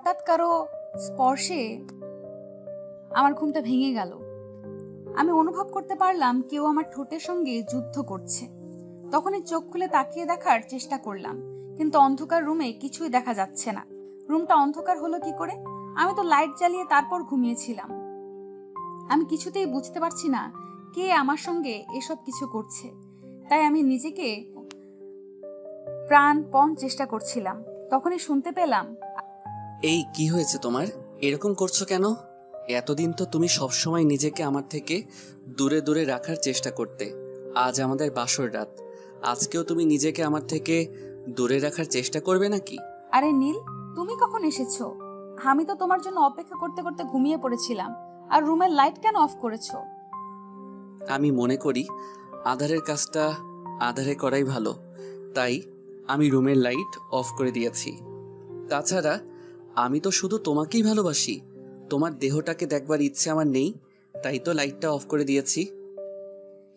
হঠাৎ কারো স্পর্শে আমার ঘুমটা ভেঙে গেল। আমি অনুভব করতে পারলাম কেউ আমার ঠোঁটের সঙ্গে যুদ্ধ করছে। তখনই চোখ খুলে তাকিয়ে দেখার চেষ্টা করলাম, কিন্তু অন্ধকার রুমে কিছুই দেখা যাচ্ছে না। রুমটা অন্ধকার হলো কি করে? আমি তো লাইট জ্বালিয়ে তারপর ঘুমিয়েছিলাম। আমি কিছুতেই বুঝতে পারছি না কে আমার সঙ্গে এসব কিছু করছে। তাই আমি নিজেকে প্রাণপণ চেষ্টা করছিলাম। তখনই শুনতে পেলাম, এই কি হয়েছে তোমার? এরকম করছো কেন? এতদিন তো তুমি সবসময় নিজেকে আমার থেকে দূরে দূরে রাখার চেষ্টা করতে। আজ আমাদের বাসর রাত, আজকেও তুমি নিজেকে আমার থেকে দূরে রাখার চেষ্টা করবে নাকি? আরে নীল, তুমি কখন এসেছো? আমি তো তোমার জন্য অপেক্ষা করতে করতে ঘুমিয়ে পড়েছিলাম। আর রুমের লাইট কেন অফ করেছো? আমি মনে করি আধারের কাজটা আধারে করাই ভালো, তাই আমি রুমের লাইট অফ করে দিয়েছি। তাছাড়া আমি তো শুধু তোমাকেই ভালোবাসি, তোমার দেহটাকে দেখবার ইচ্ছে আমার নেই, তাই তো লাইটটা অফ করে দিয়েছি।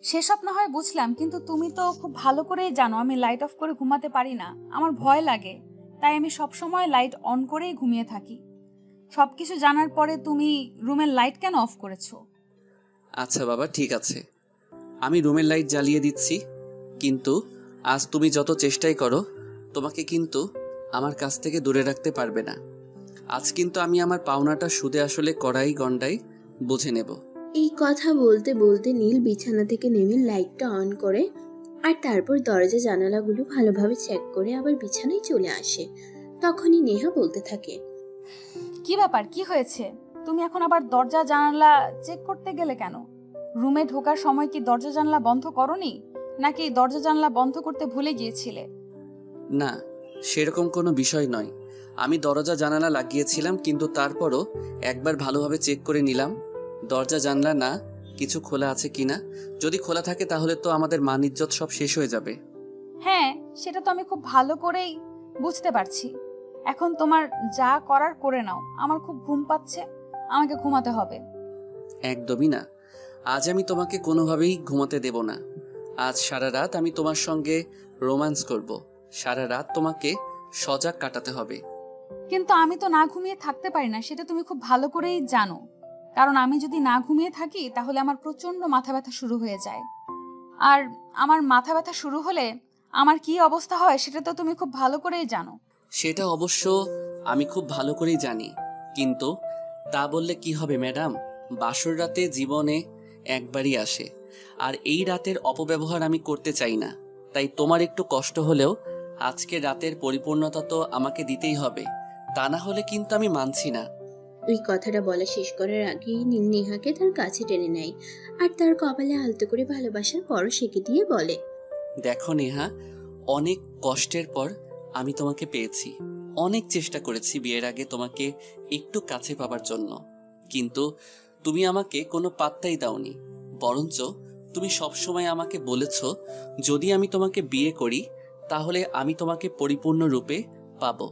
সেসব না হয় বুঝলাম, কিন্তু তুমি তো খুব ভালো করেই জানো আমি লাইট অফ করে ঘুমাতে পারি না, আমার ভয় লাগে। তাই আমি সবসময় লাইট অন করেই ঘুমিয়ে থাকি। সবকিছু জানার পরে তুমি রুমের লাইট কেন অফ করেছো? আচ্ছা বাবা, ঠিক আছে, আমি রুমের লাইট জ্বালিয়ে দিচ্ছি। কিন্তু আজ তুমি যত চেষ্টাই করো, তোমাকে কিন্তু আমার কাছ থেকে দূরে রাখতে পারবে না। আজ কিন্তু আমি আমার পাওনাটা সুদে আসলে কড়াই গন্ডাই বুঝে নেব। এই কথা বলতে বলতে নীল বিছানা থেকে নেমে লাইটটা অন করে আর তারপর দরজা জানালাগুলো ভালোভাবে চেক করে আবার বিছানায় চলে আসে। তখনই নেহা বলতে থাকে, কি ব্যাপার, কি হয়েছে? তুমি এখন আবার দরজা জানালা চেক করতে গেলে কেন? রুমে ঢোকার সময় কি দরজা জানালা বন্ধ করনি, নাকি দরজা জানালা বন্ধ করতে ভুলে গিয়েছিলে? না, সেরকম কোনো বিষয় নয়। আমি দরজা জানালা লাগিয়েছিলাম, কিন্তু তারপরও একবার ভালোভাবে চেক করে নিলাম দরজা জানলা না কিছু খোলা আছে কিনা। যদি খোলা থাকে তাহলে তো আমাদের মান ইজ্জত সব শেষ হয়ে যাবে। হ্যাঁ, সেটা তো আমি খুব ভালো করেই বুঝতে পারছি। এখন তোমার যা করার করে নাও, আমার খুব ঘুম পাচ্ছে, আমাকে ঘুমাতে হবে। একদমই না, আজ আমি তোমাকে কোনোভাবেই ঘুমাতে দেব না। আজ সারা রাত আমি তোমার সঙ্গে রোম্যান্স করব। সারা রাত তোমাকে সজাগ কাটাতে হবে। কিন্তু আমি তো না ঘুমিয়ে থাকতে পারি না, সেটা তুমি খুব ভালো করেই জানো। কারণ আমি যদি না ঘুমিয়ে থাকি তাহলে আমার প্রচন্ড মাথা ব্যথা শুরু হয়ে যায়। আর আমার মাথা ব্যথা শুরু হলে আমার কি অবস্থা হয় সেটা তো তুমি খুব ভালো করেই জানো। সেটা অবশ্য আমি খুব ভালো করেই জানি, কিন্তু তা বললে কি হবে ম্যাডাম? বাসর রাতে জীবনে একবারই আসে, আর এই রাতের অপব্যবহার আমি করতে চাই না। তাই তোমার একটু কষ্ট হলেও আজকে রাতের পরিপূর্ণতা তো আমাকে দিতেই হবে, তা না হলে কিন্তু আমি মানছি না। ওই কথাটা বলা শেষ করার আগেই নীল নেহাকে তার কাছে টেনে নেয় আর তার কপালে আলতো করে ভালোবাসার পরশ এঁকে দিয়ে বলে, দেখো নেহা, অনেক কষ্টের পর আমি তোমাকে পেয়েছি। অনেক চেষ্টা করেছি বিয়ের আগে তোমাকে একটু কাছে পাবার জন্য, কিন্তু তুমি আমাকে কোনো পাত্তাই দাওনি। বরঞ্চ তুমি সবসময় আমাকে বলেছ যদি আমি তোমাকে বিয়ে করি তাহলে আমি তোমাকে পরিপূর্ণ রূপে পাবো।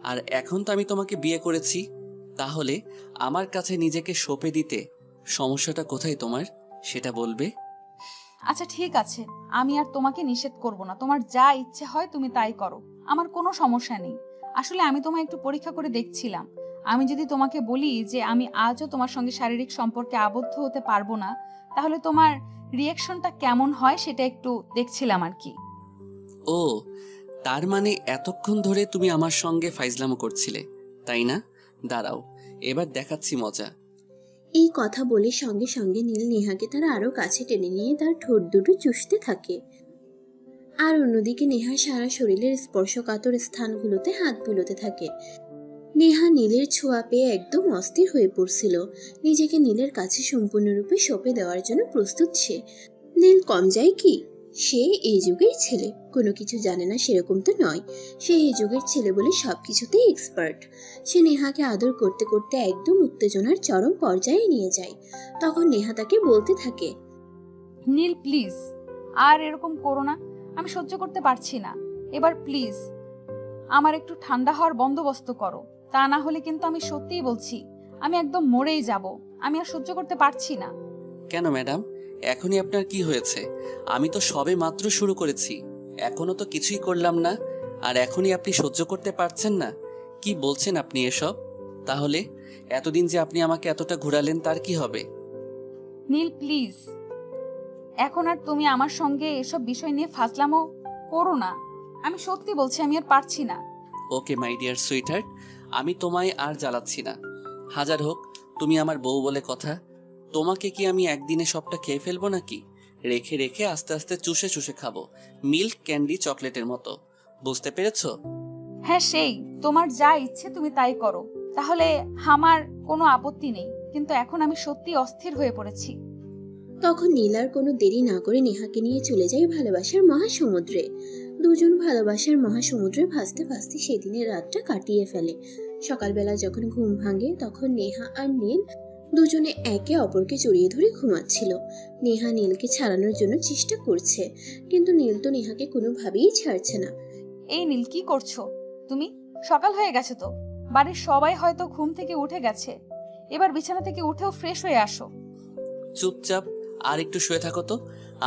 আর এখন তো আমি তোমাকে বিয়ে করেছি, তাহলে আমার কাছে নিজেকে সঁপে দিতে সমস্যাটা কোথায় তোমার, সেটা বলবে? আচ্ছা ঠিক আছে, আমি আর তোমাকে নিষেধ করব না, তোমার যা ইচ্ছে হয় তুমি তাই করো, আমার কোনো সমস্যা নেই। আসলে আমি তোমায় একটু পরীক্ষা করে দেখছিলাম। আমি যদি তোমাকে বলি যে আমি আজও তোমার সঙ্গে শারীরিক সম্পর্কে আবদ্ধ হতে পারবো না, তাহলে তোমার রিয়াকশনটা কেমন হয় সেটা একটু দেখছিলাম আর কি। ও, তার মানে এতক্ষণ ধরে তুমি আমার সঙ্গে ফাইজলামো করছিলে, তাই না? দাঁড়াও, এবার দেখাচ্ছি মজা। এই কথা বলে সঙ্গে সঙ্গে নীল নেহাকে তার আরো কাছে টেনে নিয়ে তার ঠোঁট দুটো চুষতে থাকে। আর অন্যদিকে নেহা সারা শরীরের স্পর্শকাতর স্থানগুলোতে হাত বুলোতে থাকে। নেহা নীলের ছোঁয়া পেয়ে একদম অস্থির হয়ে পড়ছিল। নিজেকে নীলের কাছে সম্পূর্ণরূপে সঁপে দেওয়ার জন্য প্রস্তুত সে। নীল কম যায় কি? সে এই যুগের ছেলে, কোনো কিছু জানে না সেরকম তো নয়। সে এই যুগের ছেলে বলে সবকিছুতেই এক্সপার্ট। সে নেহাকে আদর করতে করতে একদম উত্তেজনার চরম পর্যায়ে নিয়ে যায়। তখন নেহা তাকে বলতে থাকে, নীল প্লিজ, আর এরকম করো না, আমি সহ্য করতে পারছি না। এবার প্লিজ আমার একটু ঠান্ডা হওয়ার বন্দোবস্ত করো, তা না হলে কিন্তু আমি সত্যিই বলছি আমি একদম মরেই যাব। আমি আর সহ্য করতে পারছি না। কেন ম্যাডাম, এখনই আপনার কি হয়েছে? আমি তো সবে মাত্র শুরু করেছি, এখনো তো কিছুই করলাম না, আর এখনই আপনি সহ্য করতে পারছেন না? কি বলছেন আপনি এসব? তাহলে এতদিন যে আপনি আমাকে এতটা ঘোরালেন তার কি হবে? নীল প্লিজ, এখন আর তুমি আমার সঙ্গে এসব বিষয় নিয়ে ফাজলামো করো না। আমি সত্যি বলছি, আমি আর পারছি না। ওকে মাই ডিয়ার সুইটহার্ট, আমি তোমায় আর জ্বালাচ্ছি না। হাজার হোক তুমি আমার বউ বলে কথা। তোমাকে কি আমি একদিনে সবটা খেয়ে ফেলবো নাকি? রেখে রেখে আস্তে আস্তে চুষে চুষে খাবো, মিল্ক ক্যান্ডি চকলেটের মতো। বুঝতে পেরেছো? হ্যাঁ, সেই তোমার যা ইচ্ছে তুমি তাই করো, তাহলে আমার কোনো আপত্তি নেই, কিন্তু এখন আমি সত্যি অস্থির হয়ে পড়েছি। তখন নীল আর কোনো দেরি না করে নেহাকে নিয়ে চলে যায় ভালোবাসার মহাসমুদ্রে। দুজন ভালোবাসার মহাসমুদ্রে ভাসতে ভাসতে সেদিনের রাতটা কাটিয়ে ফেলে। সকালবেলা যখন ঘুম ভাঙে তখন নেহা আর নীল দুজনে একে অপরকে জড়িয়ে ধরে ঘুমাচ্ছিল। নেহা নীলকে ছাড়ানোর জন্য চেষ্টা করছে, কিন্তু নীল তো নেহাকে কোনোভাবেই ছাড়ছে না। এই নীল, কি করছো তুমি? সকাল হয়ে গেছে তো, বাড়ির সবাই হয়তো ঘুম থেকে উঠে গেছে। এবার বিছানা থেকে উঠেও ফ্রেশ হয়ে আসো। চুপচাপ আর একটু শুয়ে থাকো তো।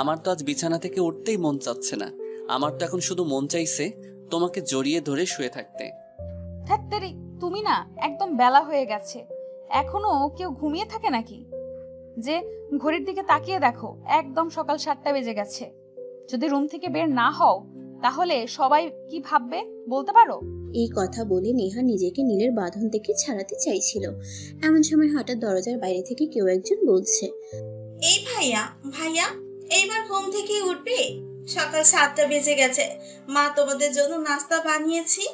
আমার তো আজ বিছানা থেকে উঠতেই মন চাচ্ছে না। আমার তো এখন শুধু মন চাইছে তোমাকে জড়িয়ে ধরে শুয়ে থাকতে। ধ্যাত্তেরি, তুমি না, একদম বেলা হয়ে গেছে, এখনো কেউ ঘুমিয়ে থাকে নাকি? যে ঘড়ির দিকে তাকিয়ে দেখো, একদম সকাল 7টা বেজে গেছে। যদি রুম থেকে বের না হও তাহলে সবাই কি ভাববে বলতে পারো? এই কথা বলে নেহা নিজেকে নীলের বাঁধন থেকে ছাড়াতে চাইছিল। এমন সময় হঠাৎ দরজার বাইরে থেকে কেউ একজন বলছে, এই ভাইয়া, ভাইয়া, এইবার ঘুম থেকে উঠবে? সকাল 7টা বেজে গেছে। মা তোমাদের জন্য নাস্তা বানিয়েছি।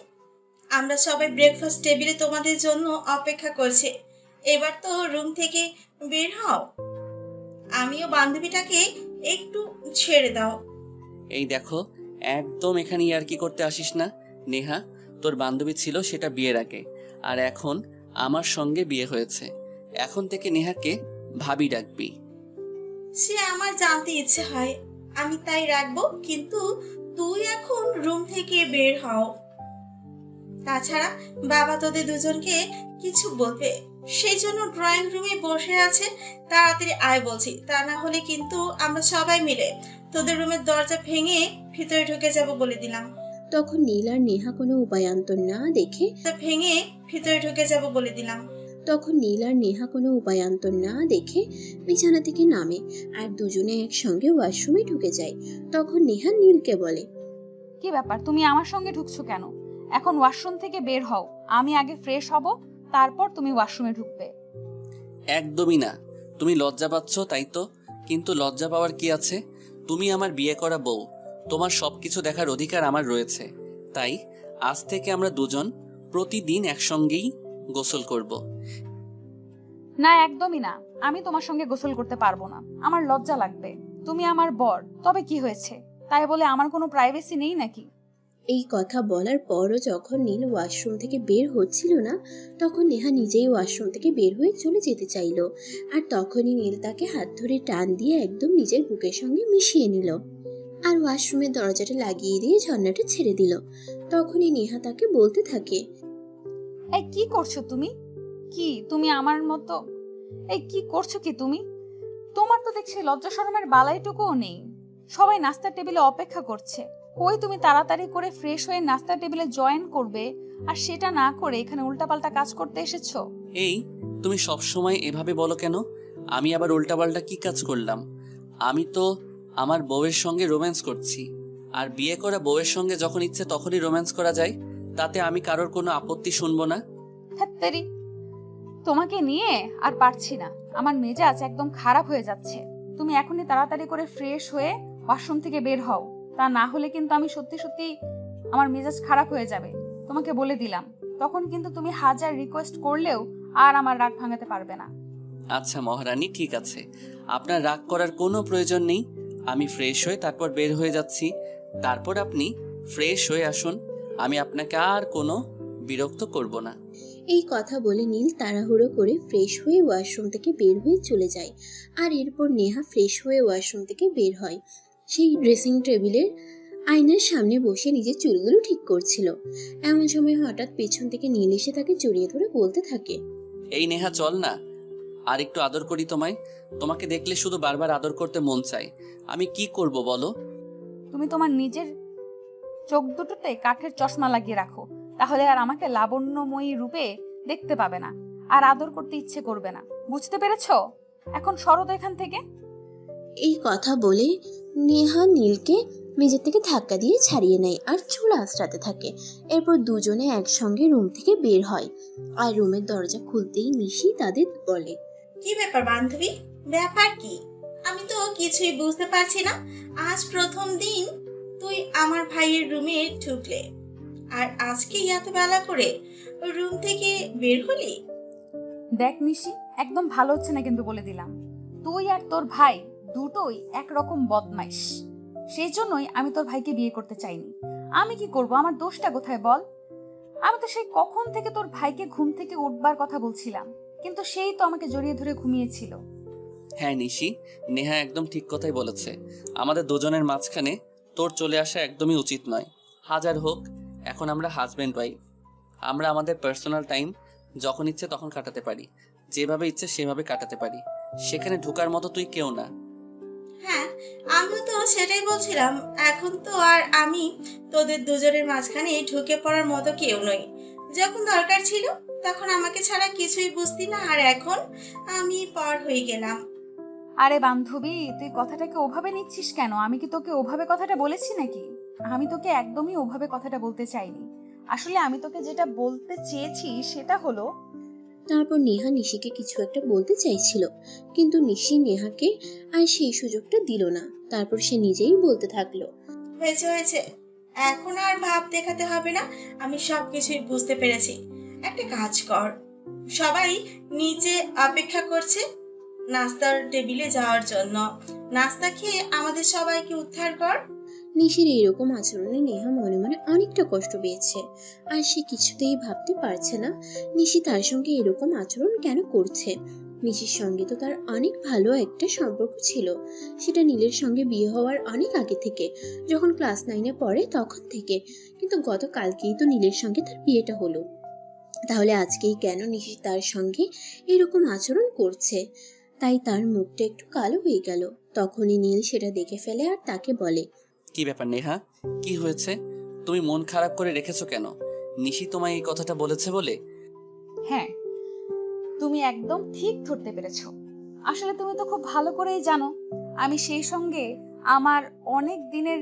আমরা সবাই ব্রেকফাস্ট টেবিলে তোমাদের জন্য অপেক্ষা করছি। এবার তো রুম থেকে বের হও। আমিও বান্ধবীটাকে একটু ছেড়ে দাও। এই দেখো, একদম এখানে ইয়ার্কি করতে আসিস না। নেহা, তোর বান্ধবী ছিল সেটা বিয়ের আগে, আর এখন আমার সঙ্গে বিয়ে হয়েছে। এখন থেকে নেহাকে ভাবি ডাকবি। সে আমার জানতে ইচ্ছে হয়, আমি তাই রাখবো, কিন্তু তুই এখন রুম থেকে বের হও। তাছাড়া বাবা তোদের দুজনকে কিছু বলবে, সেই জন্য ড্রয়িং রুমে বসে আছে। তাড়াতাড়ি আয় বলছি, তা না হলে কিন্তু আমরা সবাই মিলে তোদের রুমের দরজা ভেঙে ভিতরে ঢুকে যাব বলে দিলাম। তখন নীল আর নেহা কোনো উপায়ান্তর না দেখে ভেঙে ভিতরে ঢুকে যাব বলে দিলাম। তখন নীল আর নেহা কোনো উপায়ান্তর না দেখে বিছানা থেকে নামে আর দুজনে একসঙ্গে ওয়াশরুমে ঢুকে যায়। তখন নেহা নীলকে বলে, কি ব্যাপার, তুমি আমার সঙ্গে ঢুকছো কেন? এখন ওয়াশরুম থেকে বের হও, আমি আগে ফ্রেশ হব, তারপর তুমি ওয়াশরুমে ঢুকবে। একদমই না। তুমি লজ্জা পাচ্ছ তাই তো, কিন্তু লজ্জা পাওয়ার কি আছে? তুমি আমার বিয়ে করা বউ, তোমার সবকিছু দেখার অধিকার আমার রয়েছে। তাই আজ থেকে আমরা দুজন প্রতিদিন একসঙ্গেই গোসল করব। না, একদমই না, আমি তোমার সঙ্গে গোসল করতে পারবো না, আমার লজ্জা লাগবে। তুমি আমার বর, তবে কি হয়েছে? তাই বলে আমার কোনো প্রাইভেসি নেই নাকি? এই কথা বলার পরও যখন নীল ওয়াশরুম থেকে বের হচ্ছিল না তখন নেহা নিজেই ওয়াশরুম থেকে বের হয়ে চলে যেতে চাইল। আর তখনই নীল তাকে হাত ধরে টান দিয়ে একদম নিজের বুকের সঙ্গে মিশিয়ে নিল আর ওয়াশরুমের দরজাটা লাগিয়ে দিয়ে ঝর্ণাটা ছেড়ে দিল। তখনই নেহা তাকে বলতে থাকে, এই কি করছো তুমি? কি তুমি আমার মতো, এই কি করছো কি তুমি? তোমার তো দেখছি লজ্জা শরমের বালাইটুকুও নেই। সবাই নাস্তার টেবিলে অপেক্ষা করছে, কই তুমি তাড়াতাড়ি করে ফ্রেশ হয়ে নাস্তার টেবিলে জয়েন করবে, আর সেটা না করে এখানে উল্টাপাল্টা কাজ করতে এসেছো। এই, তুমি সব সময় এভাবে বলো কেন? আমি আবার উল্টাপাল্টা কি কাজ করলাম? আমি তো আমার বউয়ের সঙ্গে রোম্যান্স করছি, আর বিয়ে করা বউয়ের সঙ্গে যখন ইচ্ছে তখনই রোম্যান্স করা যায়, তাতে আমি কারোর কোনো আপত্তি শুনবো না। ধ্যাত্তেরি, তোমাকে নিয়ে আর পারছি না, আমার মেজাজ একদম খারাপ হয়ে যাচ্ছে। তুমি এখনই তাড়াতাড়ি করে ফ্রেশ হয়ে ওয়াশরুম থেকে বের হও, তা না হলে কিন্তু আমি সত্যি সত্যি আমার মেজাজ খারাপ হয়ে যাবে, তোমাকে বলে দিলাম। তখন কিন্তু তুমি হাজার রিকোয়েস্ট করলেও আর আমার রাগ ভাঙাতে পারবে না। আচ্ছা মহারানী, ঠিক আছে, আপনার রাগ করার কোনো প্রয়োজন নেই। আমি ফ্রেশ হয়ে তারপর বের হয়ে যাচ্ছি, তারপর আপনি ফ্রেশ হয়ে আসুন। আমি আপনাকে আর কোনো বিরক্ত করব না। এই কথা বলে নীল তাড়াহুড়ো করে ফ্রেশ হয়ে ওয়াশরুম থেকে বের হয়ে চলে যায়। আর এরপর নেহা ফ্রেশ হয়ে ওয়াশরুম থেকে বের হয়। সেই ড্রেসিং টেবিলের আয়নার সামনে বসে নিজের চুলগুলো ঠিক করছিল। এমন সময় হঠাৎ পেছন থেকে নীল এসে তাকে জড়িয়ে ধরে বলতে থাকে, এই নেহা, চল না, আর একটু আদর করি তোমায়। তোমাকে দেখলে শুধু বারবার আদর করতে মন চায়। আমি কি করব বলো? তুমি তোমার নিজের চোখ দুটোতে কাঠের চশমা লাগিয়ে রাখো, তাহলে আর আমাকে লাবণ্যময়ী রূপে দেখতে পাবে না। আর আদর করতে ইচ্ছে করবে না। বুঝতে পেরেছো? এখন সরো তো এখান থেকে। এই কথা বলে নেহা নীলকে মেঝে থেকে ধাক্কা দিয়ে ছাড়িয়ে নেয় আর চুল আঁচড়াতে থাকে। এরপর দুজনে একসঙ্গে রুম থেকে বের হয়। আর রুমের দরজা খুলতেই নিশি তাদের বলে, কি ব্যাপার বান্ধবী? ব্যাপার কি? আমি তো কিছুই বুঝতে পারছি না। আজ প্রথম দিন তুই আমার ভাইয়ের রুমে ঢুকলে, আর আজকে এত বেলা করে রুম থেকে বের হলি? দেখ নিশি, একদম ভালো হচ্ছে না কিন্তু বলে দিলাম। তুই আর তোর ভাই দুটোই একরকম বদমাইশ। সেই জন্যই আমি তোর ভাইকে বিয়ে করতে চাইনি। আমি কি করব? আমার দোষটা কোথায় বল? আমি তো সেই কখন থেকে তোর ভাইকে ঘুম থেকে উঠবার কথা বলছিলাম, কিন্তু সেই তো আমাকে জড়িয়ে ধরে ঘুমিয়েছিল। হ্যাঁ নিশি, নেহা একদম ঠিক কথাই বলেছে। আমাদের দুজনের মাঝখানে তোর চলে আসা একদমই উচিত নয়। হাজার হোক, এখন আমরা হাজব্যান্ড ওয়াইফ। আমরা আমাদের পার্সোনাল টাইম যখন ইচ্ছে তখন কাটাতে পারি, যেভাবে ইচ্ছে সেভাবে কাটাতে পারি। সেখানে ঢোকার মতো তুই কেউ না। হ্যাঁ, আমিও তো সেটাই বলছিলাম। এখন তো আর আমি তোদের দুজনের মাঝখানে ঢুকে পড়ার মতো কেউ নই। যখন দরকার ছিল তখন আমাকে ছাড়া কিছুই বুঝতি না, আর এখন আমি পর হয়ে গেলাম। আরে বান্ধবী, তুই কথাটাকে ওভাবে নিচ্ছিস কেন? আমি কি তোকে ওভাবে কথাটা বলেছি নাকি? আমি তোকে একদমই ওভাবে কথাটা বলতে চাইনি। আসলে আমি তোকে যেটা বলতে চেয়েছি সেটা হলো, তারপর নেহা নিশিকে কিছু একটা বলতে চাইছিল, কিন্তু নিশি নেহাকে আর সেই সুযোগটা দিল না। তারপর সে নিজেই বলতে থাকলো, হয়েছে হয়েছে, এখন আর ভাব দেখাতে হবে না। আমি সবকিছুই বুঝতে পেরেছি। একটা কাজ কর, সবাই নিচে অপেক্ষা করছে নাস্তার টেবিলে যাওয়ার জন্য। নাস্তা খেয়ে আমাদের সবাইকে উদ্ধার কর। নিশির এইরকম আচরণে নেহা মনে মনে অনেকটা কষ্ট পেয়েছে। আর সে কিছুতেই ভাবতে পারছে না নিশি তার সঙ্গে এরকম আচরণ কেন করছে। নিশির সঙ্গে তো তার অনেক ভালো একটা সম্পর্ক ছিল, সেটা নীলের সঙ্গে বিয়ে হওয়ার অনেক আগে থেকে, যখন ক্লাস 9-এ পড়ে তখন থেকে। কিন্তু গতকালকেই তো নীলের সঙ্গে তার বিয়েটা হলো। তাহলে আজকেই কেন নিশি তার সঙ্গে এরকম আচরণ করছে? তাই তার মুখটা একটু কালো হয়ে গেল। তখনই নীল সেটা দেখে ফেলে আর তাকে বলে, কি ব্যাপার নেহা, কি হয়েছে? তুমি মন খারাপ করে রেখেছো কেন? নিশি তোমায় এই কথাটা বলেছে বলে? হ্যাঁ, তুমি একদম ঠিক ধরতে পেরেছো। আসলে তুমি তো খুব ভালো করেই জানো আমি সেই সঙ্গে আমার অনেক দিনের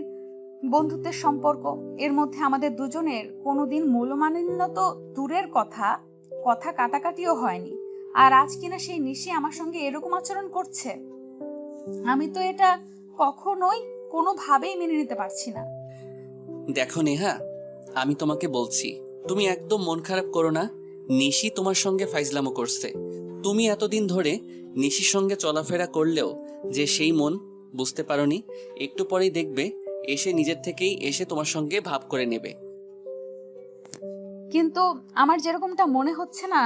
বন্ধুত্বের সম্পর্ক। এর মধ্যে আমাদের দুজনের কোনোদিন মূল্যমান্য তো দূরের কথা, কথা কাটাকাটিও হয়নি। আর আজ কিনা সেই নিশি আমার সঙ্গে এরকম আচরণ করছে। আমি তো এটা কখনোই কোনোভাবেই মেনে নিতে পারছি না। দেখো নেহা, আমি তোমাকে বলছি, তুমি একদম মন খারাপ করো না। নিশি তোমার সঙ্গে ফাইজলামো করছে। তুমি এতদিন ধরে নিশির সঙ্গে চলাফেরা করলেও যে সেই মন বুঝতে পারোনি, একটু পরেই দেখবে এসে নিজের থেকেই এসে তোমার সঙ্গে ভাব করে নেবে। কিন্তু আমার যেরকমটা মনে হচ্ছে না,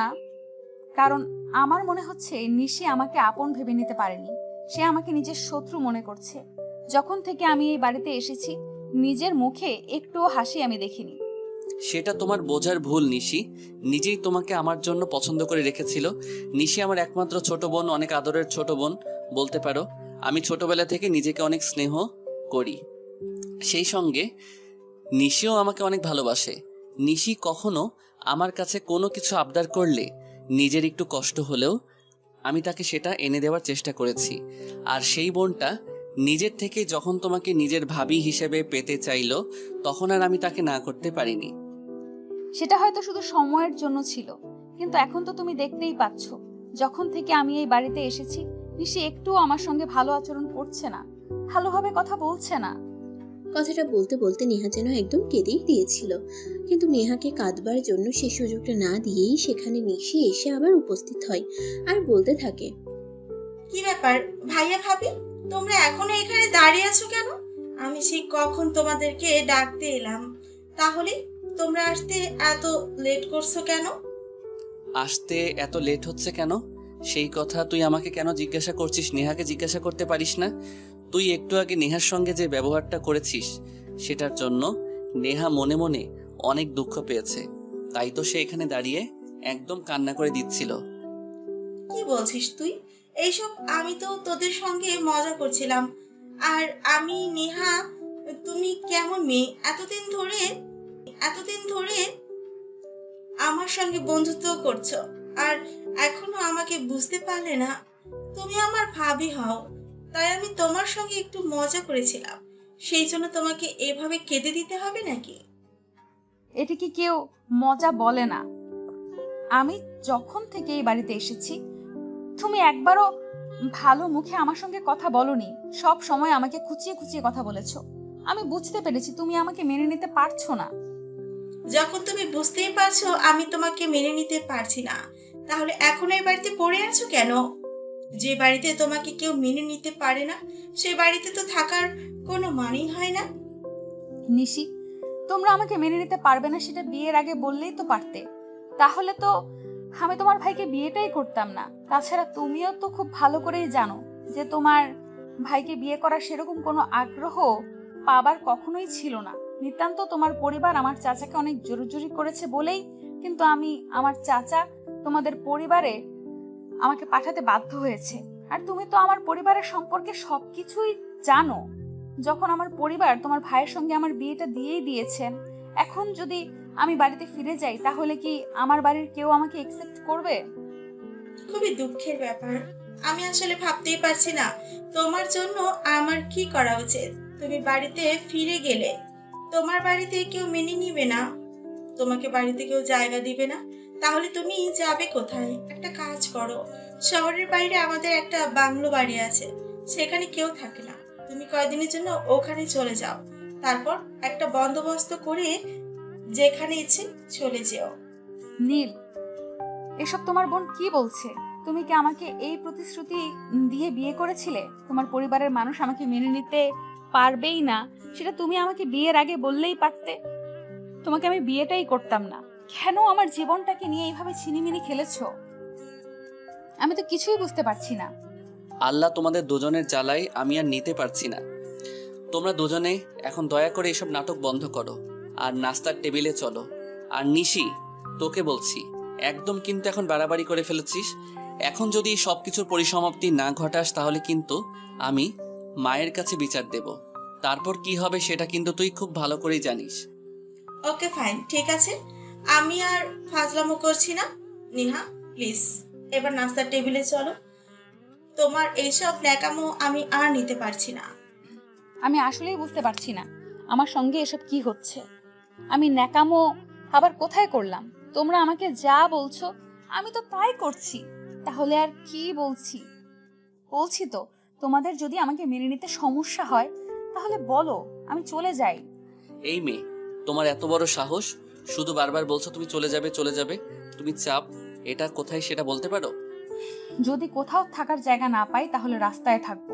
কারণ আমার মনে হচ্ছে নিশি আমাকে আপন ভেবে নিতে পারেনি। সে আমাকে নিজের শত্রু মনে করছে। যখন থেকে আমি এই বাড়িতে এসেছি, নিজের মুখে একটুও হাসি আমি দেখিনি। সেটা তোমার বোঝার ভুল নিশি। নিজেই তোমাকে আমার জন্য পছন্দ করে রেখেছিল। নিশি আমার একমাত্র ছোট বোন, অনেক আদরের ছোট বোন বলতে পারো। আমি ছোটবেলা থেকে নিজেকে অনেক স্নেহ করি। সেই সঙ্গে নিশিও আমাকে অনেক ভালোবাসে। নিশি কখনো আমার কাছে কোনো কিছু আবদার করলে নিজের একটু কষ্ট হলেও আমি তাকে সেটা এনে দেওয়ার চেষ্টা করেছি। আর সেই বোনটা নিজের থেকে যখন তোমাকে নিজের ভাবি হিসেবে পেতে চাইলো, তখন আর আমি তাকে না করতে পারিনি। সেটা হয়তো শুধু সময়ের জন্য ছিল, কিন্তু এখন তো তুমি দেখতেই পাচ্ছ, যখন থেকে আমি এই বাড়িতে এসেছি, নিশি একটুও আমার সঙ্গে ভালো আচরণ করছে না, ভালোভাবে কথা বলছে না। কথাটা বলতে বলতে নেহা যেন একদম কেঁদেই দিয়েছিল। কিন্তু নেহাকে কাঁদবার জন্য সে সুযোগটা না দিয়েই সেখানে নিশি এসে আবার উপস্থিত হয় আর বলতে থাকে, কি ব্যাপার ভাইয়া ভাবি, তোমরা এখনো এখানে দাঁড়িয়ে আছো কেন? আমি সেই কখন তোমাদেরকে ডাকতে এলাম, তাহলে তোমরা আসতে এত লেট করছো কেন? আসতে এত লেট হচ্ছে কেন সেই কথা তুই আমাকে কেন জিজ্ঞাসা করছিস? নেহাকে জিজ্ঞাসা করতে পারিস না? তুই একটু আগে নেহার সঙ্গে যে ব্যবহারটা করেছিস সেটার জন্য নেহা মনে মনে অনেক দুঃখ পেয়েছে। তাই তো সে এখানে দাঁড়িয়ে একদম কান্না করে দিচ্ছিল। কি বলছিস তুই এইসব? আমি তো তোদের সঙ্গে মজা করছিলাম। আর আমি নেহা, তুমি কেমন মেয়ে? এতদিন ধরে আমার সঙ্গে বন্ধুত্ব করছো, আর এখনো আমাকে বুঝতে পারলে না? তুমি আমার ভাবি হও, তাই আমি তোমার সঙ্গে একটু মজা করেছিলাম, সেই জন্য তোমাকে এভাবে কেঁদে দিতে হবে নাকি? এটা কি কেউ মজা বলে না? আমি যখন থেকে এই বাড়িতে এসেছি তুমি একবারও ভালো মুখে আমার সঙ্গে কথা বলনি, সব সময় আমাকে খুঁচিয়ে খুঁচিয়ে কথা বলেছো। আমি বুঝতে পেরেছি তুমি আমাকে মেনে নিতে পারছো না। যখন তুমি বুঝতেই পারছো আমি তোমাকে মেনে নিতে পারছি না, তাহলে এখন এই বাড়িতে পড়ে আছো কেন? যে বাড়িতে তোমাকে কেউ মেনে নিতে পারে না, সে বাড়িতে তো থাকার কোনো মানেই হয় না। নিশি, তোমরা আমাকে মেনে নিতে পারবে না সেটা বিয়ের আগে বললেই তো পারতে। তাহলে তো আমি তোমার ভাইকে বিয়েটাই করতাম না। তাছাড়া তুমিও তো খুব ভালো করেই জানো যে তোমার ভাইকে বিয়ে করার সেরকম কোনো আগ্রহ পাবার কখনোই ছিল না। নিতান্ত তোমার পরিবার আমার চাচাকে অনেক জোরাজুরি করেছে বলেই কিন্তু আমার চাচা তোমাদের পরিবারে আমাকে পাঠাতে বাধ্য হয়েছে। আর তুমি তো আমার পরিবারের সম্পর্কে সবকিছুই জানো। যখন আমার পরিবার তোমার ভাইয়ের সঙ্গে আমার বিয়েটা দিয়েই দিয়েছেন, এখন যদি আমি বাড়িতে ফিরে যাই তাহলে কি আমার বাড়ির কেউ আমাকে একসেপ্ট করবে? খুবই দুঃখের ব্যাপার। আমি আসলে ভাবতেই পারছি না তোমার জন্য আমার কি করা উচিত। তুমি বাড়িতে ফিরে গেলে তোমার বাড়িতে কেউ মেনে নিবে না, তোমাকে বাড়িতে কেউ জায়গা দিবে না, তাহলে তুমি যাবে কোথায়? একটা কাজ করো, শহরের বাইরে আমাদের একটা বাংলো বাড়ি আছে, সেখানে কেউ থাকে না, তুমি কয়েকদিনের জন্য ওখানে চলে যাও। তারপর একটা বন্দোবস্ত করে যেখানে ইচ্ছে চলে যেও। নীল, এসব তোমার বোন কি বলছে? তুমি কি আমাকে এই প্রতিশ্রুতি দিয়ে বিয়ে করেছিলে? তোমার পরিবারের মানুষ আমাকে মেনে নিতে পারবেই না সেটা তুমি আমাকে বিয়ের আগে বললেই পারতে। তোমাকে আমি বিয়েটাই করতাম না। কেন আমার জীবনটাকে নিয়ে এইভাবে ছিনিমিনি খেলেছো? আমি তো কিছুই বুঝতে পারছি না। আল্লাহ তোমাদের দুজনের জ্বালাই আমি আর নিতে পারছি না। তোমরা দুজনে এখন দয়া করে এসব নাটক বন্ধ করো আর নাস্তার টেবিলে চলো। আর নিশি, তোকে বলছি, একদম কিন্তু এখন বাড়াবাড়ি করে ফেলেছিস। এখন যদি এই সবকিছুর পরিসমাপ্তি না ঘটাস তাহলে কিন্তু আমি মায়ের কাছে বিচার দেব। তারপর কি হবে সেটা কিন্তু তুই খুব ভালো করেই জানিস। ওকে ফাইন, ঠিক আছে, আমি আর ফাজলামো করছি না। নেহা, প্লিজ এবার নাস্তার টেবিলে চলো। তোমার এইসব ন্যাকামো আমি আর নিতে পারছি না। আমি আসলেই বুঝতে পারছি না আমার সঙ্গে এসব কি হচ্ছে। আমি ন্যাকামো আবার কোথায় করলাম? তোমরা আমাকে যা বলছো আমি তো তাই করছি। তাহলে আর কি বলছি? বলছি তো, তোমাদের যদি আমাকে মেনে নিতে সমস্যা হয় তাহলে বলো, আমি চলে যাই। এই মেয়ে, তোমার এত বড় সাহস! শুধু বারবার বলছো তুমি চলে যাবে চলে যাবে। তুমি চাপ এটা কোথায় সেটা বলতে পারো? যদি কোথাও থাকার জায়গা না পাই তাহলে রাস্তায় থাকবো।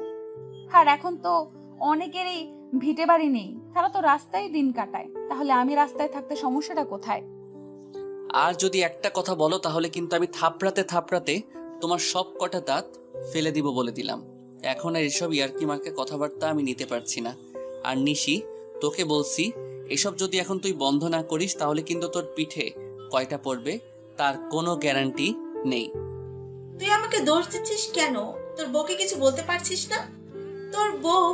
আর এখন তো অনেকেরই ভিটে বাড়ি নেই, তারা তো রাস্তায় দিন কাটায়। তাহলে আমি রাস্তায় থাকতে সমস্যাটা কোথায়? আর যদি একটা কথা বলো তাহলে কিন্তু আমি থাপড়াতে থাপড়াতে তোমার সব কটা দাঁত ফেলে দিব বলে দিলাম। এখন আর এসব ইয়ার্কি মার্কে কথাবার্তা আমি নিতে পারছি না। আর নিশি, তোকে বলছি, এসব যদি এখন তুই বন্ধ না করিস তাহলে কিন্তু তোর পিঠে কয়টা পড়বে তার কোনো গ্যারান্টি নেই। তুই আমাকে দোষ দিচ্ছিস কেন? তোর বউকে কিছু বলতে পারছিস না? তোর বউ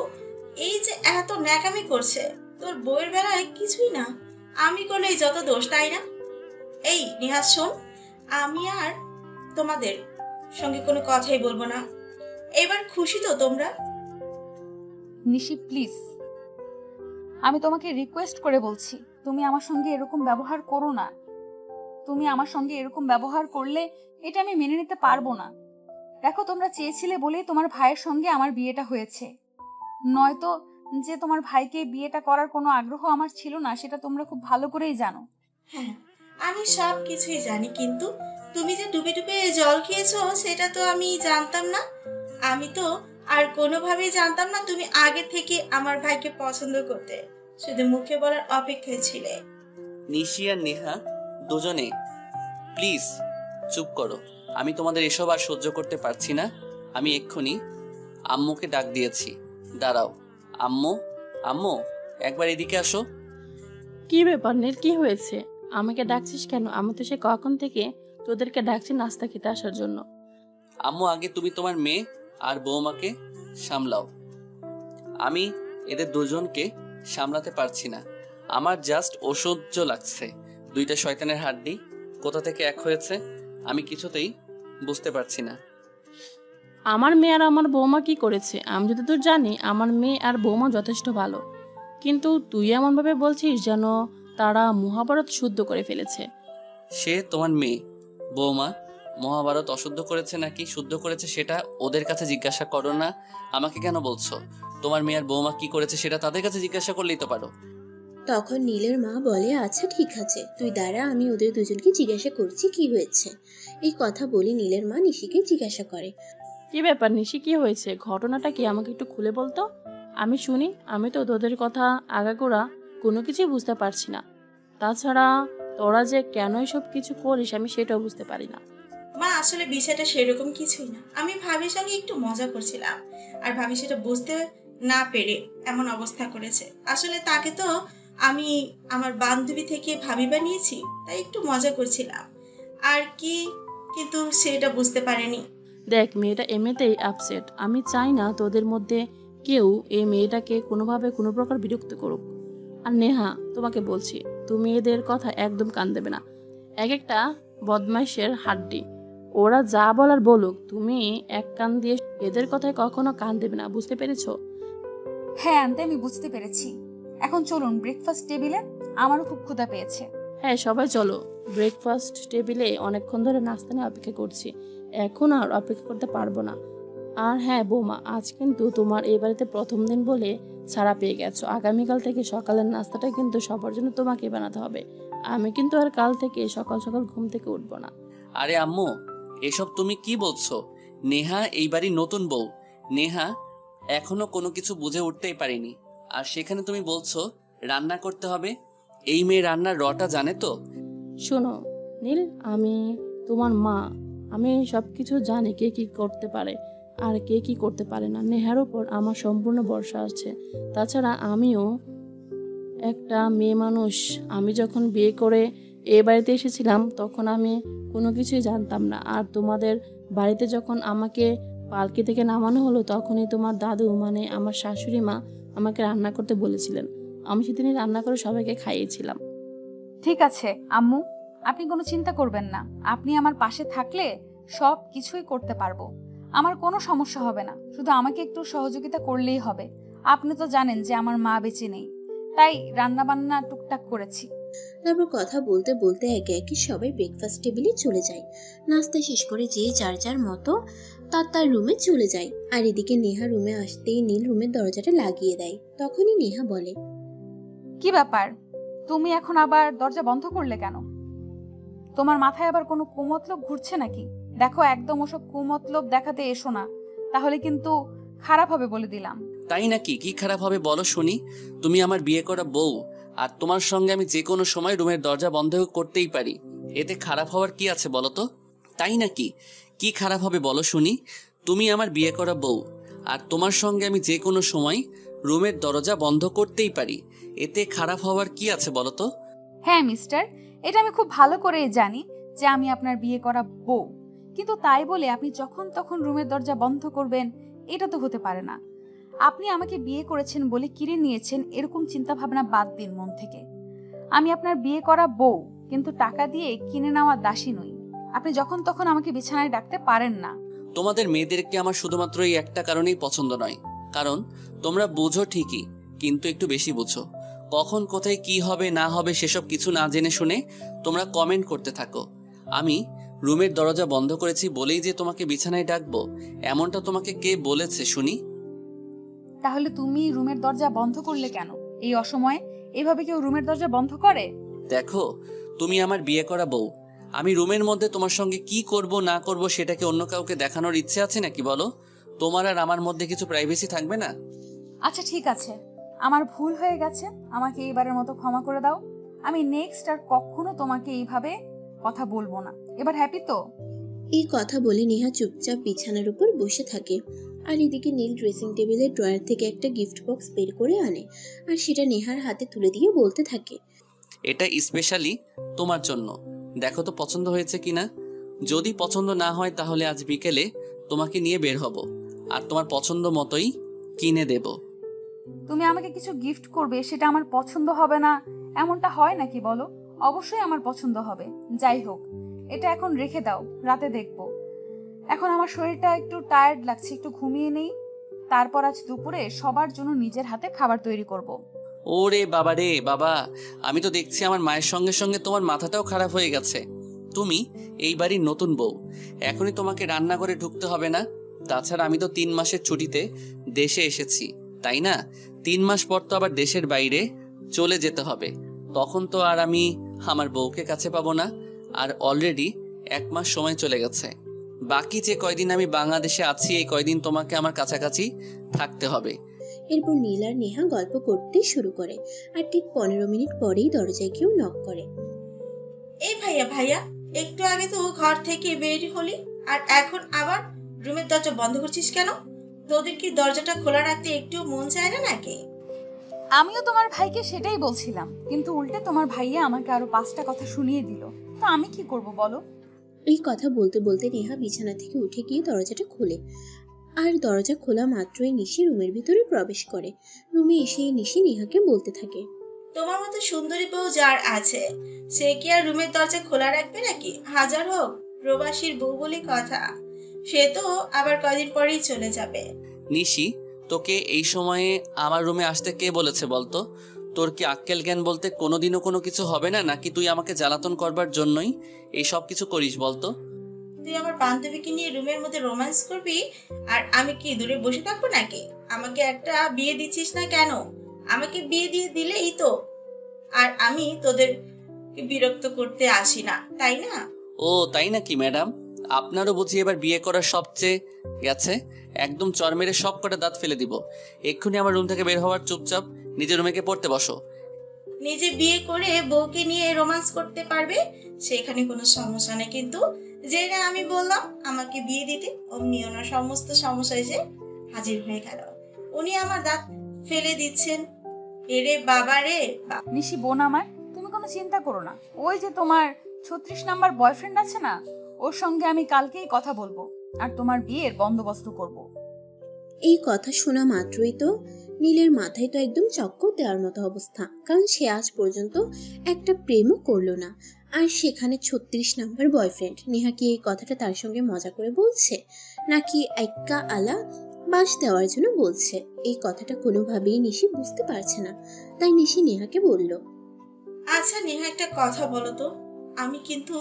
এই যে এত ন্যাকামি করছে, তোর বউয়ের বেলায় কিছুই না, আমি করলেই যত দোষ, তাই না? এই নিহাস শোন, আমি আর তোমাদের সঙ্গে কোনো কথাই বলবো না। এবার খুশি তো তোমরা? নিশি প্লিজ, আমি তোমাকে রিকোয়েস্ট করে বলছি, তুমি আমার সঙ্গে এরকম ব্যবহার করো না। তুমি আমার সঙ্গে এরকম ব্যবহার করলে এটা আমি মেনে নিতে পারবো না। দেখো, তোমরা চেয়েছিলে বলেই তোমার ভাইয়ের সঙ্গে আমার বিয়েটা হয়েছে। নয়তো যে তোমার ভাইকে বিয়েটা করার কোনো আগ্রহ আমার ছিল না সেটা তোমরা খুব ভালো করেই জানো। হ্যাঁ, আমি সব কিছুই জানি, কিন্তু তুমি যে ডুবে ডুবে জল খেয়েছো সেটা তো আমি জানতাম না। আমি তো আর কোনোভাবেই জানতাম না তুমি আগে থেকে আমার ভাইকে পছন্দ করতে, শুধু মুখে বলার অপেক্ষায় ছিলে। নিশি আর নেহা, দুজনে প্লিজ চুপ করো। আমি তোমাদের এসব আর সহ্য করতে পারছি না। আমি এক্ষুনি আম্মুকে ডাক দিয়েছি। দাঁড়াও। আম্মু, আম্মু, একবার এদিকে আসো। কি ব্যাপার নীল, কি হয়েছে? আমাকে ডাকছিস কেন? আমি তো সে কখন থেকে তোদেরকে ডাকছি নাস্তা খেতে আসার জন্য। আম্মু, আগে তুমি তোমার মেয়ে আর বৌমাকে সামলাও। আমি এদের দুজনকে সামলাতে পারছি না। আমার জাস্ট অসহ্য লাগছে। দুইটা শয়তানের হাড্ডি কোথা থেকে এক হয়েছে আমি কিছুতেই বুঝতে পারছি না। আমার মেয়ে আর আমার বৌমা কি করেছে? আমি যতদূর জানি আমার মেয়ে আর বৌমা যথেষ্ট ভালো, কিন্তু তুই এমনভাবে বলছিস যেন তারা মহাভারত শুদ্ধ করে ফেলেছে। সে তোমার মেয়ে, বৌমা মহাভারত অশুদ্ধ করেছে নাকি শুদ্ধ করেছে সেটা ওদের কাছে জিজ্ঞাসা করো না, আমাকে কেন বলছো? তোমার মেয়ে আর বৌমা কি করেছে সেটা তাদের কাছে জিজ্ঞাসা করলেই তো পারো। তখন নীলের মা বলে, আচ্ছা ঠিক আছে, তুই দাঁড়া, আমি ওদের দুজনকে জিজ্ঞাসা করছি কি হয়েছে। এই কথা বলে নীলের মা নিশিকে জিজ্ঞাসা করে। কি ব্যাপার নিশি, কি হয়েছে? ঘটনাটা কি আমাকে একটু খুলে বলতো, আমি শুনি। আমি তো তোদের কথা আগাগোড়া কোনো কিছুই বুঝতে পারছি না। তাছাড়া তোরা যে কেন এসব কিছু করিস আমি সেটাও বুঝতে পারি না। মা, আসলে বিষয়টা সেরকম কিছুই না। আমি ভাবির সঙ্গে একটু মজা করছিলাম, আর ভাবি সেটা বুঝতে না পেরে এমন অবস্থা করেছে। আসলে তাকে তো আমি আমার বান্ধবী থেকে ভাবি বানিয়েছি, তাই একটু মজা করছিলাম আর কি, কিন্তু সেটা বুঝতে পারেনি। দেখ, মেয়েটা এমনিতেই আপসেট। আমি চাই না তোদের মধ্যে কেউ এই মেয়েটাকে কোনোভাবে কোনো প্রকার বিরক্ত করুক। আর নেহা, তোমাকে বলছি, তুমি এদের কথা একদম কান দেবে না। এক একটা বদমাইশের হাড্ডি, ওরা যা বলার বলুক, তুমি এক কান দিয়ে এদের কথায় কখনো কান দেবে না, বুঝতে পেরেছো? হ্যাঁ আন্টি, আমি বুঝতে পেরেছি। এখন চলুন ব্রেকফাস্ট টেবিলে, আমারও খুব ক্ষুধা পেয়েছে। হ্যাঁ, সবাই চলো। ব্রেকফাস্ট টেবিলে অনেকক্ষণ ধরে নাস্তা নিয়ে অপেক্ষা করছি, এখন আর অপেক্ষা করতে পারবো না। আর হ্যাঁ বৌমা, আজ কিন্তু তোমার এই বাড়িতে প্রথম দিন বলে ছাড়া পেয়ে গেছো। আগামীকাল থেকে সকালের নাস্তাটা কিন্তু সবার জন্য তোমাকে বানাতে হবে। আমি কিন্তু আর কাল থেকে সকাল সকাল ঘুম থেকে উঠবো না। আরে আম্মু, এসব তুমি কি বলছো? নেহা এই বাড়ির নতুন বউ। নেহা এখনো কোনো কিছু বুঝে উঠতেই পারেনি, আর সেখানে তুমি বলছো রান্না করতে হবে? এই মেয়ে রান্নার রটা জানে তো? শোনো নীল, আমি তোমার মা, আমি সব কিছু জানি কে কি করতে পারে আর কে কি করতে পারে না। নেহার ওপর আমার সম্পূর্ণ ভরসা আছে। তাছাড়া আমিও একটা মেয়ে মানুষ। আমি যখন বিয়ে করে এ বাড়িতে এসেছিলাম তখন আমি কোনো কিছুই জানতাম না। আর তোমাদের বাড়িতে যখন আমাকে পালকি থেকে নামানো হলো তখনই তোমার দাদু মানে আমার শাশুড়ি মা আমাকে রান্না করতে বলেছিলেন। আমি সেদিনই রান্না করে সবাইকে খাইয়েছিলাম। ঠিক আছে আম্মু, আপনি কোনো চিন্তা করবেন না। আপনি আমার পাশে থাকলে সব কিছুই করতে পারবো। আমার কোনো সমস্যা হবে না, শুধু আমাকে একটু সহযোগিতা করলেই হবে। আপনি তো জানেন যে আমার মা বেঁচে নেই, তাই রান্না বান্না টুকটাক করেছি। তারপর কথা বলতে বলতে একে একে সবাই ব্রেকফাস্ট টেবিলে চলে যায়। নাস্তা শেষ করে যে যার যার মতো তার তার রুমে চলে যায়। আর এদিকে নেহা রুমে আসতেই নীল রুমের দরজাটা লাগিয়ে দেয়। তখনই নেহা বলে, কি ব্যাপার, তুমি এখন আবার দরজা বন্ধ করলে কেন? তোমার মাথায় আবার কোনো কুমতলব ঘুরছে নাকি? দেখো, একদম ওসব কুমতলব দেখাতে এসো না, তাহলে কিন্তু খারাপ হবে বলে দিলাম। তাই নাকি? কি খারাপ হবে বলো শুনি। তুমি আমার বিয়ে করা বউ, আর তোমার সঙ্গে আমি যে কোনো সময় রুমের দরজা বন্ধ করতেই পারি। এতে খারাপ হওয়ার কি আছে বলো তো? তাই নাকি? কি খারাপ হবে বলো শুনি। তুমি আমার বিয়ে করা বউ, আর তোমার সঙ্গে আমি যে কোনো সময় রুমের দরজা বন্ধ করতেই পারি। এতে খারাপ হওয়ার কি আছে বলো তো? হ্যাঁ মিস্টার, এটা আমি খুব ভালো করেই জানি যে আমি আপনার বিয়ে করা বউ, কিন্তু তাই বলে আপনি যখন তখন রুমের দরজা বন্ধ করবেন, এটা তো হতে পারে না। আপনি আমাকে বিয়ে করেছেন বলে কিনে নিয়েছেন, এরকম চিন্তা ভাবনা বাদ দিন মন থেকে। আমি আপনার বিয়ে করা বউ, কিন্তু টাকা দিয়ে কিনে নেওয়া দাসী নই। আপনি যখন তখন আমাকে বিছানায় ডাকতে পারেন না। তোমাদের মেয়েদেরকে আমার শুধুমাত্র এই একটা কারণেই পছন্দ নয়, কারণ তোমরা বোঝো ঠিকই, কিন্তু একটু বেশি বোঝো। কখন কোথায় কি হবে না হবে সেসব কিছু না জেনে শুনে তোমরা কমেন্ট করতে থাকো। আমি রুমের দরজা বন্ধ করেছি বলেই যে তোমাকে বিছানায় ডাকবো, এমনটা তোমাকে কে বলেছে শুনি? তাহলে তুমি রুমের দরজা বন্ধ করলে কেন এই অসময়ে? এভাবে কেউ রুমের দরজা বন্ধ করে? দেখো, তুমি আমার বিয়ে করা বউ। আমি রুমের মধ্যে তোমার সঙ্গে কি করব না করব সেটাকে অন্য কাউকে দেখানোর ইচ্ছে আছে নাকি বলো? তোমার আর আমার মধ্যে কিছু প্রাইভেসি থাকবে না? আচ্ছা ঠিক আছে, আমার ভুল হয়ে গেছে, আমাকে এইবারের মতো ক্ষমা করে দাও। আমি নেক্সট আর কখনো তোমাকে এইভাবে কথা বলবো না। এবার হ্যাপি তো? এই কথা বলে নেহা চুপচাপ বিছানার উপর বসে থাকে। আর এদিকে নীল ড্রেসিং টেবিলের ড্রয়ার থেকে একটা গিফট বক্স বের করে আনে আর সেটা নেহার হাতে তুলে দিয়ে বলতে থাকে, এটা স্পেশালি তোমার জন্য, দেখো তো পছন্দ হয়েছে কিনা। যদি পছন্দ না হয় তাহলে আজ বিকেলে তোমাকে নিয়ে বের হব, আর তোমার পছন্দ মতোই কিনে দেব। তুমি আমাকে কিছু গিফট করবে, সেটা আমার পছন্দ হবে না এমনটা হয় নাকি বলো? অবশ্যই আমার পছন্দ হবে। যাই হোক, এটা এখন রেখে দাও, রাতে দেখবো। এখন আমার শরীরটা একটু টায়ার্ড লাগছে, একটু ঘুমিয়ে নেই। তারপর আজ দুপুরে সবার জন্য নিজের হাতে খাবার তৈরি করব। ওরে বাবা রে বাবা, আমি তো দেখছি আমার মায়ের সঙ্গে সঙ্গে তোমার মাথাটাও খারাপ হয়ে গেছে। তুমি এই বাড়ির নতুন বউ, এখনই তোমাকে রান্না করে ঢুকতে হবে না? তাছাড়া আমি তো 3 মাসের ছুটিতে দেশে এসেছি, তাই না? 3 মাস পর তো আবার দেশের বাইরে চলে যেতে হবে। তখন তো আর আমি আমার বউকে কাছে পাবো না। আর অলরেডি 1 মাস সময় চলে গেছে। বাকি যে কয়দিন আমি বাংলাদেশে আছি, এই কয়দিন তোমাকে আমার কাছাকাছি থাকতে হবে। এরপর নীল আর নেহা গল্প করতে শুরু করে। আর ঠিক 15 মিনিট পরেই দরজায় কেউ নক করে। এই ভাইয়া ভাইয়া, একটু আগে তো ঘর থেকে বের হলি, আর এখন আবার রুমের দরজা বন্ধ করছিস কেন? তোদের কি দরজাটা খোলা রাখতে একটু মন চায় না নাকি? আমিও তোমার ভাইকে সেটাই বলছিলাম, কিন্তু উল্টে তোমার ভাইয়া আমাকে আরো 5টা কথা শুনিয়ে দিল। তো আমি কি করব বলো? এই কথা বলতে বলতে নেহা বিছানা থেকে উঠে গিয়ে দরজাটা খোলে। আর দরজা খোলা মাত্রই নিশি রুমের ভিতরে প্রবেশ করে। রুমে এসে নিশি নেহাকে বলতে থাকে, তোমার মতো সুন্দরী বউ যার আছে, সে কি আর রুমের দরজা খোলা রাখবে নাকি? হাজার হোক প্রবাসীর বউ বলে কথা, সে তো আবার কয়দিন পরেই চলে যাবে। নিশি, তোকে এই সময়ে আমার রুমে আসতে কে বলেছে বলতো? তোর কি আক্কেল জ্ঞান বলতে কোনোদিনও কোনো কিছু হবে না, নাকি তুই আমাকে জ্বালাতন করবার জন্যই এই সব কিছু করিস বলতো? তুই আমার বান্ধবীকে নিয়ে রুমের মধ্যে রোম্যান্স করবি, আর আমি কি দূরে বসে থাকবো নাকি? আমাকে একটা বিয়ে দিচ্ছিস না কেন? আমাকে বিয়ে দিয়ে দিলেই তো আর আমি তোদের বিরক্ত করতে আসি না, তাই না? ও তাই নাকি ম্যাডাম? আপনারও বুঝি এবার বিয়ে করার সবচেয়ে গেছে? একদম চর মেরে সব কটা দাঁত ফেলে দিব। এক্ষুনি আমার রুম থেকে বের হওয়ার, চুপচাপ নিজের রুমে গিয়ে পড়তে বসো। নিজে বিয়ে করে বউকে নিয়ে রোম্যান্স করতে পারবে, সেখানে কোনো সমস্যা নেই, কিন্তু যে না আমি বললাম আমাকে বিয়ে দিতে, অমনি ওনার সমস্ত সমস্যা এসে হাজির হয়ে গেল। উনি আমার দাঁত ফেলে দিচ্ছেন। এরে বাবা রে বাবা। নিশি বোন আমার, তুমি কোনো চিন্তা করো না। ওই যে তোমার 36 নাম্বার বয়ফ্রেন্ড আছে না, ওর সঙ্গে আমি কালকেই কথা বলবো আর তোমার বিয়ের বন্দোবস্ত করব। এই কথা শোনা মাত্রই তো নীলের মাথায় তো একদম চক্কর দেওয়ার মতো অবস্থা। কারণ সে আজ পর্যন্ত একটা প্রেমও করলো না, আর সেখানে 36 নাম্বার বয়ফ্রেন্ড। নেহা কি এই কথাটা তার সঙ্গে মজা করে বলছে, নাকি এক্কা আলা বাস দেওয়ার জন্য বলছে? এই কথাটা কোনোভাবেই নিশি বুঝতে পারছে না। তাই নিশি নেহাকে বলল, আচ্ছা নেহা, একটা কথা বলো তো, আমি কিন্তু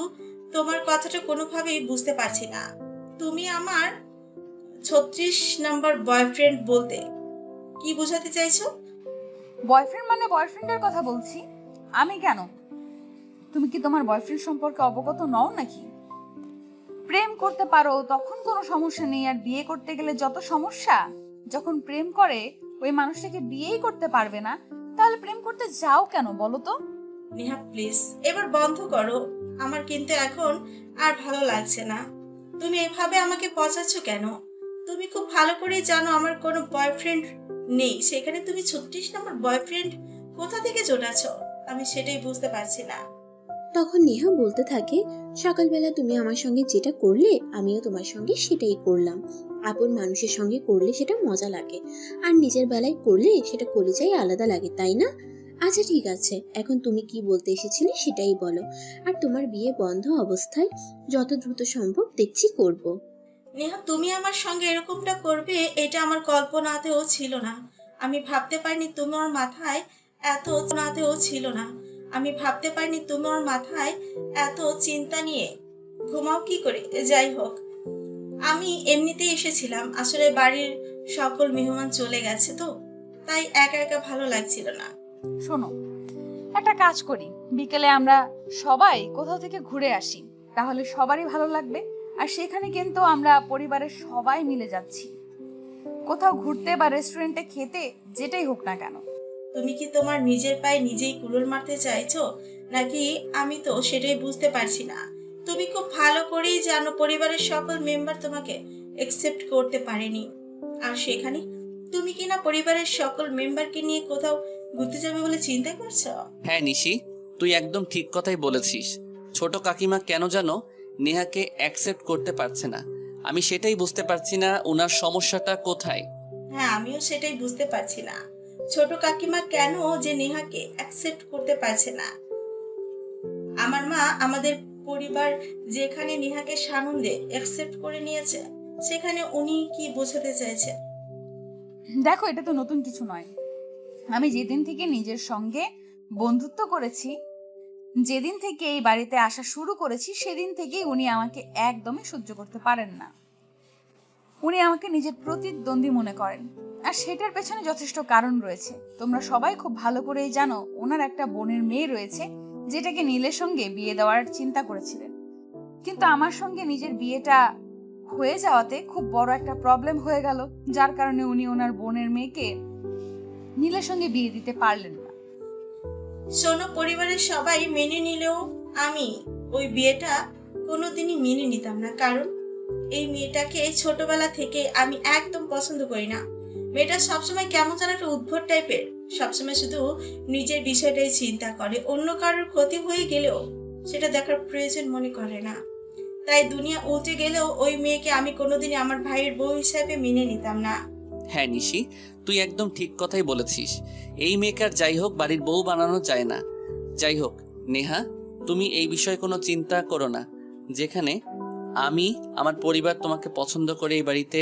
তোমার কথাটা কোনোভাবেই বুঝতে পারছি না। তুমি আমার 36 নাম্বার বয়ফ্রেন্ড বলতে কি বোঝাতে চাইছো? বয়ফ্রেন্ড মানে বয়ফ্রেন্ডের কথা বলছি। আমি কেন? তুমি কি তোমার বয়ফ্রেন্ড সম্পর্কে অবগত নও নাকি? প্রেম করতে পারো তখন কোনো সমস্যা নেই, আর বিয়ে করতে গেলে যত সমস্যা। যখন প্রেম করে ওই মানুষটাকে বিয়েই করতে পারবে না, তাহলে প্রেম করতে যাও কেন বলো তো? নেহা প্লিজ এবার বন্ধ করো, আমার কিন্তু এখন আর ভালো লাগছে না। তুমি এভাবে আমাকে পচাচ্ছ কেন? তুমি খুব ভালো করেই জানো আমার কোনো বয়ফ্রেন্ড নেই, সেখানে তুমি 36 নাম্বার বয়ফ্রেন্ড কোথা থেকে জোটাচ্ছ? আমি সেটাই বুঝতে পারছি না। তখন নেহা বলতে থাকে, সকালবেলা তুমি আমার সঙ্গে যেটা করলে আমিও তোমার সঙ্গে সেটাই করলাম। আপন মানুষের সঙ্গে করলে সেটা মজা লাগে, আর নিজের বেলায় করলে সেটা কলিজায় আলাদা লাগে, তাই না? আচ্ছা ঠিক আছে, এখন তুমি কি বলতে এসেছিলে সেটাই বলো। আর তোমার বিয়ে বন্ধ অবস্থায় যত দ্রুত সম্ভব দেখছি করব। নেহা, তুমি আমার সঙ্গে এরকমটা করবে এটা আমার কল্পনাতেও ছিল না। আমি ভাবতে পারিনি তোমার মাথায় আমি ভাবতে পারিনি তোমার মাথায় এত চিন্তা নিয়ে ঘুমাও কি করে। যাই হোক, আমি এমনিতেই এসেছিলাম, আসলে বাড়ির সকল মেহমান চলে গেছে তো, তাই একা একা ভালো লাগছিল না। শোনো, একটা কাজ করি, বিকেলে আমরা সবাই কোথাও থেকে ঘুরে আসি, তাহলে সবারই ভালো লাগবে। আর সেখানে কিন্তু আমরা পরিবারের সবাই মিলে যাচ্ছি কোথাও ঘুরতে বা রেস্টুরেন্টে খেতে, যেটাই হোক না কেন। তুমি কি তোমার নিজের পায়ে নিজেই কুড়ুল মারতে চাইছো নাকি? আমি তো সেটাই বুঝতে পারছি না। তুমি খুব ভালো করেই জানো পরিবারের সকল মেম্বার তোমাকে একসেপ্ট করতে পারেনি, আর সেখানে তুমি কিনা পরিবারের সকল মেম্বারকে নিয়ে কোথাও ঘুরতে যাবে বলে চিন্তা করছো। হ্যাঁ নিশি, তুই একদম ঠিক কথাই বলেছিস। ছোট কাকিমা কেন জানো নেহাকে অ্যাকসেপ্ট করতে পারছে না। আমি সেটাই বুঝতে পারছি না ওনার সমস্যাটা কোথায়। হ্যাঁ, আমিও সেটাই বুঝতে পারছি না, ছোট কাকিমা কেন যে নেহাকে অ্যাকসেপ্ট করতে পারছে না। আমার মা আমাদের পরিবার যেখানে নেহাকে সানন্দে অ্যাকসেপ্ট করে নিয়েছে, সেখানে উনি কি বোঝাতে চাইছে? দেখো, এটা তো নতুন কিছু নয়। আমি যেদিন থেকে নিজের সঙ্গে বন্ধুত্ব করেছি, যেদিন থেকে এই বাড়িতে আসা শুরু করেছি, সেদিন থেকেই উনি আমাকে একদমই সহ্য করতে পারেন না। উনি আমাকে নিজের প্রতিদ্বন্দ্বী মনে করেন, আর সেটার পেছনে যথেষ্ট কারণ রয়েছে। তোমরা সবাই খুব ভালো করেই জানো, ওনার একটা বোনের মেয়ে রয়েছে, যেটাকে নীলের সঙ্গে বিয়ে দেওয়ার চিন্তা করেছিলেন। কিন্তু আমার সঙ্গে নিজের বিয়েটা হয়ে যাওয়াতে খুব বড় একটা প্রবলেম হয়ে গেল, যার কারণে উনি ওনার বোনের মেয়েকে নীলের সঙ্গে বিয়ে দিতে পারলেন না। শোনো, পরিবারের সবাই মেনে নিলেও আমি ওই বিয়েটা কোনোদিনই মেনে নিতাম না। কারণ এই মেয়েটাকে ছোটবেলা থেকে আমি একদম পছন্দ করি না। মেয়েটা সবসময় কেমন যেন একটা উদ্ভট টাইপের, সবসময় শুধু নিজের বিষয়টাই চিন্তা করে, অন্য কারোর ক্ষতি হয়ে গেলেও সেটা দেখার প্রয়োজন মনে করে না। তাই দুনিয়া উল্টে গেলেও ওই মেয়েকে আমি কোনোদিনই আমার ভাইয়ের বউ হিসাবে মেনে নিতাম না। হ্যাঁ নিশি, তুই একদম ঠিক কথাই বলেছিস। এই মেয়েকে আর যাই হোক বাড়ির বউ বানানো যায় না। যাই হোক নেহা, তুমি এই বিষয়ে কোনো চিন্তা করো না। যেখানে আমি আমার পরিবার তোমাকে পছন্দ করে এই বাড়িতে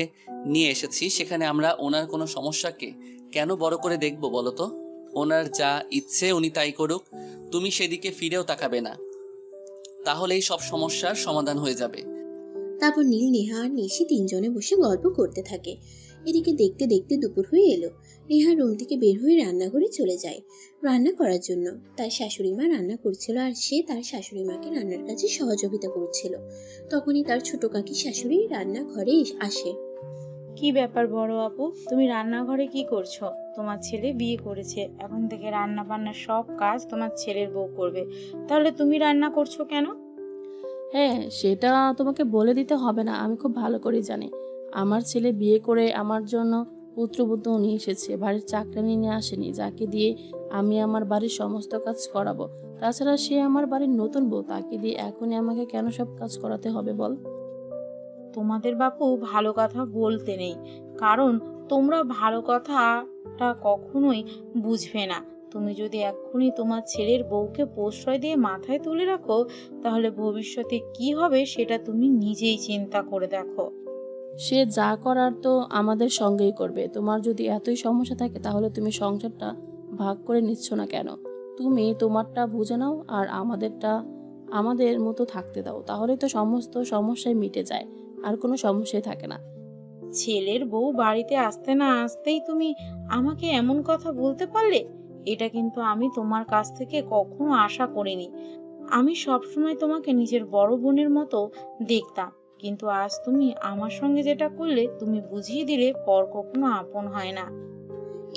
নিয়ে এসেছি, সেখানে আমরা ওনার কোনো সমস্যাকে কেন বড় করে দেখব বলো তো? ওনার যা ইচ্ছে উনি তাই করুক, তুমি সেদিকে ফিরেও তাকাবে না, তাহলেই সব সমস্যার সমাধান হয়ে যাবে। তারপর নীল, নেহা আর নিশি তিনজনে বসে গল্প করতে থাকে। এদিকে দেখতে দেখতে দুপুর হয়ে এলো। নেহা রুম থেকে বের হয়ে রান্নাঘরে চলে যায় রান্না করার জন্য। তার শাশুড়ি মা রান্না করছিল আর সে তার শাশুড়ি মাকে রান্নার কাজে সহযোগিতা করছিল। তখনই তার ছোট কাকি শাশুড়ি রান্নাঘরে আসে। কি ব্যাপার বড় আপু, তুমি রান্নাঘরে কি করছো? তোমার ছেলে বিয়ে করেছে, এখন থেকে রান্না বান্না সব কাজ তোমার ছেলের বউ করবে, তাহলে তুমি রান্না করছো কেন? হ্যাঁ, সেটা তোমাকে বলে দিতে হবে না, আমি খুব ভালো করে জানি। আমার ছেলে বিয়ে করে আমার জন্য পুত্রবধূ নিয়ে এসেছে, বাড়ির চাকরানি নিয়ে আসেনি, যাকে দিয়ে আমি আমার বাড়ির সমস্ত কাজ করাবো। তাছাড়া সে আমার বাড়ির নতুন বউ, তাকে দিয়ে এখনই আমাকে কেন সব কাজ করাতে হবে বল? তোমাদের বাপু ভালো কথা বলতে নেই, কারণ তোমরা ভালো কথাটা কখনোই বুঝবে না। তুমি যদি এক্ষুনি তোমার ছেলের বউকে প্রশ্রয় দিয়ে মাথায় তুলে রাখো, তাহলে ভবিষ্যতে কি হবে সেটা তুমি নিজেই চিন্তা করে দেখো। সে যা করার তো আমাদের সঙ্গেই করবে। তোমার যদি এতই সমস্যা থাকে, তাহলে তুমি সংসারটা ভাগ করে নিচ্ছ না কেন? তুমি তোমারটা বুঝে নাও আর আমাদেরটা আমাদের মতো থাকতে দাও, তাহলে তো সমস্ত সমস্যাই মিটে যায়, আর কোনো সমস্যাই থাকে না। ছেলের বউ বাড়িতে আসতে না আসতেই তুমি আমাকে এমন কথা বলতে পারলে? এটা কিন্তু আমি তোমার কাছ থেকে কখনো আশা করিনি। আমি সবসময় তোমাকে নিজের বড় বোনের মতো দেখতাম, কিন্তু আজ তুমি আমার সঙ্গে যেটা করলে, তুমি বুঝিয়ে দিলে পর কখনো আপন হয় না।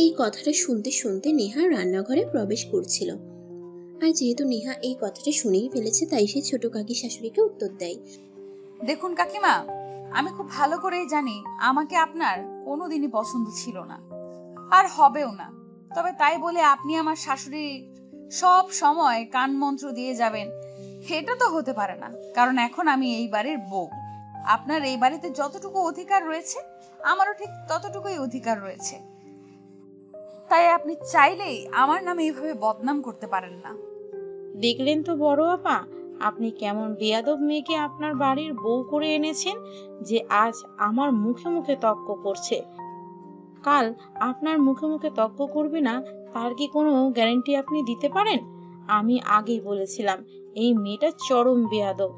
এই কথাটা শুনতে শুনতে নেহা রান্নাঘরে প্রবেশ করছিল। আর যেহেতু নেহা এই কথাটা শুনেই ফেলেছে, তাই সে ছোট কাকি শাশুড়িকে উত্তর দেয়। দেখুন কাকিমা, আমি খুব ভালো করেই জানি আমাকে আপনার কোনোদিনই পছন্দ ছিল না, আর হবেও না। তবে তাই বলে আপনি আমার শাশুড়ি সব সময় কান মন্ত্র দিয়ে যাবেন, এটা তো হতে পারে না। কারণ এখন আমি এই বাড়ির বউ। আপনার এই বাড়িতে যতটুকু অধিকার রয়েছে, আমারও ঠিক ততটুকুই অধিকার রয়েছে। তাই আপনি চাইলেই আমার নামে এইভাবে বদনাম করতে পারেন না। দেখলেন তো বড় আপা, আপনি কেমন বেয়াদব মেয়েকে আপনার বাড়ির বউ করে এনেছেন, যে আজ আমার মুখে মুখে তর্ক করছে। কাল আপনার মুখে মুখে তর্ক করবে না, তার কি কোনো গ্যারান্টি আপনি দিতে পারেন? আমি আগেই বলেছিলাম এই মেয়েটা চরম বেয়াদব।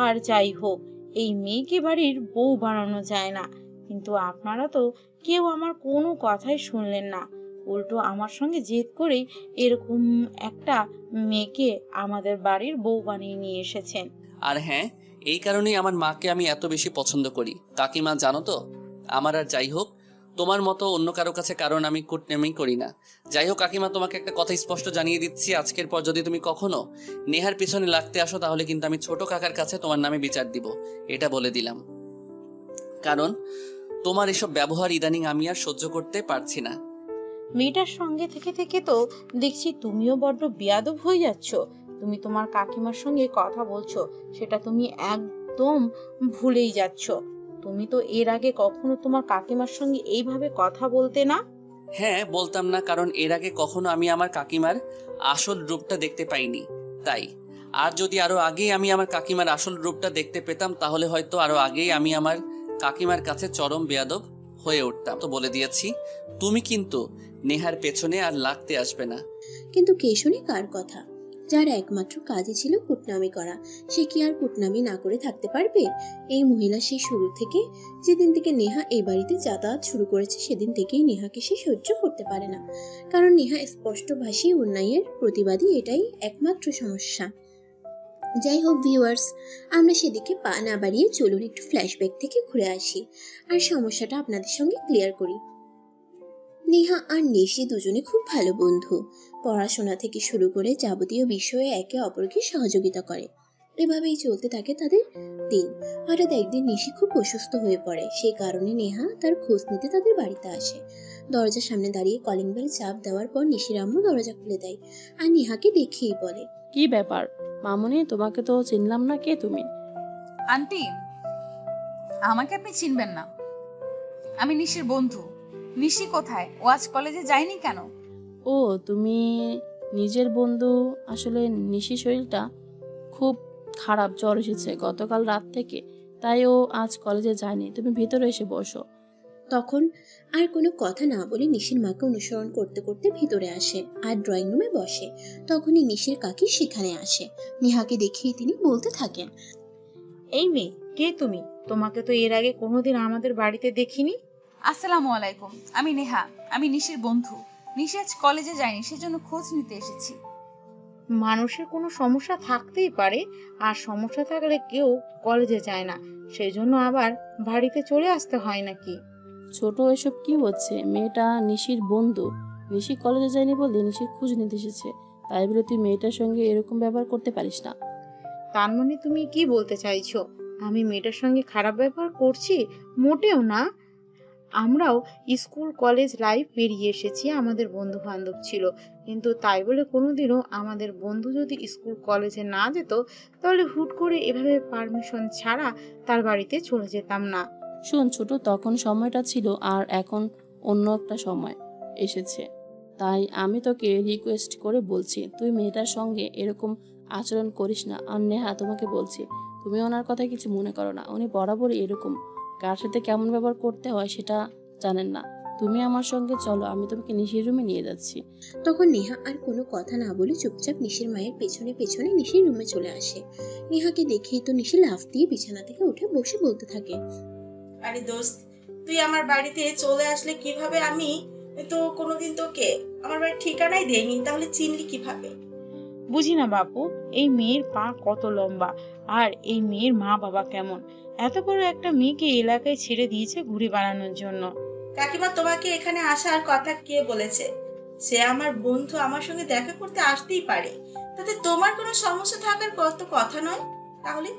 আর যাই হোক, এই মেয়েকে বাড়ির বউ বানানো যায় না, কিন্তু আপনারা তো কেউ আমার কোনো কথাই শুনলেন না। উল্টো আমার সঙ্গে জেদ করে এরকম একটা মেয়েকে আমাদের বাড়ির বউ বানিয়ে নিয়ে এসেছেন। আর হ্যাঁ, এই কারণেই আমার মাকে আমি এত বেশি পছন্দ করি। কাকিমা জানো তো, আমার আর যাই হোক তোমার মতো অন্য কারো কাছে কারণ আমি কুটনেমি করি না। যাই হোক কাকিমা, তোমাকে একটা কথা স্পষ্ট জানিয়ে দিচ্ছি, আজকের পর যদি তুমি কখনো নেহার পিছনে লাগতে আসো, তাহলে কিন্তু আমি ছোট কাকার কাছে তোমার নামে বিচার দিব, এটা বলে দিলাম। কারণ তোমার এসব ব্যবহার ইদানিং আমি আর সহ্য করতে পারছি না। মেয়েটার সঙ্গে থেকে থেকে তো দেখছি তুমিও বড্ড বেয়াদব হয়ে যাচ্ছ। তুমি তোমার কাকিমার সঙ্গে কথা বলছো, সেটা তুমি একদম ভুলেই যাচ্ছ। তুমি তো এর আগে কখনো তোমার কাকিমার সঙ্গে এইভাবে কথা বলতে না। হ্যাঁ বলতাম না, কারণ এর আগে কখনো আমি আমার কাকিমার আসল রূপটা দেখতে পাইনি, তাই। আর যদি আরো আগেই আমি আমার কাকিমার আসল রূপটা দেখতে পেতাম তাহলে হয়তো আরো আগেই আমি আমার কাকিমার কাছে চরম বেয়াদব হয়ে উঠতাম। তো বলে দিয়েছি, তুমি কিন্তু নেহার পেছনে আর লাগতে আসবে না। কিন্তু কে শুনে কার কথা? যার একমাত্র কাজই ছিল কুটনামি করা, সে কি আর কুটনামি না করে থাকতে পারবে? এই মহিলা সেই শুরু থেকে, যেদিন থেকে নেহা এই বাড়িতে যাতায়াত শুরু করেছে সেদিন থেকেই নেহাকে সে সহ্য করতে পারে না। কারণ নেহা স্পষ্টভাষী অন্যায়ের প্রতিবাদী, এটাই একমাত্র সমস্যা। যাই হোক ভিউয়ার্স, আমরা সেদিকে পা না বাড়িয়ে চলুন একটু ফ্ল্যাশব্যাক থেকে ঘুরে আসি আর সমস্যাটা আপনাদের সঙ্গে ক্লিয়ার করি। নেহা আর নিশি দুজনে খুব ভালো বন্ধু। পড়াশোনা থেকে শুরু করে যাবতীয় বিষয়ে একে অপরকে সহযোগিতা করে। এভাবেই চলতে থাকে তাদের দিন। হঠাৎ একদিন নিশি খুব অসুস্থ হয়ে পড়ে। সেই কারণে নেহা তার খোঁজ নিতে তাদের বাড়িতে আসে। দরজার সামনে দাঁড়িয়ে কলিং বেল চাপ দেওয়ার পর নিশির আম্মু দরজা খুলে দেয় আর নেহাকে দেখেই বলে, কি ব্যাপার মামুনি, তোমাকে তো চিনলাম না, কে তুমি? আন্টি, আমাকে আপনি চিনবেন না। আমি নিশির বন্ধু। নিশি কোথায়? ও আজ কলেজে যায়নি কেন? ও তুমি নিজের বন্ধু। আসলে নিশি শরীরটা খুব খারাপ, জ্বর এসেছে গতকাল রাত থেকে, তাই ও আজ কলেজে যায়নি। তুমি ভিতরে এসে বসো। তখন আর কোনো কথা না বলে নিশির মাকে অনুসরণ করতে করতে ভিতরে আসে আর ড্রয়িং রুমে বসে। তখনই নিশির কাকি সেখানে আসে। নেহাকে দেখিয়ে তিনি বলতে থাকেন, এই মেয়ে, কে তুমি? তোমাকে তো এর আগে কোনোদিন আমাদের বাড়িতে দেখিনি। আসসালামু আলাইকুম, আমি নেহা। আমি নিশির বন্ধু। নিশি আজ কলেজে যায়নি, সেজন্য খোঁজ নিতে এসেছি। মানুষের কোনো সমস্যা থাকতেই পারে, আর সমস্যা থাকলে কেউ কলেজে যায় না, সেজন্য আবার বাড়িতে চলে আসতে হয় নাকি? ছোট, এসব কি হচ্ছে? মেয়েটা নিশির বন্ধু। নিশি কলেজে যায়নি বলে নিশির খোঁজ নিতে এসেছে, তাই বলে তুই মেয়েটার সঙ্গে এরকম ব্যবহার করতে পারিস না। তার মানে তুমি কি বলতে চাইছো আমি মেয়েটার সঙ্গে খারাপ ব্যবহার করছি? মোটেও না। আমরাও স্কুল কলেজ লাইফ পেরিয়ে এসেছি, আমাদের বন্ধু বান্ধব ছিল, কিন্তু তাই বলে কোনোদিনও আমাদের বন্ধু যদি স্কুল কলেজে না যেত তাহলে হুট করে এভাবে পারমিশন ছাড়া তার বাড়িতে চলে যেতাম না। শোন ছোট, তখন সময়টা ছিল আর এখন অন্য একটা সময় এসেছে, তাই আমি তোকে রিকোয়েস্ট করে বলছি তুই মেয়েটার সঙ্গে এরকম আচরণ করিস না। আর নেহা, তোমাকে বলছি তুমি ওনার কথা কিছু মনে করো না, উনি বরাবরই এরকম, কার সাথে কেমন ব্যবহার করতে হয় সেটা জানেন না। তুমি আমার সঙ্গে চলো, আমি তোমাকে নিশির রুমে নিয়ে যাচ্ছি। তখন নেহা আর কোনো কথা না বলে চুপচাপ নিশির মায়ের পেছনে পেছনে নিশির রুমে চলে আসে। নেহাকে দেখেই তো নিশি লাফ দিয়ে বিছানা থেকে উঠে বসে বলতে থাকে, আরে দোস্ত, তুই আমার বাড়িতে চলে আসলে কিভাবে? আমি তো কোনোদিন তোকে আমার বাড়ির ঠিকানাই দেইনি, তাহলে চিনলি কিভাবে? বুঝি না বাপু, এই মেয়ের পা কত লম্বা, আর এই মেয়ের মা বাবা কেমন? এত বড় একটা মেয়েকে এলাকায় ছেড়ে দিয়েছে ঘুরে বেড়ানোর জন্য। কাকিমা, তোমাকে এখানে আসার কথা কে বলেছে? সে আমার বন্ধু, আমার সঙ্গে দেখা করতে আসতেই পারে, তাতে তোমার কোনো সমস্যা থাকার কত কথা নয়। তাহলে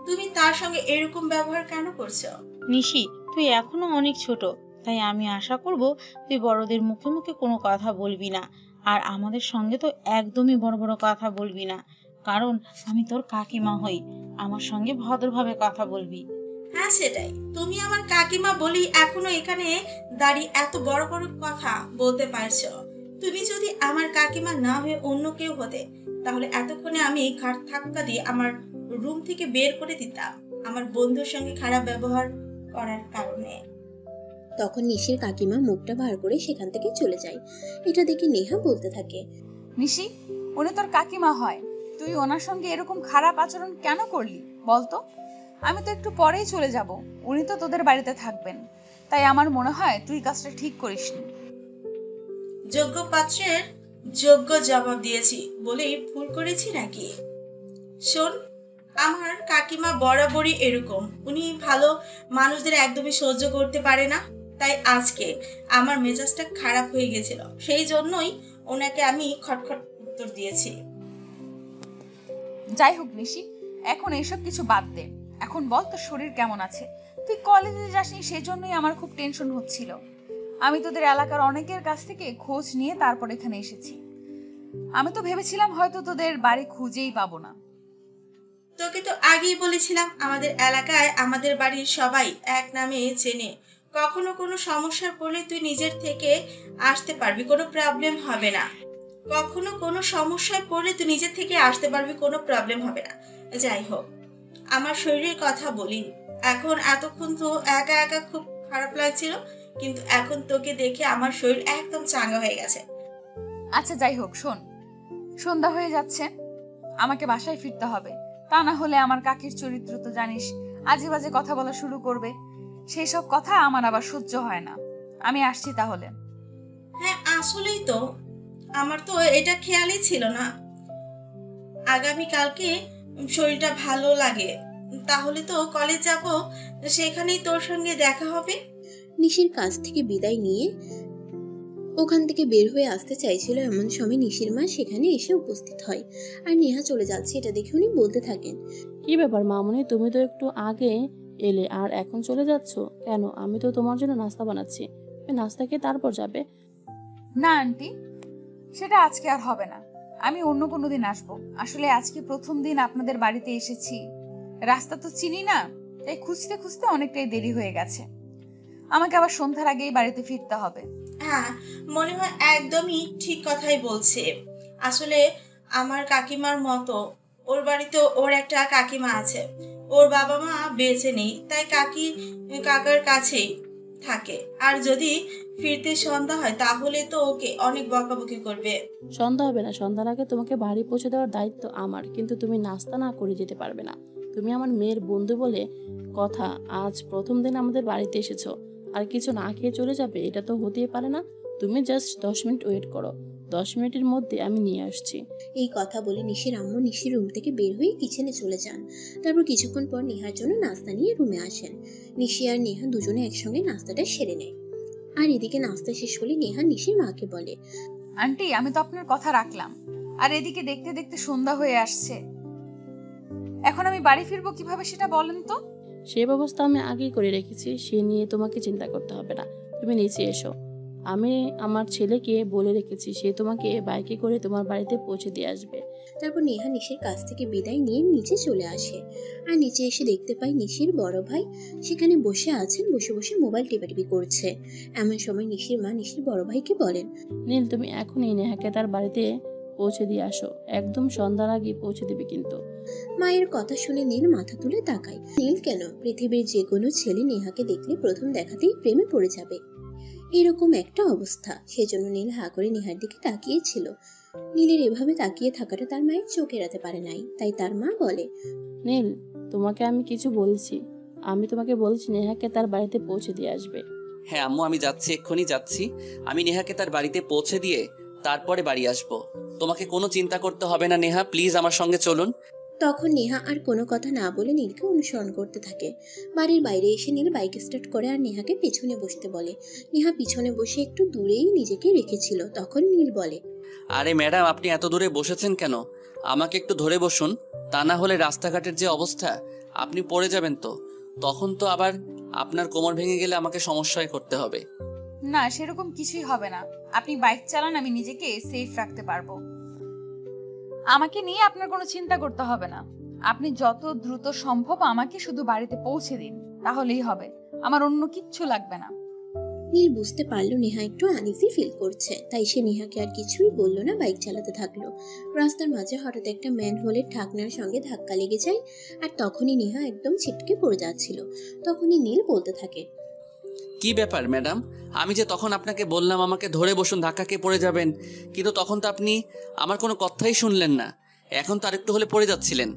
তুমি তার সঙ্গে এরকম ব্যবহার কেন করছো? নিশি, তুই এখনো অনেক ছোট, তাই আমি আশা করব তুই বড়দের মুখে মুখে কোনো কথা বলবি না, আর আমাদের সঙ্গে তো একদমই বড় বড় কথা বলবি না, কারণ আমি তোর কাকিমা হই। আমার সঙ্গে ভদ্রভাবে কথা বলবি। হ্যাঁ সেটাই, তুমি আমার কাকিমা বলি এখনো এখানে দাঁড়িয়ে এত বড় বড় কথা বলতে পারছো। তুমি যদি আমার কাকিমা না হয়ে অন্য কেউ হতে, তাহলে এতক্ষণে আমি ঘাট ধাক্কা দিয়ে আমার রুম থেকে বের করে দিতাম, আমার বন্ধুর সঙ্গে খারাপ ব্যবহার করার কারণে। তখন নিশির কাকিমা মুখটা ভার করে সেখান থেকে চলে যায়। এটা দেখে নেহা বলতে থাকে, নিশি, উনি তোর কাকিমা হয়, তুই ওনার সঙ্গে এরকম খারাপ আচরণ কেন করলি বলতো? আমি তো একটু পরেই চলে যাব, উনি তো তোদের বাড়িতে থাকবেন, তাই আমার মনে হয় তুই কাজটা ঠিক করিসনি। যোগ্য পাত্রের যোগ্য জবাব দিয়েছি বলেই ভুল করেছি নাকি? শোন, আমার কাকিমা বরাবরই এরকম, উনি ভালো মানুষদের একদমই সহ্য করতে পারে না। তাই আজকে আমার মেজাজটা খারাপ হয়ে গেছিল, সেই জন্যই ওনাকে আমি খটখট উত্তর দিয়েছি। যাই হোক নিশি, এখন এসব কিছু বাদ দে। এখন বল তোর শরীর কেমন আছে? তুই কলেজে যাসনি, সেজন্যই আমার খুব টেনশন হচ্ছিল। আমি তোদের এলাকার অনেকের কাছ থেকে খোঁজ নিয়ে তারপর এখানে এসেছি। আমি তো ভেবেছিলাম হয়তো তোদের বাড়ি খুঁজেই পাবো না। তোকে তো আগেই বলেছিলাম আমাদের এলাকায় আমাদের বাড়ির সবাই এক নামে চেনে, কখনো কোনো সমস্যার পড়লে তুই নিজের থেকে আসতে পারবি, কোনো প্রবলেম হবে না। কখনো কোনো সমস্যায় পড়লে তুই নিজে থেকে আসতে পারবি, কোনো প্রবলেম হবে না। যাই হোক, আমার শরীরের কথা বলি। এখন এতক্ষণ তো একা একা খুব খারাপ লাগছিল, কিন্তু এখন তোকে দেখে আমার শরীর একদম চাঙ্গা হয়ে গেছে। আচ্ছা যাই হোক, শোন, সন্ধ্যা হয়ে যাচ্ছে, আমাকে বাসায় ফিরতে হবে। তা না হলে আমার কাকির চরিত্র তো জানিস, আজে বাজে কথা বলা শুরু করবে। সেই সব কথা আমার আবার সহ্য হয় না। আমি আসছি তাহলে। হ্যাঁ, আসলেই তো, আমার তো এটা খেয়ালই ছিল না। আগামীকালকে শরীরটা ভালো লাগে, তাহলে তো কলেজ যাব, সেখানেই তোর সঙ্গে দেখা হবে। নিশির কাছ থেকে বিদায় নিয়ে ওখান থেকে বের হয়ে আসতে চাইছিল, এমন সময় নিশির মা সেখানে এসে উপস্থিত হয়। আর নেহা চলে যাচ্ছে এটা দেখে উনি বলতে থাকেন, কি ব্যাপার মামুনি, তুমি তো একটু আগে এলে আর এখন চলে যাচ্ছ কেন? আমি তো তোমার জন্য নাস্তা বানাচ্ছি, তুমি নাস্তা খেয়ে তারপর যাবে। না আন্টি, সেটা আজকে আর হবে না। আমি অন্য কোনো দিন আসবো। আসলে আজকে প্রথম দিন আপনাদের বাড়িতে এসেছি, রাস্তা তো চিনি না, তাই খুঁজতে খুঁজতে অনেকটাই দেরি হয়ে গেছে। আমাকে আবার সন্ধ্যার আগেই বাড়িতে ফিরতে হবে। হ্যাঁ, মনে হয় একদমই ঠিক কথাই বলছে। আসলে আমার কাকিমার মতো, ওর বাড়িতে ওর একটা কাকিমা আছে, ওর বাবা মা বেঁচে নেই, তাই কাকার কাছেই থাকে। আর যদি ফিরতে সন্ধ্যা হয় তাহলে তো ওকে অনেক বকাবকি করবে। সন্ধ্যা হবে না, সন্ধ্যার আগে তোমাকে বাড়ি পৌঁছে দেওয়ার দায়িত্ব আমার, কিন্তু তুমি নাস্তা না করে যেতে পারবে না। তুমি আমার মেয়ের বন্ধু বলে কথা, আজ প্রথম দিন আমাদের বাড়িতে এসেছো আর কিছু না খেয়ে চলে যাবে? এটা তো হতেই পারে না। তুমি জাস্ট 10 মিনিট ওয়েট করো, 10 মিনিটের মধ্যে আমি নিয়ে আসছি। এই কথা বলে নিশির আম্মু নিশির রুম থেকে বের হয়ে কিচেনে চলে যান। তারপর কিছুক্ষণ পর নেহার জন্য নাস্তা নিয়ে রুমে আসেন। নিশি আর নেহা দুজনে একসঙ্গে নাস্তাটা সেরে নেয়। আর এদিকে নাস্তা শেষ হলে নেহা নিশির মাকে বলে, আন্টি, আমি তো আপনার কথা রাখলাম, আর এদিকে দেখতে দেখতে সন্ধ্যা হয়ে আসছে। এখন আমি বাড়ি ফিরবো কিভাবে সেটা বলেন তো? সে ব্যবস্থা আমি আগেই করে রেখেছি, সে নিয়ে তোমাকে চিন্তা করতে হবে না। তুমি নিচে এসো, আমি আমার ছেলেকে বলে রেখেছি, সে তোমাকে বাইকে করে তোমার বাড়িতে পৌঁছে দিয়ে আসবে। তারপর নেহা নিশির কাছ থেকে বিদায় নিয়ে নিচে চলে আসে। আর নিচে এসে দেখতে পায় নিশির বড় ভাই সেখানে বসে আছেন, বসে বসে মোবাইল টিপাটিপি করছে। এমন সময় নিশির মা নিশির বড় ভাইকে বলেন, নীল, তুমি এখনই নেহাকে তার বাড়িতে পৌঁছে দিয়ে আসো, একদম সন্ধ্যার আগে পৌঁছে দিবে কিন্তু। মায়ের কথা শুনে নীল মাথা তুলে তাকায়। নীল কেন, পৃথিবীর যে কোনো ছেলে নেহাকে দেখলে প্রথম দেখাতেই প্রেমে পড়ে যাবে, এরকম একটা অবস্থা। সেজন্য নীল হা করে নেহার দিকে তাকিয়েছিল। নীলের এভাবে তাকিয়ে থাকাটা তার মায়ের চোখ এড়াতে পারে নাই, তাই তার মা বলে, নীল, তোমাকে আমি কিছু বলছি, আমি তোমাকে বলছি নেহাকে তার বাড়িতে পৌঁছে দিয়ে আসবে। হ্যাঁ আম্মু, আমি যাচ্ছি, এক্ষুনি যাচ্ছি। আমি নেহাকে তার বাড়িতে পৌঁছে দিয়ে তারপরে বাড়ি আসবো। তোমাকে কোনো চিন্তা করতে হবে না নেহা, প্লিজ আমার সঙ্গে চলুন। তখন নেহা আর কোনো কথা না বলে নীলকে অনুসরণ করতে থাকে। বাড়ির বাইরে এসে নীল বাইক স্টার্ট করে আর নেহাকে পেছনে বসতে বলে। নেহা পিছনে বসে একটু দূরেই নিজেকে রেখেছিল। তখন নীল বলে, আরে ম্যাডাম, আপনি এত দূরে বসেছেন কেন? আমাকে একটু ধরে বসুন, তা না হলে রাস্তাঘাটের যে অবস্থা, আপনি পড়ে যাবেন তো। তখন তো আবার আপনার কোমর ভেঙে গেলে আমাকে সমস্যায় করতে হবে। না, সেরকম কিছুই হবে না। আপনি বাইক চালান, আমি নিজেকে সেফ রাখতে পারবো। আমাকে নিয়ে আপনার কোনো চিন্তা করতে হবে না। আপনি যত দ্রুত সম্ভব আমাকে শুধু বাড়িতে পৌঁছে দিন, তাহলেই হবে। আমার অন্য কিচ্ছু লাগবে না। নীল বুঝতে পারলো নেহা একটু আনইজি ফিল করছে, তাই সে নেহাকে আর কিছুই বললো না, বাইক চালাতে থাকলো। রাস্তার মাঝে হঠাৎ একটা ম্যানহোলের ঢাকনার সঙ্গে ধাক্কা লেগে যায়। আর তখনই নেহা একদম ছিটকে পড়ে যাচ্ছিল। তখনই নীল বলতে থাকে, কি ব্যাপার ম্যাডাম, আমি যে তখন আপনাকে বললাম আমাকে ধরে বসুন, ধাক্কা খেয়ে পড়ে যাবেন, কিন্তু তখন তো আপনি আমার কোনো কথাই শুনলেন না। এখন তো আরেকটু হলে পড়ে যাচ্ছিলেন,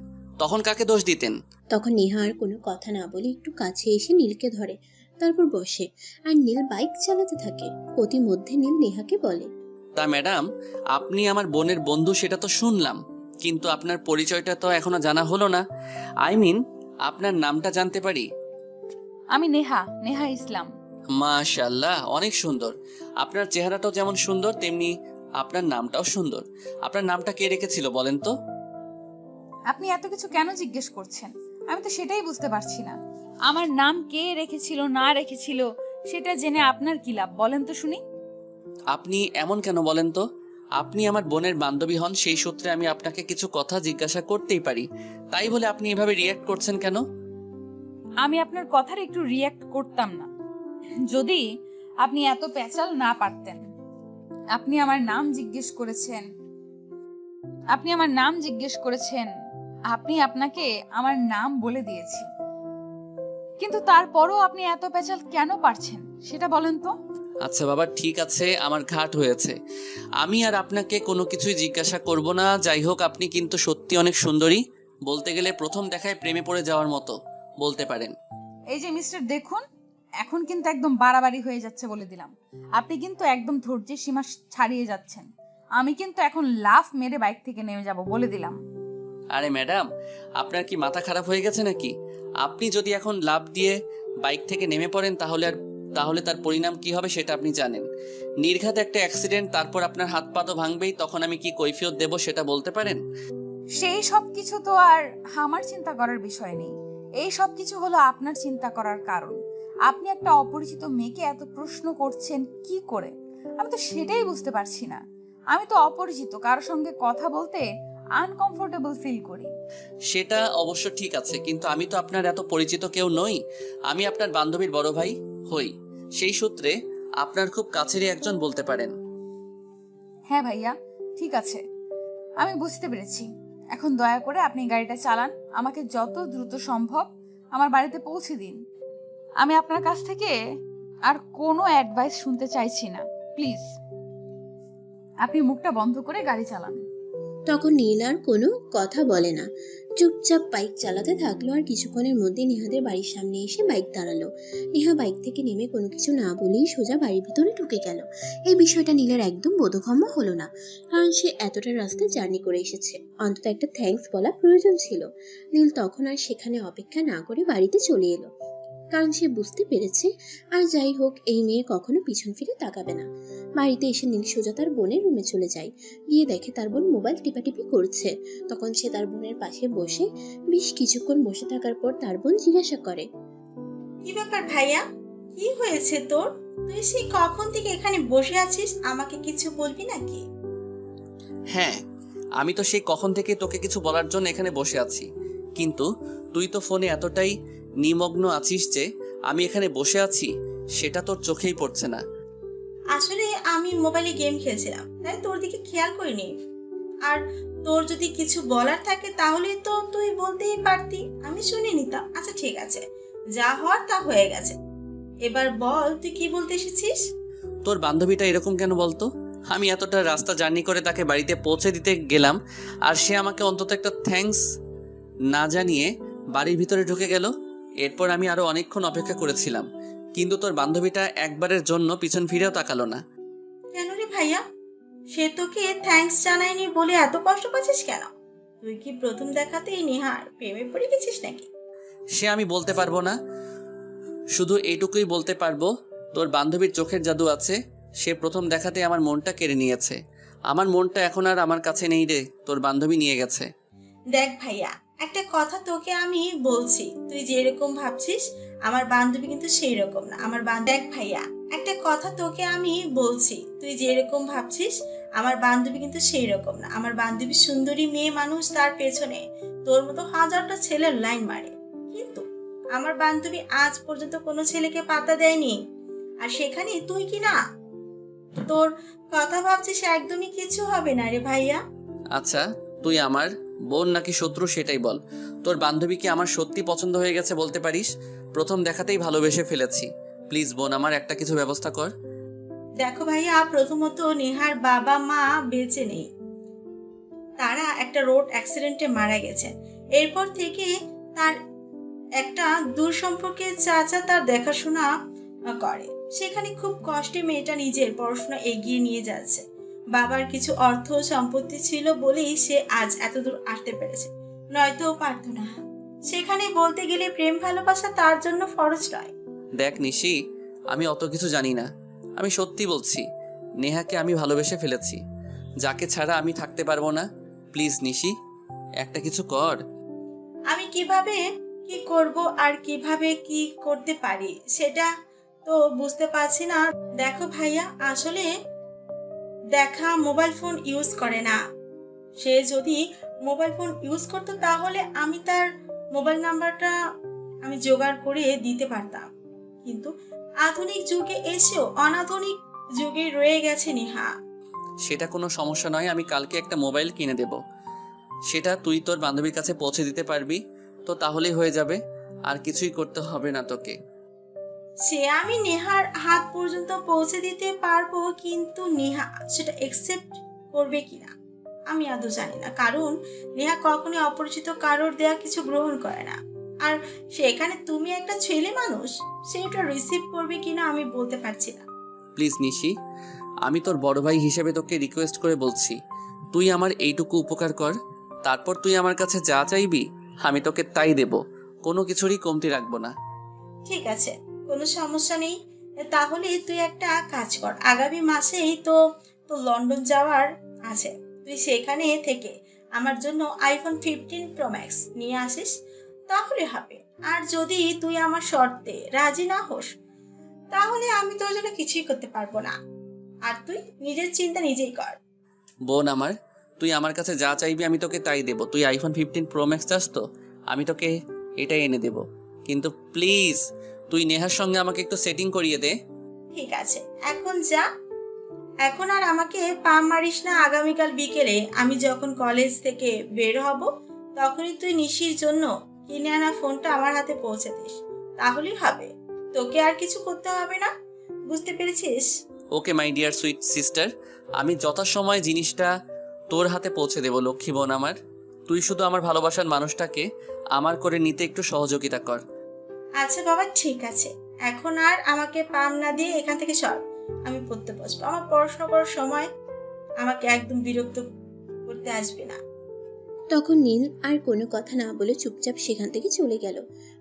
তখন কাকে দোষ দিতেন? তখন নেহা আর কোনো কথা না বলে একটু কাছে এসে নীলকে ধরে, তারপর বসে। আর নীল বাইক চালাতে থাকে। প্রতিমধ্যে নীল নেহাকে বলে, তা ম্যাডাম, আপনি আমার বোনের বন্ধু সেটা তো শুনলাম, কিন্তু আপনার পরিচয়টা তো এখনো জানা হলো না। আই মিন, আপনার নামটা জানতে পারি? আমি নেহা, নেহা ইসলাম। মাশাআল্লাহ, অনেক সুন্দর। আপনার চেহারাটাও যেমন সুন্দর, তেমনি আপনার নামটাও সুন্দর। আপনার নামটা কে রেখেছিল বলেন তো? আপনি এত কিছু কেন জিজ্ঞেস করছেন? আমি তো সেটাই বুঝতে পারছি না। আমার নাম কে রেখেছিল না রেখেছিল সেটা জেনে আপনার কি লাভ, বলেন তো শুনি। আপনি এমন কেন বলেন তো? আপনি আমার বোনের বান্ধবী হন, সেই সূত্রে আমি আপনাকে কিছু কথা জিজ্ঞাসা করতেই পারি। তাই বলে আপনি এভাবে রিয়্যাক্ট করছেন কেন? আমি আপনার কথার একটু রিয়্যাক্ট করতাম না যদি আপনি এত প্যাচাল না পারতেন। আপনি আমার নাম জিজ্ঞেস করেছেন। আপনি আমার নাম জিজ্ঞেস করেছেন। আপনাকে আমার নাম বলে দিয়েছি, কিন্তু তারপরও আপনি এত পেঁচাল কেন পারছেন সেটা বলেন তো। আচ্ছা বাবা, ঠিক আছে, আমার ঘাট হয়েছে। আমি আর আপনাকে কোনো কিছুই জিজ্ঞাসা করব না। যাই হোক, আপনি কিন্তু সত্যি অনেক সুন্দরী, বলতে গেলে প্রথম দেখায় প্রেমে পড়ে যাওয়ার মতো বলতে পারেন। এই যে মিস্টার, দেখুন এখন কিন্তু একদম বাড়াবাড়ি হয়ে যাচ্ছে বলে দিলাম। আপনি কিন্তু একদম ধৈর্যের সীমা ছাড়িয়ে যাচ্ছেন। আমি কিন্তু এখন লাফ মেরে বাইক থেকে নেমে যাব বলে দিলাম। আরে ম্যাডাম, আপনার কি মাথা খারাপ হয়ে গেছে নাকি? আপনি যদি এখন লাফ দিয়ে বাইক থেকে নেমে পড়েন তাহলে তার পরিণাম কি হবে সেটা আপনি জানেন। নির্ঘাত একটা অ্যাক্সিডেন্ট, তারপর আপনার হাত পা তো ভাঙবেই, তখন আমি কি কৈফিয়ত দেব সেটা বলতে পারেন? সেই সব কিছু তো আর আমার চিন্তা করার বিষয় নেই। এই সব কিছু হলো আপনার চিন্তা করার কারণ। আপনি একটা অপরিচিত মেয়েকে এত প্রশ্ন করছেন কি করে? আমি তো সেটাই বুঝতে পারছি না। আমি তো অপরিচিত কারোর সঙ্গে কথা বলতে আনকমফোর্টেবল ফিল করি। সেটা অবশ্য ঠিক আছে, কিন্তু আমি তো আপনার এত পরিচিত কেউ নই। আমি আপনার বান্ধবীর বড় ভাই হই, সেই সূত্রে আপনার খুব কাছেরই একজন বলতে পারেন। হ্যাঁ ভাইয়া, ঠিক আছে, আমি বুঝতে পেরেছি। এখন দয়া করে আপনি গাড়িটা চালান, আমাকে যত দ্রুত সম্ভব আমার বাড়িতে পৌঁছে দিন। আমি আপনার কাছ থেকে আর কোনো অ্যাডভাইস শুনতে চাইছি না, প্লিজ। আপনি মুখটা বন্ধ করে গাড়ি চালান। তখন নীল আর কোনো কথা বলে না, চুপচাপ বাইক চালাতে থাকলো। আর কিছুক্ষণের মধ্যে নেহাদের বাড়ির সামনে এসে বাইক দাঁড়ালো। নেহা বাইক থেকে নেমে কোনো কিছু না বলেই সোজা বাড়ির ভিতরে ঢুকে গেল। এই বিষয়টা নীলের একদম বোধগম্য হলো না, কারণ সে এতটা রাস্তা জার্নি করে এসেছে, অন্তত একটা থ্যাঙ্কস বলা প্রয়োজন ছিল। নীল তখন আর সেখানে অপেক্ষা না করে বাড়িতে চলে এলো, কারণ সে বুঝতে পেরেছে আর যাই হোক এই মেয়ে কখনো পিছন ফিরে তাকাবে না। বাড়িতে এসে নীল সোজা তার বোনের রুমে চলে যায়। গিয়ে দেখে তার বোন মোবাইল টিপাটিপি করছে। তখন সে তার বোনের পাশে বসে বেশ কিছুক্ষণ বসে থাকার পর তার বোন জিজ্ঞাসা করে, কি ব্যাপার ভাইয়া, কি হয়েছে তোর? তুই সেই কখন থেকে এখানে বসে আছিস, আমাকে কিছু বলবি নাকি? হ্যাঁ, আমি তো সেই কখন থেকে তোকে কিছু বলার জন্য এখানে বসে আছি, কিন্তু তুই তো ফোনে এতটাই নিমগ্ন আছিস যে আমি এখানে বসে আছি সেটা তোর চোখেই পড়ছে না। আসলে আমি মোবাইলে গেম খেলছিলাম, তাই তোর দিকে খেয়াল করিনি। আর তোর যদি কিছু বলার থাকে তাহলে তো তুই বলতেই পারতি, আমি শুনে নিতাম। আচ্ছা ঠিক আছে, যা হওয়ার তা হয়ে গেছে। এবার বল তুই কি বলতে এসেছিস? তোর বান্ধবীটা এরকম কেন বলতো? আমি এতটা রাস্তা জার্নি করে তাকে বাড়িতে পৌঁছে দিতে গেলাম, আর সে আমাকে অন্তত একটা থ্যাঙ্কস না জানিয়ে বাড়ির ভিতরে ঢুকে গেল। এরপর আমি আরো অনেকক্ষণ অপেক্ষা করেছিলাম, কিন্তু তোর বান্ধবীটা একবারের জন্য পিছন ফিরেও তাকালো না। কেন রে ভাইয়া, সে তোকে থ্যাঙ্কস জানায়নি বলে এত কষ্ট পাচ্ছিস কেন? তুই কি প্রথম দেখাতেই নেহার প্রেমে পড়ে গেছিস নাকি? সে আমি বলতে পারবো না, শুধু এইটুকুই বলতে পারবো তোর বান্ধবীর চোখের জাদু আছে। সে প্রথম দেখাতে আমার মনটা কেড়ে নিয়েছে। আমার মনটা এখন আর আমার কাছে নেই রে, তোর বান্ধবী নিয়ে গেছে। দেখ ভাইয়া, একটা কথা তোকে আমি বলছি, তুই যেরকম ভাবছিস আমার বান্ধবী কিন্তু সেই রকম না। দেখ ভাইয়া, একটা কথা তোকে আমি বলছি, তুই যেরকম ভাবছিস আমার বান্ধবী কিন্তু সেই রকম না। আমার বান্ধবী সুন্দরী মেয়ে মানুষ, তার পেছনে তোর মতো হাজারটা ছেলের লাইন মারে, কিন্তু আমার বান্ধবী আজ পর্যন্ত কোনো ছেলেকে পাত্তা দেয়নি। আর সেখানে তুই কি না তোর কথা ভাবছিস, একদমই কিছু হবে না রে ভাইয়া। আচ্ছা, তুই আমার বোন নাকি শত্রু সেটাই বল। তোর বান্ধবীকে আমার সত্যি পছন্দ হয়ে গেছে বলতে পারিস? প্রথম দেখাতেই ভালোবেসে ফেলেছি। প্লিজ বোন, আমার একটা কিছু ব্যবস্থা কর। দেখো ভাইয়া, প্রথমত নেহার বাবা মা বেঁচে নেই, তারা একটা রোড অ্যাক্সিডেন্টে মারা গেছে। এরপর থেকে তার একটা দূর সম্পর্কের চাচা তার দেখাশোনা করে। সেখানে খুব কষ্টে মেয়েটা নিজের পড়াশোনা এগিয়ে নিয়ে যাচ্ছে। বাবার কিছু অর্থ সম্পত্তি ছিল বলেই সে আজ এতদূর আসতে পেরেছে, নয়তো পারতো না। সেখানে বলতে গেলে প্রেম ভালোবাসা তার জন্য ফরজ নয়। দেখ নিশি, আমি অত কিছু জানি না। আমি সত্যি বলছি, নেহাকে আমি ভালোবেসে ফেলেছি, যাকে ছাড়া আমি থাকতে পারবো না। প্লিজ নিশি, একটা কিছু কর। আমি কিভাবে কি করব আর কিভাবে কি করতে পারি সেটা তো বুঝতে পারছি না। দেখো ভাইয়া, আসলে দেখা মোবাইল ফোন ইউজ করে না। সে যদি মোবাইল ফোন ইউজ করতো তাহলে আমি তার মোবাইল নাম্বারটা আমি জোগাড় করে দিতে পারতাম, কিন্তু আধুনিক যুগে এসেও অনাধুনিক যুগে রয়ে গেছে নেহা। সেটা কোনো সমস্যা নয়, আমি কালকে একটা মোবাইল কিনে দেব। সেটা তুই তোর বান্ধবীর কাছে পৌঁছে দিতে পারবি তো তাহলেই হয়ে যাবে, আর কিছুই করতে হবে না তোকে। সে আমি নেহার হাত পর্যন্ত পৌঁছে দিতে পারবো, কিন্তু নেহা সেটা একসেপ্ট করবে কিনা আমি আদৌ জানি না, কারণ নেহা কখনোই অপরিচিত কারোর দেয়া কিছু গ্রহণ করে না। আর সেখানে তুমি একটা ছেলে মানুষ, সেটা রিসিভ করবে কিনা আমি বলতে পারছি না। প্লিজ নিশি, আমি তোর বড় ভাই হিসেবে তোকে রিকোয়েস্ট করে বলছি, তুই আমার এইটুকু উপকার কর, তারপর তুই আমার কাছে যা চাইবি আমি তোকে তাই দেব, কোনো কিছুরই কমতি রাখবো না। ঠিক আছে, কোনো সমস্যা নেই। তাহলে তুই একটা কাজ কর, আগামী মাসেই তো তো লন্ডন যাওয়ার আছে, তুই সেখানে থেকে আমার জন্য আইফোন 15 প্রো ম্যাক্স নিয়ে আসিস, তাহলে হবে। আর যদি তুই আমার শর্তে রাজি না হোস, তাহলে আমি তোর জন্য কিছুই করতে পারবো না, আর তুই নিজের চিন্তা নিজেই কর। বোন আমার, তুই আমার কাছে যা চাইবি আমি তোকে তাই দেব। তুই আইফোন 15 প্রো ম্যাক্স চাস তো আমি তোকে এটাই এনে দেব, কিন্তু প্লিজ তুই নেহার সঙ্গে আমাকে একটু সেটিং করিয়ে দে। ঠিক আছে, এখন যা, এখন আর আমাকে পা মারিস না। আগামীকাল বিকেলে আমি যখন কলেজ থেকে বের হব, তখনই তুই নিশির জন্য কিনে আনা ফোনটা আমার হাতে পৌঁছে দিস, তাহলেই হবে। তোকে আর কিছু করতে হবে না, বুঝতে পেরেছিস? ওকে মাই ডিয়ার সুইট সিস্টার, আমি যথাসময় জিনিসটা তোর হাতে পৌঁছে দেব লক্ষ্মী বোন আমার। তুই শুধু আমার ভালোবাসার মানুষটাকে আমার করে নিতে একটু সহযোগিতা কর। আচ্ছা বাবা, ঠিক আছে, এখন আর আমাকে পাম না দিয়ে এখান থেকে সর, আমি পড়তে বসবো। আমার পড়াশোনা করার সময়, আমাকে একদম বিরক্ত করতে আসবে না। তখন নীল আর কোনো কথা না বলে চুপচাপ সেখান থেকে চলে গেল।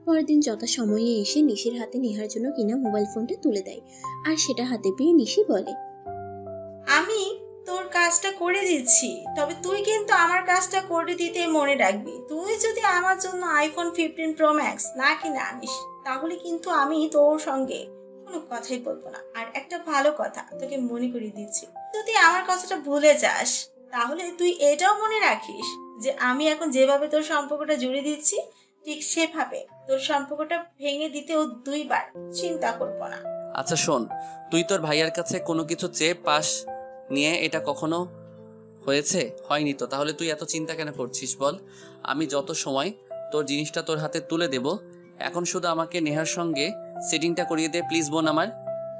পরের দিন যথাসময়ে এসে নিশির হাতে নেহার জন্য কিনা মোবাইল ফোনটা তুলে দেয়, আর সেটা হাতে পেয়ে নিশি বলে, আমি তোর কাজটা করে দিচ্ছি, তবে তুই কিন্তু আমার কাজটা করে দিতে মনে রাখবি। তুই যদি আমার জন্য আইফোন 15 প্রো ম্যাক্স না কিনে আনিস, তাহলে কিন্তু আমি তোর সঙ্গে কোনো কথাই বলবো না। আর একটা ভালো কথা তোকে মনে করিয়ে দিচ্ছি, যদি আমার কথাটা ভুলে যাস, তাহলে তুই এটাও মনে রাখিস যে আমি এখন যেভাবে তোর সম্পর্কটা জুড়ে দিচ্ছি, ঠিক সেভাবে তোর সম্পর্কটা ভেঙে দিতেও দুইবার চিন্তা করবো না। আচ্ছা শোন, তুই তোর ভাইয়ার কাছে কোনো কিছু চেয়ে পাস নিয়ে এটা কখনো হয়েছে? হয়নি তো, তাহলে তুই এত চিন্তা কেন করছিস বল? আমি যত সময় তোর জিনিসটা তোর হাতে তুলে দেব, এখন শুধু আমাকে নেহার সঙ্গে সেটিংটা করিয়ে দে প্লিজ বোন আমার।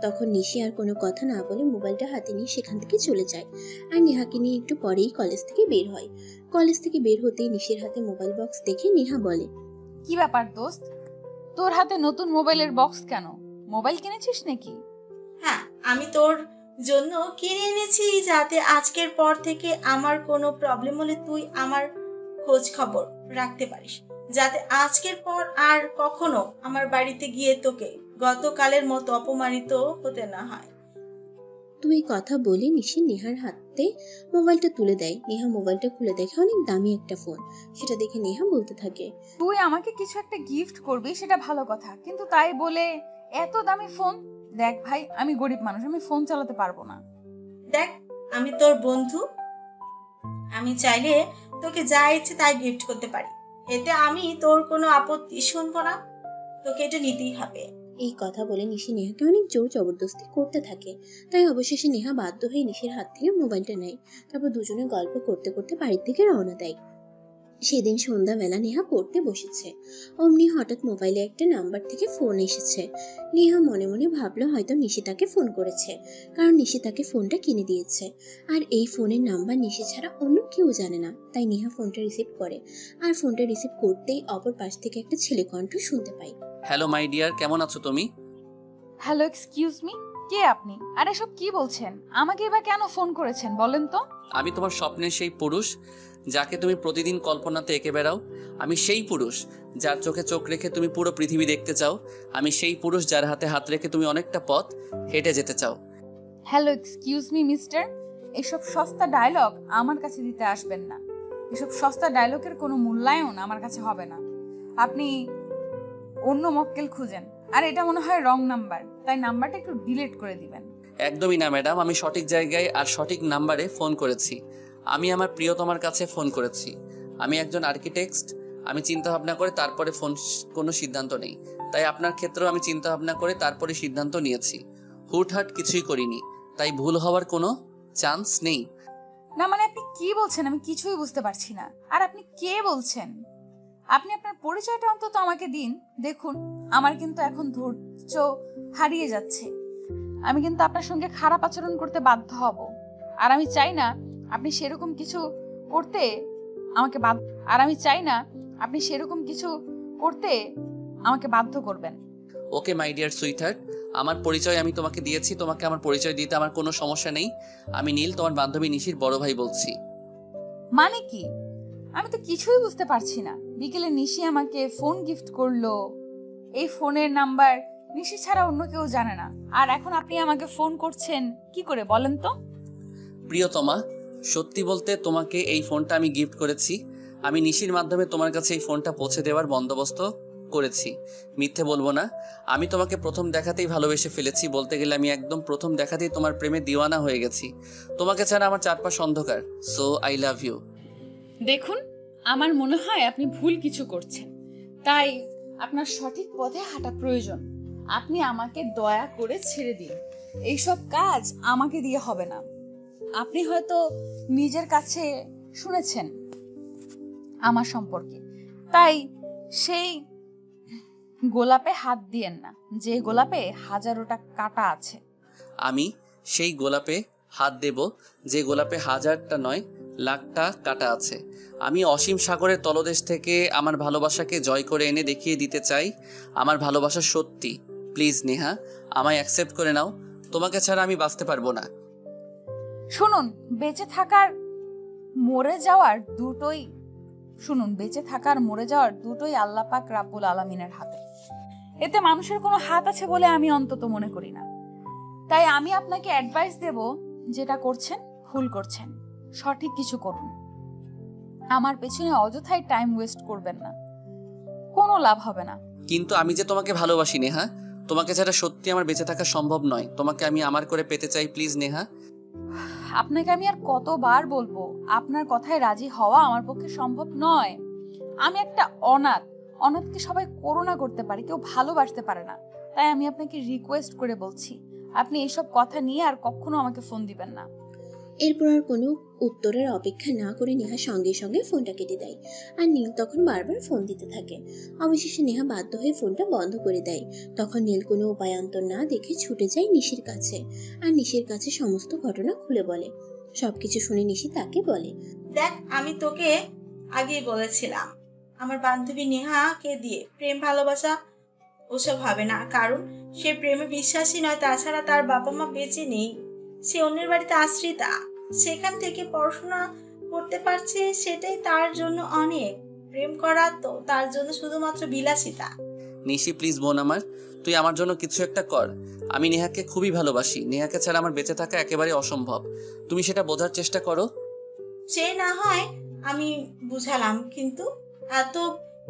তখন নিশি আর কোনো কথা না বলে মোবাইলটা হাতে নিয়ে সেখান থেকে চলে যায়, আর নেহাকে নিয়ে একটু পরেই কলেজ থেকে বের হয়। কলেজ থেকে বের হতেই নিশির হাতে মোবাইল বক্স দেখে নেহা বলে, কি ব্যাপার দোস্ত, তোর হাতে নতুন মোবাইলের বক্স কেন? মোবাইল কিনেছিস নাকি? হ্যাঁ, আমি তোর জন্য কিনে এনেছি, যাতে আজকের পর থেকে আমার কোনো প্রবলেম হলে তুই আমার খোঁজ খবর রাখতে পারিস, যাতে আজকের পর আর কখনো আমার বাড়িতে গিয়ে তোকে গতকালের মতো অপমানিত হতে না হয়। তুই কথা বলে নিশি নেহার হাতে মোবাইলটা তুলে দেয়। নেহা মোবাইলটা খুলে দেখে অনেক দামি একটা ফোন। সেটা দেখে নেহা বলতে থাকে, তুই আমাকে কিছু একটা গিফট করবি সেটা ভালো কথা, কিন্তু তাই বলে এত দামি ফোন? দেখ ভাই, আমি গরিব মানুষ, আমি ফোন চালাতে পারবো না। দেখ, আমি তোর বন্ধু, আমি চাইলে তোকে যা ইচ্ছে তাই গিফট করতে পারি, এতে আমি তোর কোনো আপত্তি শুনবো না, তোকে এটা নিতেই হবে। এই কথা বলে নিশি নেহাকে অনেক জোর জবরদস্তি করতে থাকে। তাই অবশেষে নেহা বাধ্য হয়ে নিশির হাত থেকে মোবাইলটা নেয়। তারপর দুজনে গল্প করতে করতে বাড়ির দিকে রওনা দেয়। সেদিন সন্ধ্যাবেলা নেহা পড়তে বসেছে, অমনি হঠাৎ মোবাইলে একটা নাম্বার থেকে ফোন এসেছে। নেহা মনে মনে ভাবলো হয়তো নিশি তাকে ফোন করেছে, কারণ নিশি তাকে ফোনটা কিনে দিয়েছে, আর এই ফোনের নাম্বার নিশি ছাড়া অন্য কেউ জানে না। তাই নেহা ফোনটা রিসিভ করে, আর ফোনটা রিসিভ করতেই অপর পাশ থেকে একটা ছেলে কণ্ঠ শুনতে পায়। হ্যালো মাই ডিয়ার, কেমন আছো তুমি? হ্যালো, এক্সকিউজ মি, কে আপনি? আর এসব কি বলছেন? আমাকে এবার কেন ফোন করেছেন বলেন তো? আমি তোমার স্বপ্নের সেই পুরুষ যাকে তুমি প্রতিদিন কল্পনাতে এঁকে বেড়াও। আমি সেই পুরুষ যার চোখে চোখ রেখে তুমি পুরো পৃথিবী দেখতে চাও। আমি সেই পুরুষ যার হাতে হাত রেখে তুমি অনেকটা পথ হেঁটে যেতে চাও। হ্যালো, এক্সকিউজ মি মিস্টার, এসব সস্তা ডায়লগ আমার কাছে দিতে আসবেন না। এসব সস্তা ডায়লগের কোনো মূল্যায়ন আমার কাছে হবে না। আপনি অন্য মক্কেল খুঁজেন, আর এটা মনে হয় রং নাম্বার, তাই নাম্বারটা একটু ডিলিট করে দিবেন। একদমই না ম্যাডাম, আমি সঠিক জায়গায় আর সঠিক নাম্বারে ফোন করেছি। আমি আমার প্রিয়তমার কাছে ফোন করেছি। আমি একজন আর্কিটেক্ট, আমি চিন্তা ভাবনা করে তারপরে কোনো সিদ্ধান্ত নেই। তাই আপনার ক্ষেত্রেও আমি চিন্তা ভাবনা করে তারপরে সিদ্ধান্ত নিয়েছি। হুটহাট কিছুই করিনি, তাই ভুল হওয়ার কোনো চান্স নেই। না মানে আপনি কি বলছেন আমি কিছুই বুঝতে পারছি না। আর আপনি কে বলছেন? আপনি আপনার পরিচয়টা অন্তত আমাকে দিন। দেখুন, আমার কিন্তু এখন ধৈর্য হারিয়ে যাচ্ছে। আমি কিন্তু আপনার সঙ্গে খারাপ আচরণ করতে বাধ্য হব। আর আমি চাই না আপনি সেরকম কিছু করতে আমাকে বাধ্য আর আমি চাই না আপনি সেরকম কিছু করতে আমাকে বাধ্য করবেন। ওকে মাই ডিয়ার সুইটহার্ট, আমার পরিচয় আমি তোমাকে দিয়েছি, তোমাকে আমার পরিচয় দিতে আমার কোনো সমস্যা নেই। আমি নীল, তোমার বান্ধবী নিশির বড় ভাই বলছি। মানে কি? আমি তো কিছুই বুঝতে পারছি না। বিকেলে নিশি আমাকে ফোন গিফট করলো। এই ফোনের নাম্বার নিশি ছাড়া অন্য কেউ জানে না। আর এখন আপনি আমাকে ফোন করছেন কি করে বলেন তো? প্রিয়তমা, সত্যি বলতে তোমাকে এই ফোনটা আমি গিফট করেছি। আমি নিশির মাধ্যমে তোমার কাছে এই ফোনটা পৌঁছে দেওয়ার বন্দোবস্ত করেছি। মিথ্যে বলবো না, আমি তোমাকে প্রথম দেখাতেই ভালোবেসে ফেলেছি। বলতে গেলে আমি একদম প্রথম দেখাতেই তোমার প্রেমে দিওয়ানা হয়ে গেছি। তোমাকে ছাড়া আমার চারপাশ অন্ধকার। So I love you. দেখুন, আমার মনে হয় আপনি ভুল কিছু করছেন। তাই আপনার সঠিক পথে হাঁটা প্রয়োজন। আপনি আমাকে দয়া করে ছেড়ে দিন। এইসব কাজ আমাকে দিয়ে হবে না। আপনি হয়তো নিজের কাছে শুনেছেন আমার সম্পর্কে, তাই সেই গোলাপে হাত দিয়েন না যে গোলাপে হাজারোটা কাঁটা আছে। আমি সেই গোলাপে হাত দেব যে গোলাপে হাজারটা নয় লাখটা কাটা আছে। আমি অসীম সাগরের তলদেশ থেকে আমার ভালোবাসাকে জয় করে এনে দেখিয়ে দিতে চাই আমার ভালোবাসা সত্যি। প্লিজ নেহা, আমায় অ্যাকসেপ্ট করে নাও। তোমাকে ছাড়া আমি বাঁচতে পারবো না। শুনুন, বেঁচে থাকার মরে যাওয়ার দুটোই বেঁচে থাকার মরে যাওয়ার দুটোই আল্লাহ পাক রাব্বুল আলামিনের হাতে। এতে মানুষের কোনো হাত আছে বলে আমি অন্তত মনে করি না। তাই আমি আপনাকে অ্যাডভাইস দেব, যেটা করছেন ভুল করছেন। সঠিক কিছু করুন। আমার পেছনে অযথাই টাইম ওয়েস্ট করবেন না, কোনো লাভ হবে না। কিন্তু আমি যে তোমাকে ভালোবাসি নেহা, তোমাকে ছাড়া সত্যি আমার বেঁচে থাকা সম্ভব নয়। তোমাকে আমি আমার করে পেতে চাই, প্লিজ নেহা। আপনাকে আমি আর কতবার বলবো, আপনার কথায় রাজি হওয়া আমার পক্ষে সম্ভব নয়। আমি একটা অনাথকে সবাই করুণা করতে পারে, কেউ ভালোবাসতে পারে না। তাই আমি আপনাকে রিকোয়েস্ট করে বলছি, আপনি এইসব কথা নিয়ে আর কখনো আমাকে ফোন দিবেন না। এরপর আর কোনো উত্তরের অপেক্ষা না করে নেহা সঙ্গে সঙ্গে ফোনটা কেটে দেয়। আর নীল তখন বারবার ফোন দিতে থাকে। অবশেষে নেহা বাধ্য হয়ে ফোনটা বন্ধ করে দেয়। তখন নীল কোনো উপায়ান্তর না দেখে ছুটে যায় নিশির কাছে। আর নিশির কাছে সমস্ত ঘটনা খুলে বলে। সবকিছু শুনে নিশি তাকে বলে, দেখ, আমি তোকে আগেই বলেছিলাম আমার বান্ধবী নেহাকে দিয়ে প্রেম ভালোবাসা ওসব হবে না। কারণ সে প্রেমে বিশ্বাসী নয়। তাছাড়া তার বাবা মা বেঁচে নেই, সে অন্যের বাড়িতে আশ্রিতা। সেখান থেকে পড়াশোনা করতে পারছে, সেটাই তার জন্য অনেক। প্রেম করা তো তার জন্য শুধুমাত্র বিলাসিতা। নিশি প্লিজ বোন আমার, তুই আমার জন্য কিছু একটা কর। আমি নেহাকে খুবই ভালোবাসি। নেহাকে ছাড়া আমার বেঁচে থাকা একেবারে অসম্ভব। তুমি সেটা বোঝার চেষ্টা করো। সে না হয় আমি বুঝালাম, কিন্তু এত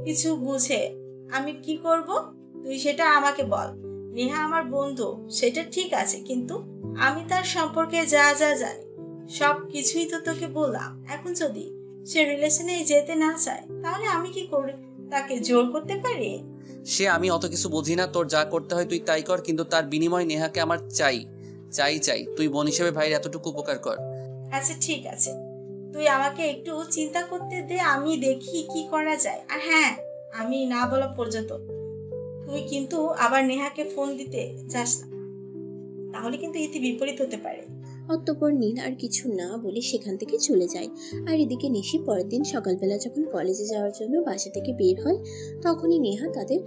কিছু বুঝে আমি কি করব? তুই সেটা আমাকে বল। নেহা আমার বন্ধু, সেটা ঠিক আছে, কিন্তু আমি তার সম্পর্কে যা যা জানি সব কিছুই তো তোকে বললাম। এখন যদি সে রিলেশনে যেতে না চায়, তাহলে আমি কি করে তাকে জোর করতে পারি? সে আমি অত কিছু বুঝি না। তোর যা করতে হয় তুই তাই কর, কিন্তু তার বিনিময় নেহাকে আমার চাই চাই চাই। তুই বোন হিসেবে ভাইয়ের এতটুকু উপকার কর। আচ্ছা ঠিক আছে, তুই আমাকে একটু চিন্তা করতে দে, আমি দেখি কি করা যায়। আর হ্যাঁ, আমি না বলা পর্যন্ত তুই কিন্তু আবার নেহাকে ফোন দিতে যাস না, তাহলে কিন্তু ইতি বিপরীত হতে পারে। অতঃপর নীল আর কিছু না বলে সেখান থেকে চলে যায়। আর এদিকে নিশি পরের দিন সকালবেলা যখন কলেজে যাওয়ার জন্য বাসা থেকে বের হয়, তখনই নেহা তাদের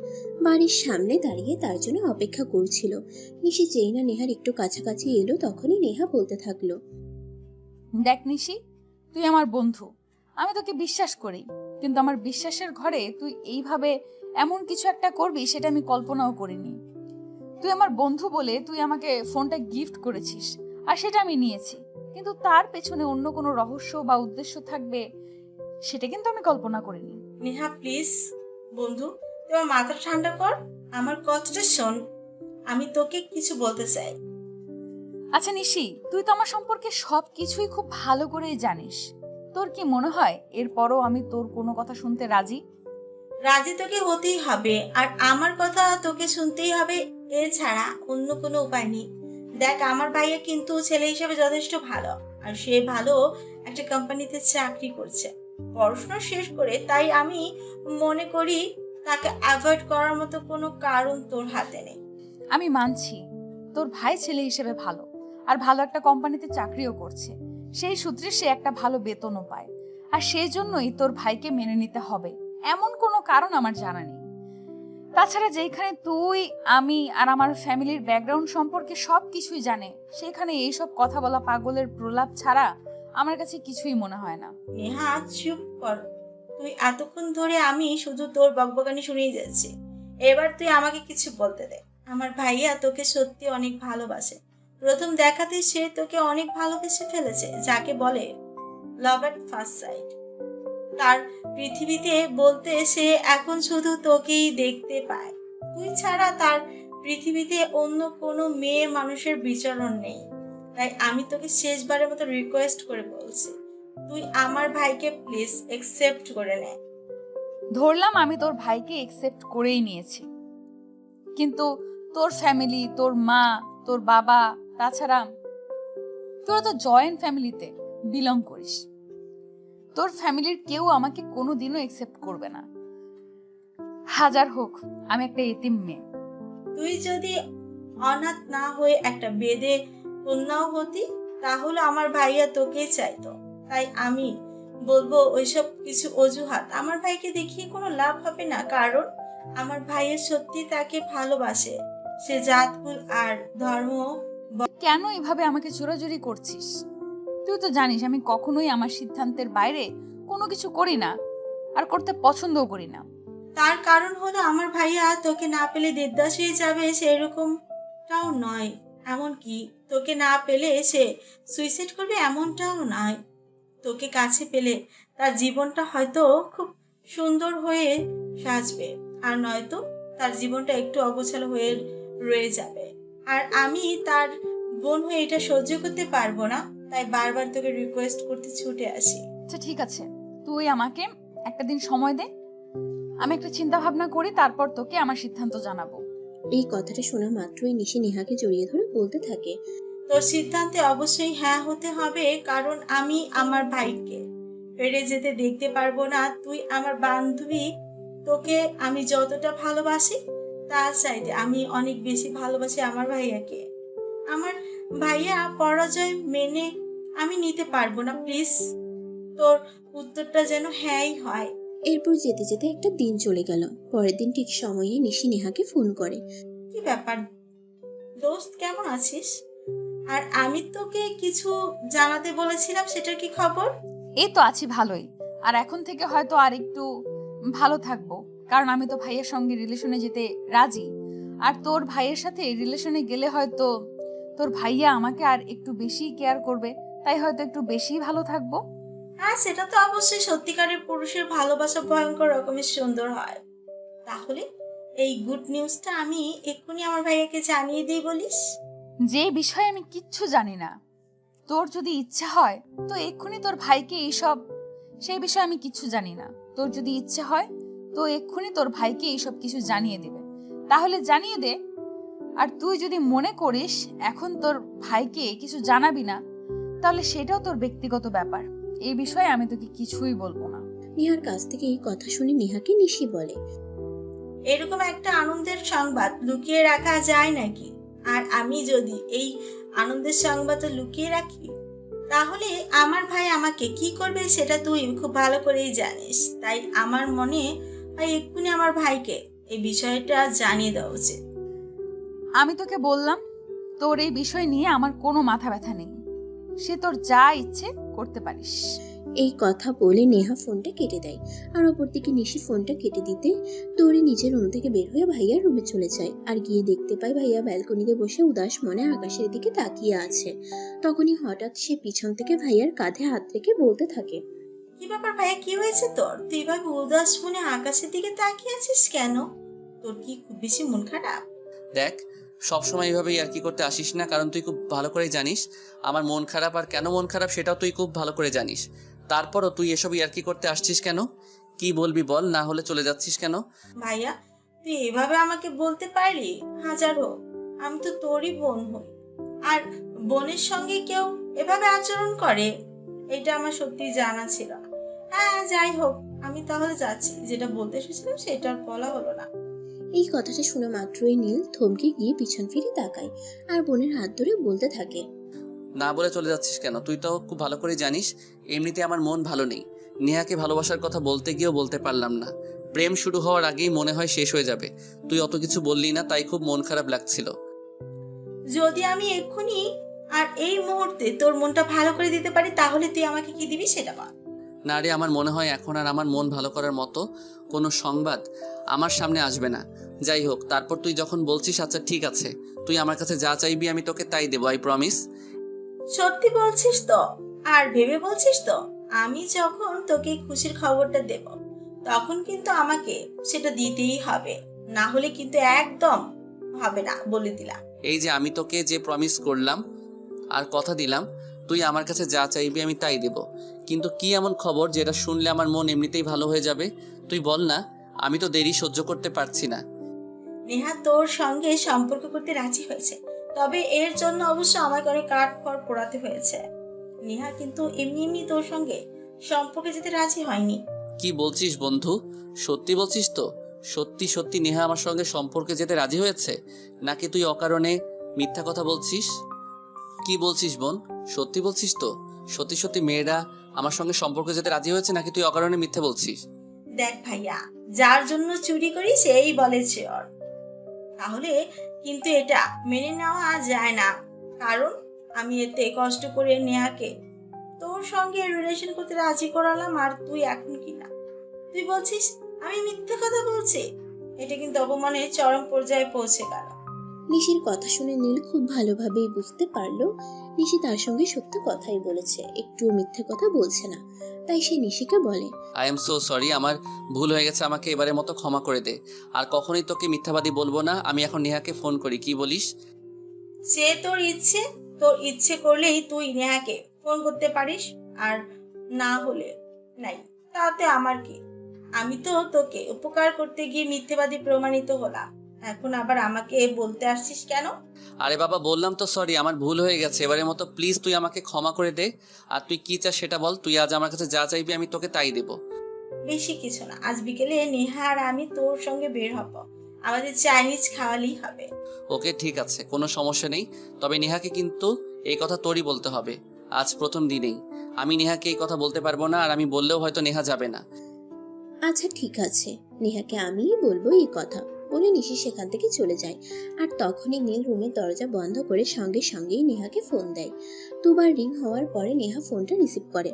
বাড়ির সামনে দাঁড়িয়ে তার জন্য অপেক্ষা করছিল। নিশি যেই না নেহার একটু কাছাকাছি এলো, তখনই নেহা বলতে থাকলো, দেখ নিশি, তুই আমার বন্ধু, আমি তোকে বিশ্বাস করি। কিন্তু আমার বিশ্বাসের ঘরে তুই এইভাবে এমন কিছু একটা করবি সেটা আমি কল্পনাও করিনি। তুই আমার বন্ধু বলে তুই আমাকে ফোনটা গিফট করেছিস, আর সেটা আমি নিয়েছি। কিন্তু তার পেছনে অন্য কোনো রহস্য বা উদ্দেশ্য থাকবে সেটা কিন্তু আমি কল্পনা করিনি। নেহা প্লিজ বন্ধু, তুই আমার মাথা ঠান্ডা কর, আমার কথাটা শোন। আমি তোকে কিছু বলতে চাই। আচ্ছা নিশি, তুই তো আমার সম্পর্কে সবকিছুই খুব ভালো করেই জানিস। তোর কি মনে হয় এরপরও আমি তোর কোনো কথা শুনতে রাজি? রাজি তোকে হতেই হবে, আর আমার কথা তোকে শুনতেই হবে। এছাড়া অন্য কোনো উপায় নেই। দেখ আমার ভাইয়া কিন্তু ছেলে হিসেবে যথেষ্ট ভালো, আর সে ভালো একটা কোম্পানিতে চাকরি করছে পড়াশোনা শেষ করে। তাই আমি মনে করি তাকে অ্যাভয়েড করার মতো কোনো কারণ তোর হাতে নেই। আমি মানছি তোর ভাই ছেলে হিসেবে ভালো, আর ভালো একটা কোম্পানিতে চাকরিও করছে। সেই সূত্রে সে একটা ভালো বেতনও পায়, আর সেই জন্যই তোর ভাইকে মেনে নিতে হবে এমন কোনো কারণ আমার জানা নেই। তাছাড়া যেখানে তুই, আমি আর আমার ফ্যামিলির ব্যাকগ্রাউন্ড সম্পর্কে সব কিছুই জানে, সেখানে এইসব কথা বলা পাগলের প্রলাপ ছাড়া আমার কাছে কিছুই মনে হয় না। নেহা চুপ কর। তুই এতক্ষণ ধরে আমি শুধু তোর বকবকানি শুনেই যাচ্ছি। এবার তুই আমাকে কিছু বলতে দে। আমার ভাইয়া তোকে সত্যি অনেক ভালোবাসে। প্রথম দেখাতেই সে তোকে অনেক ভালোবেসে ফেলেছে, যাকে বলে লাভ এট ফার্স্ট সাইট। তার পৃথিবীতে বলতে সে এখন শুধু তোকেই দেখতে পায়। তুই ছাড়া তার পৃথিবীতে অন্য কোনো মেয়ে মানুষের বিচরণ নেই। তাই আমি তোকে শেষবারের মতো রিকোয়েস্ট করে বলছি, তুই আমার ভাইকে প্লিজ একসেপ্ট করে নে। ধরলাম আমি তোর ভাইকে একসেপ্ট করেই নিয়েছি, কিন্তু তোর ফ্যামিলি, তোর মা, তোর বাবা, তাছাড়া তোরা তো জয়েন্ট ফ্যামিলিতে বিলং করিস। তোর ফ্যামিলির কেউ আমাকে কোনোদিনও একসেপ্ট করবে না, হাজার হোক আমি একটা এতিম মেয়ে। তুই যদি অনাথ না হয়ে একটা বেদে কন্যাও হতি, তাহলে আমার ভাইয়া তোকেই চাইতো। তাই আমি বলবো ওইসব কিছু অজুহাত আমার ভাইকে দেখিয়ে কোনো লাভ হবে না, কারণ আমার ভাইয়ের সত্যি তাকে ভালোবাসে। সে জাতকুল আর ধর্ম কেন এভাবে আমাকে জোরাজুরি করছিস? তুই তো জানিস আমি কখনোই আমার সিদ্ধান্তের বাইরে কোনো কিছু করি না, আর করতে পছন্দও করি না। তার কারণ হলো আমার ভাইয়া তোকে না পেলে দেবদাস হয়ে যাবে সেরকমটাও নয়, এমনকি তোকে না পেলে সে সুইসাইড করবে এমনটাও নয়। তোকে কাছে পেলে তার জীবনটা হয়তো খুব সুন্দর হয়ে সাজবে, আর নয়তো তার জীবনটা একটু অগোছালো হয়ে রয়ে যাবে। আর আমি তার বোন হয়ে এটা সহ্য করতে পারবো না, তাই বারবার তোকে রিকোয়েস্ট করতে ছুটে আসি। আচ্ছা ঠিক আছে, তুই আমাকে একটা দিন সময় দে, আমি একটা চিন্তা ভাবনা করি, তারপর তোকে আমার সিদ্ধান্ত জানাবো। এই কথাটা শোনা মাত্রই নিশি নেহাকে জড়িয়ে ধরে বলতে থাকে, তোর সিদ্ধান্তে অবশ্যই হ্যাঁ হতে হবে, কারণ আমি আমার ভাইকে ফিরে যেতে দেখতে পারবো না। তুই আমার বান্ধবী, তোকে আমি যতটা ভালোবাসি তার চাইতে আমি অনেক বেশি ভালোবাসি আমার ভাইয়াকে। আমার ভাইয়া পরাজয় মেনে আমি নিতে পারবো না। প্লিজ তোর উত্তরটা যেন হ্যাঁই হয়। এরপর যেতে যেতে একটা দিন চলে গেল। পরের দিন ঠিক সময়ে নিশি নেহাকে ফোন করে। কি ব্যাপার দোস্ত, কেমন আছিস? আর আমি তোকে কিছু জানাতে বলেছিলাম, সেটার কি খবর? এই তো আছি ভালোই, আর এখন থেকে হয়তো আর একটু ভালো থাকবো, কারণ আমি তো ভাইয়ের সঙ্গে রিলেশনে যেতে রাজি। আর তোর ভাইয়ের সাথে রিলেশনে গেলে হয়তো তোর ভাইয়া আমাকে আর একটু বেশি কেয়ার করবে, তাই হয়তো একটু বেশি ভালো থাকবো। হ্যাঁ, সেটা তো অবশ্যই। সত্যিকারের পুরুষের ভালোবাসা ভয়ঙ্কর রকমের সুন্দর হয়। তাহলে এই গুড নিউজটা আমি এক্ষুনি আমার ভাইয়াকে জানিয়ে দিই বলিস? যে বিষয়ে আমি কিচ্ছু জানি না, তোর যদি ইচ্ছা হয় তো এক্ষুনি তোর ভাইকে এইসব, সেই বিষয়ে আমি কিচ্ছু জানি না, তোর যদি ইচ্ছে হয় তো এক্ষুনি তোর ভাইকে এইসব কিছু জানিয়ে দেবে, তাহলে জানিয়ে দে। আর তুই যদি মনে করিস এখন তোর ভাইকে কিছু জানাবি না, তাহলে সেটাও তোর ব্যক্তিগত ব্যাপার, এই বিষয়ে আমি তোকে কিছুই বলবো না। নেহার কাছ থেকে এই কথা শুনে নেহাকে নিশি বলে, এরকম একটা আনন্দের সংবাদ লুকিয়ে রাখা যায় নাকি? আর আমি যদি এই আনন্দের সংবাদটা লুকিয়ে রাখি, তাহলে আমার ভাই আমাকে কি করবে সেটা তুই খুব ভালো করেই জানিস। তাই আমার মনে হয় এক্ষুনি আমার ভাইকে এই বিষয়টা জানিয়ে দেওয়া উচিত। আমি তোকে বললাম তোর এই বিষয় নিয়ে আমার কোনো মাথা ব্যথা নেই, সে তোর যা ইচ্ছে করতে পারিস। এই কথা বলে নেহা ফোনটা কেটে দেয়। আর অপরদিকে নিশি ফোনটা কেটে দিতে দৌড়ে নিজের রুম থেকে বের হয়ে ভাইয়ার রুমে চলে যায়। আর গিয়ে দেখতে পায় ভাইয়া ব্যালকনিতে বসে উদাস মনে আকাশের দিকে তাকিয়ে আছে। তখনই হঠাৎ সে পিছন থেকে ভাইয়ার কাঁধে হাত রেখে বলতে থাকে, কি ব্যাপার ভাইয়া, কি হয়েছে তোর? তুই এভাবে উদাস মনে আকাশের দিকে তাকিয়ে আছিস কেন? তোর কি খুব বেশি মন খারাপ? দেখ, সবসময় এইভাবে ইয়ার্কি করতে আসিস না, কারণ তুই খুব ভালো করেই জানিস আমার মন খারাপ, আর কেন মন খারাপ সেটাও তুই খুব ভালো করে জানিস। তারপরও তুই এসব ইয়ার্কি করতে আসছিস কেন? কি বলবি বল, না হলে চলে যাচ্ছিস কেন? ভাইয়া, তুই এভাবে আমাকে বলতে পারলি? হাজার হোক আমি তো তোরই বোন হই, আর বোনের সঙ্গে কেউ এভাবে আচরণ করে, এটা আমার সত্যি জানা ছিল না। হ্যাঁ, যাই হোক, আমি তাহলে যাচ্ছি। যেটা বলতে এসেছিলাম সেটা আর বলা হলো না। এই কথাটা শোনা মাত্রই নীল থমকে গিয়ে পিছন ফিরে তাকায় আর বোনের হাত ধরে বলতে থাকে। না বলে চলে যাচ্ছিস কেন? তুই তো খুব ভালো করে জানিস এমনিতে আমার মন ভালো নেই। নেহাকে ভালোবাসার কথা বলতে গিয়েও বলতে পারলাম না। প্রেম শুরু হওয়ার আগেই মনে হয় শেষ হয়ে যাবে। তুই অত কিছু বললি না, তাই খুব মন খারাপ লাগছিল। যদি আমি এক্ষুনি আর এই মুহূর্তে তোর মনটা ভালো করে দিতে পারি, তাহলে তুই আমাকে কি দিবি সেটা বল। না রে, আমার মনে হয় এখন আর আমার মন ভালো করার মতো কোনো সংবাদ আমার সামনে আসবে না। যাই হোক, তারপর তুই যখন বলছিস আচ্ছা ঠিক আছে, তুই আমার কাছে যা চাইবি আমি তোকে তাই দেবো, আই প্রমিস। সত্যি বলছিস তো? আর ভেবে বলছিস তো? আমি যখন তোকে এই খুশির খবরটা দেব, তখন কিন্তু আমাকে সেটা দিতেই হবে, না হলে কিন্তু একদম হবে না, বলে দিলাম। এই যে আমি তোকে যে প্রমিস করলাম আর কথা দিলাম, তুই আমার কাছে যা চাইবি আমি তাই দেব। কিন্তু কি এমন খবর যেটা শুনলে আমার মন এমনিতেই ভালো হয়ে যাবে? তুই বল না, আমি তো দেরি সহ্য করতে পারছি না। নেহা তোর সঙ্গে সম্পর্ক করতে রাজি হয়েছে, তবে এর জন্য অবশ্য আমাকে অনেক কাঠ খড় পোড়াতে হয়েছে। নেহা কিন্তু এমনি এমনি তোর সঙ্গে সম্পর্কে যেতে রাজি হয়নি। কি বলছিস বন্ধু? সত্যি বলছিস তো? সত্যি সত্যি নেহা আমার সঙ্গে সম্পর্কে যেতে রাজি হয়েছে, নাকি তুই অকারণে মিথ্যা কথা বলছিস? কি বলছিস বোন? সত্যি বলছিস তো? সত্যি সত্যি মেয়েরা আমার সঙ্গে সম্পর্কে যেতে রাজি হয়েছে, নাকি তুই অকারণে মিথ্যা বলছিস? দেখ ভাইয়া, যার জন্য চুরি করি সেই বলেছে ওর, তাহলে কিন্তু এটা মেনে নেওয়া যায় না। কারণ আমি এতে কষ্ট করে নেহাকে তোর সঙ্গে রিলেশন করতে রাজি করালাম, আর তুই এখন কি না তুই বলছিস আমি মিথ্যে কথা বলছি। এটা কিন্তু অপমানের চরম পর্যায়ে পৌঁছে গেল। নিশির কথা শুনে নীল খুব ভালোভাবেই বুঝতে পারলো নিশি তার সঙ্গে সত্য কথাই বলেছে, একটুও মিথ্যে কথা বলছে না। তাই সে নিশিকে বলে, আই এম সো সরি, আমার ভুল হয়ে গেছে, আমাকে এবারের মতো ক্ষমা করে দে। আর কখনোই তোকে মিথ্যাবাদী বলবো না। আমি এখন নেহাকে ফোন করি, কি বলিস? সে তোর ইচ্ছে করলেই তুই নেহাকে ফোন করতে পারিস, আর না হলে নাই, তাতে আমার কি? আমি তো তোকে উপকার করতে গিয়ে মিথ্যেবাদী প্রমাণিত হলাম, এখন আবার আমাকে বলতে আসছিস কেন? আরে বাবা, বললাম তো সরি, আমার ভুল হয়ে গেছে, এবারের মতো প্লিজ তুই আমাকে ক্ষমা করে দে। আর তুই কি চাস সেটা বল। তুই আজ আমার কাছে যা চাইবি আমি তোকে তাই দেবো। বেশি কিছু না, আজ বিকেলে নেহা আর আমি তোর সঙ্গে বের হব, আমাদের চাইনিজ খাওয়ালেই হবে। ওকে ঠিক আছে, কোনো সমস্যা নেই। তবে নেহাকে কিন্তু এই কথা তোরই বলতে হবে। আজ প্রথম দিনেই আমি নেহাকে এই কথা বলতে পারবো না, আর আমি বললেও হয়তো নেহা যাবে না। আচ্ছা ঠিক আছে, নেহাকে আমিই বলবো এই কথা, বলে নিশি সেখান থেকে চলে যায়। আর তখনই নীল রুমের দরজা বন্ধ করে সঙ্গে সঙ্গেই নেহাকে ফোন দেয়। দুবার রিং হওয়ার পরে নেহা ফোনটা রিসিভ করে,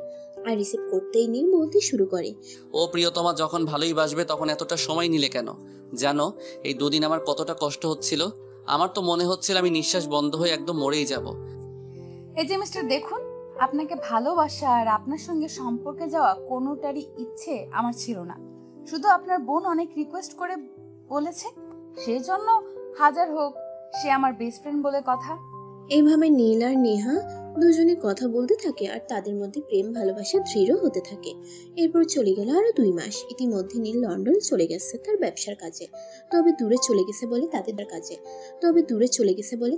আর রিসিভ করতেই নীল বলতে শুরু করে। ও প্রিয়তমা, যখন ভালোই বাসবে তখন এতটা সময় নিলে কেন? জানো এই দুদিন আমার কতটা কষ্ট হচ্ছিল। আমার তো মনে হচ্ছিল আমি নিঃশ্বাস বন্ধ হয়ে একদম মরেই যাব। এই যে মিস্টার দেখুন, আপনাকে ভালোবাসা আর আপনার সঙ্গে সম্পর্কে যাওয়া কোনোটারই ইচ্ছে আমার ছিল না। শুধু আপনার বোন অনেক রিকোয়েস্ট করে বলেছে, সেই জন্য হাজার হোক সে আমার বেস্ট ফ্রেন্ড বলে কথা। এইভাবে নীল আর নেহা দুজনে কথা বলতে থাকে আর তাদের মধ্যে প্রেম ভালোবাসা দৃঢ় হতে থাকে। এরপর চলে গেল আরো 2 মাস। ইতিমধ্যে নীল লন্ডন চলে গেছে তার ব্যবসার কাজে। তবে দূরে চলে গেছে বলে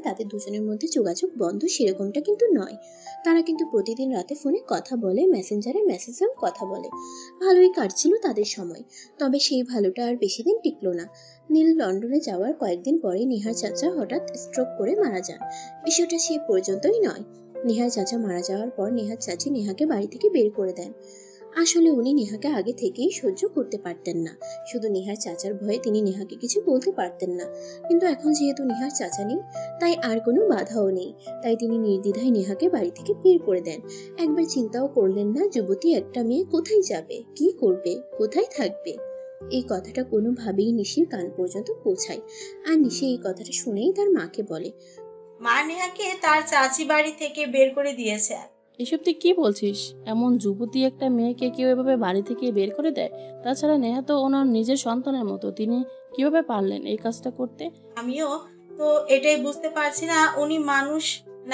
তাদের দুজনের মধ্যে যোগাযোগ বন্ধ সেরকমটা কিন্তু নয়। তারা কিন্তু প্রতিদিন রাতে ফোনে কথা বলে, মেসেজেও কথা বলে। ভালোই কাটছিল তাদের সময়। তবে সেই ভালোটা আর বেশি দিন টিকলো না। নীল লন্ডনে যাওয়ার কয়েকদিন পরে নেহার চাচা হঠাৎ স্ট্রোক করে মারা যান। বিষয়টা সে পর্যন্তই নয়। নেহার চাচা মারা যাওয়ার পর নেহার চাচি নেহাকে বাড়ি থেকে বের করে দেন। আসলে উনি নেহাকে আগে থেকেই সহ্য করতে পারতেন না। শুধু নেহার চাচার ভয়ে তিনি নেহাকে কিছু বলতে পারতেন না। কিন্তু এখন যেহেতু নেহার চাচা নেই, তাই আর কোনো বাধাও নেই। তাই তিনি নির্দ্বিধায় নেহাকে বাড়ি থেকে বের করে দেন। একবার চিন্তাও করলেন না যুবতী একটা মেয়ে কোথায় যাবে, কি করবে, কোথায় থাকবে। এই কথাটা কোনোভাবেই নিশির কান পর্যন্ত পৌঁছায়। আর নিশি এই কথাটা শুনেই তার মাকে বলে, মা নেহাকে তার চাচি বাড়ি থেকে বের করে দিয়েছে। এসব তুই কি বলছিস? এমন যুবতী একটা মেয়েকে কেউ এভাবে বাড়ি থেকে বের করে দেয়? তাছাড়া নেহা তো ওনার নিজের সন্তানের মতো, তিনি কিভাবে পারলেন এই কাজটা করতে? আমিও তো এটাই বুঝতে পারছি না, উনি মানুষ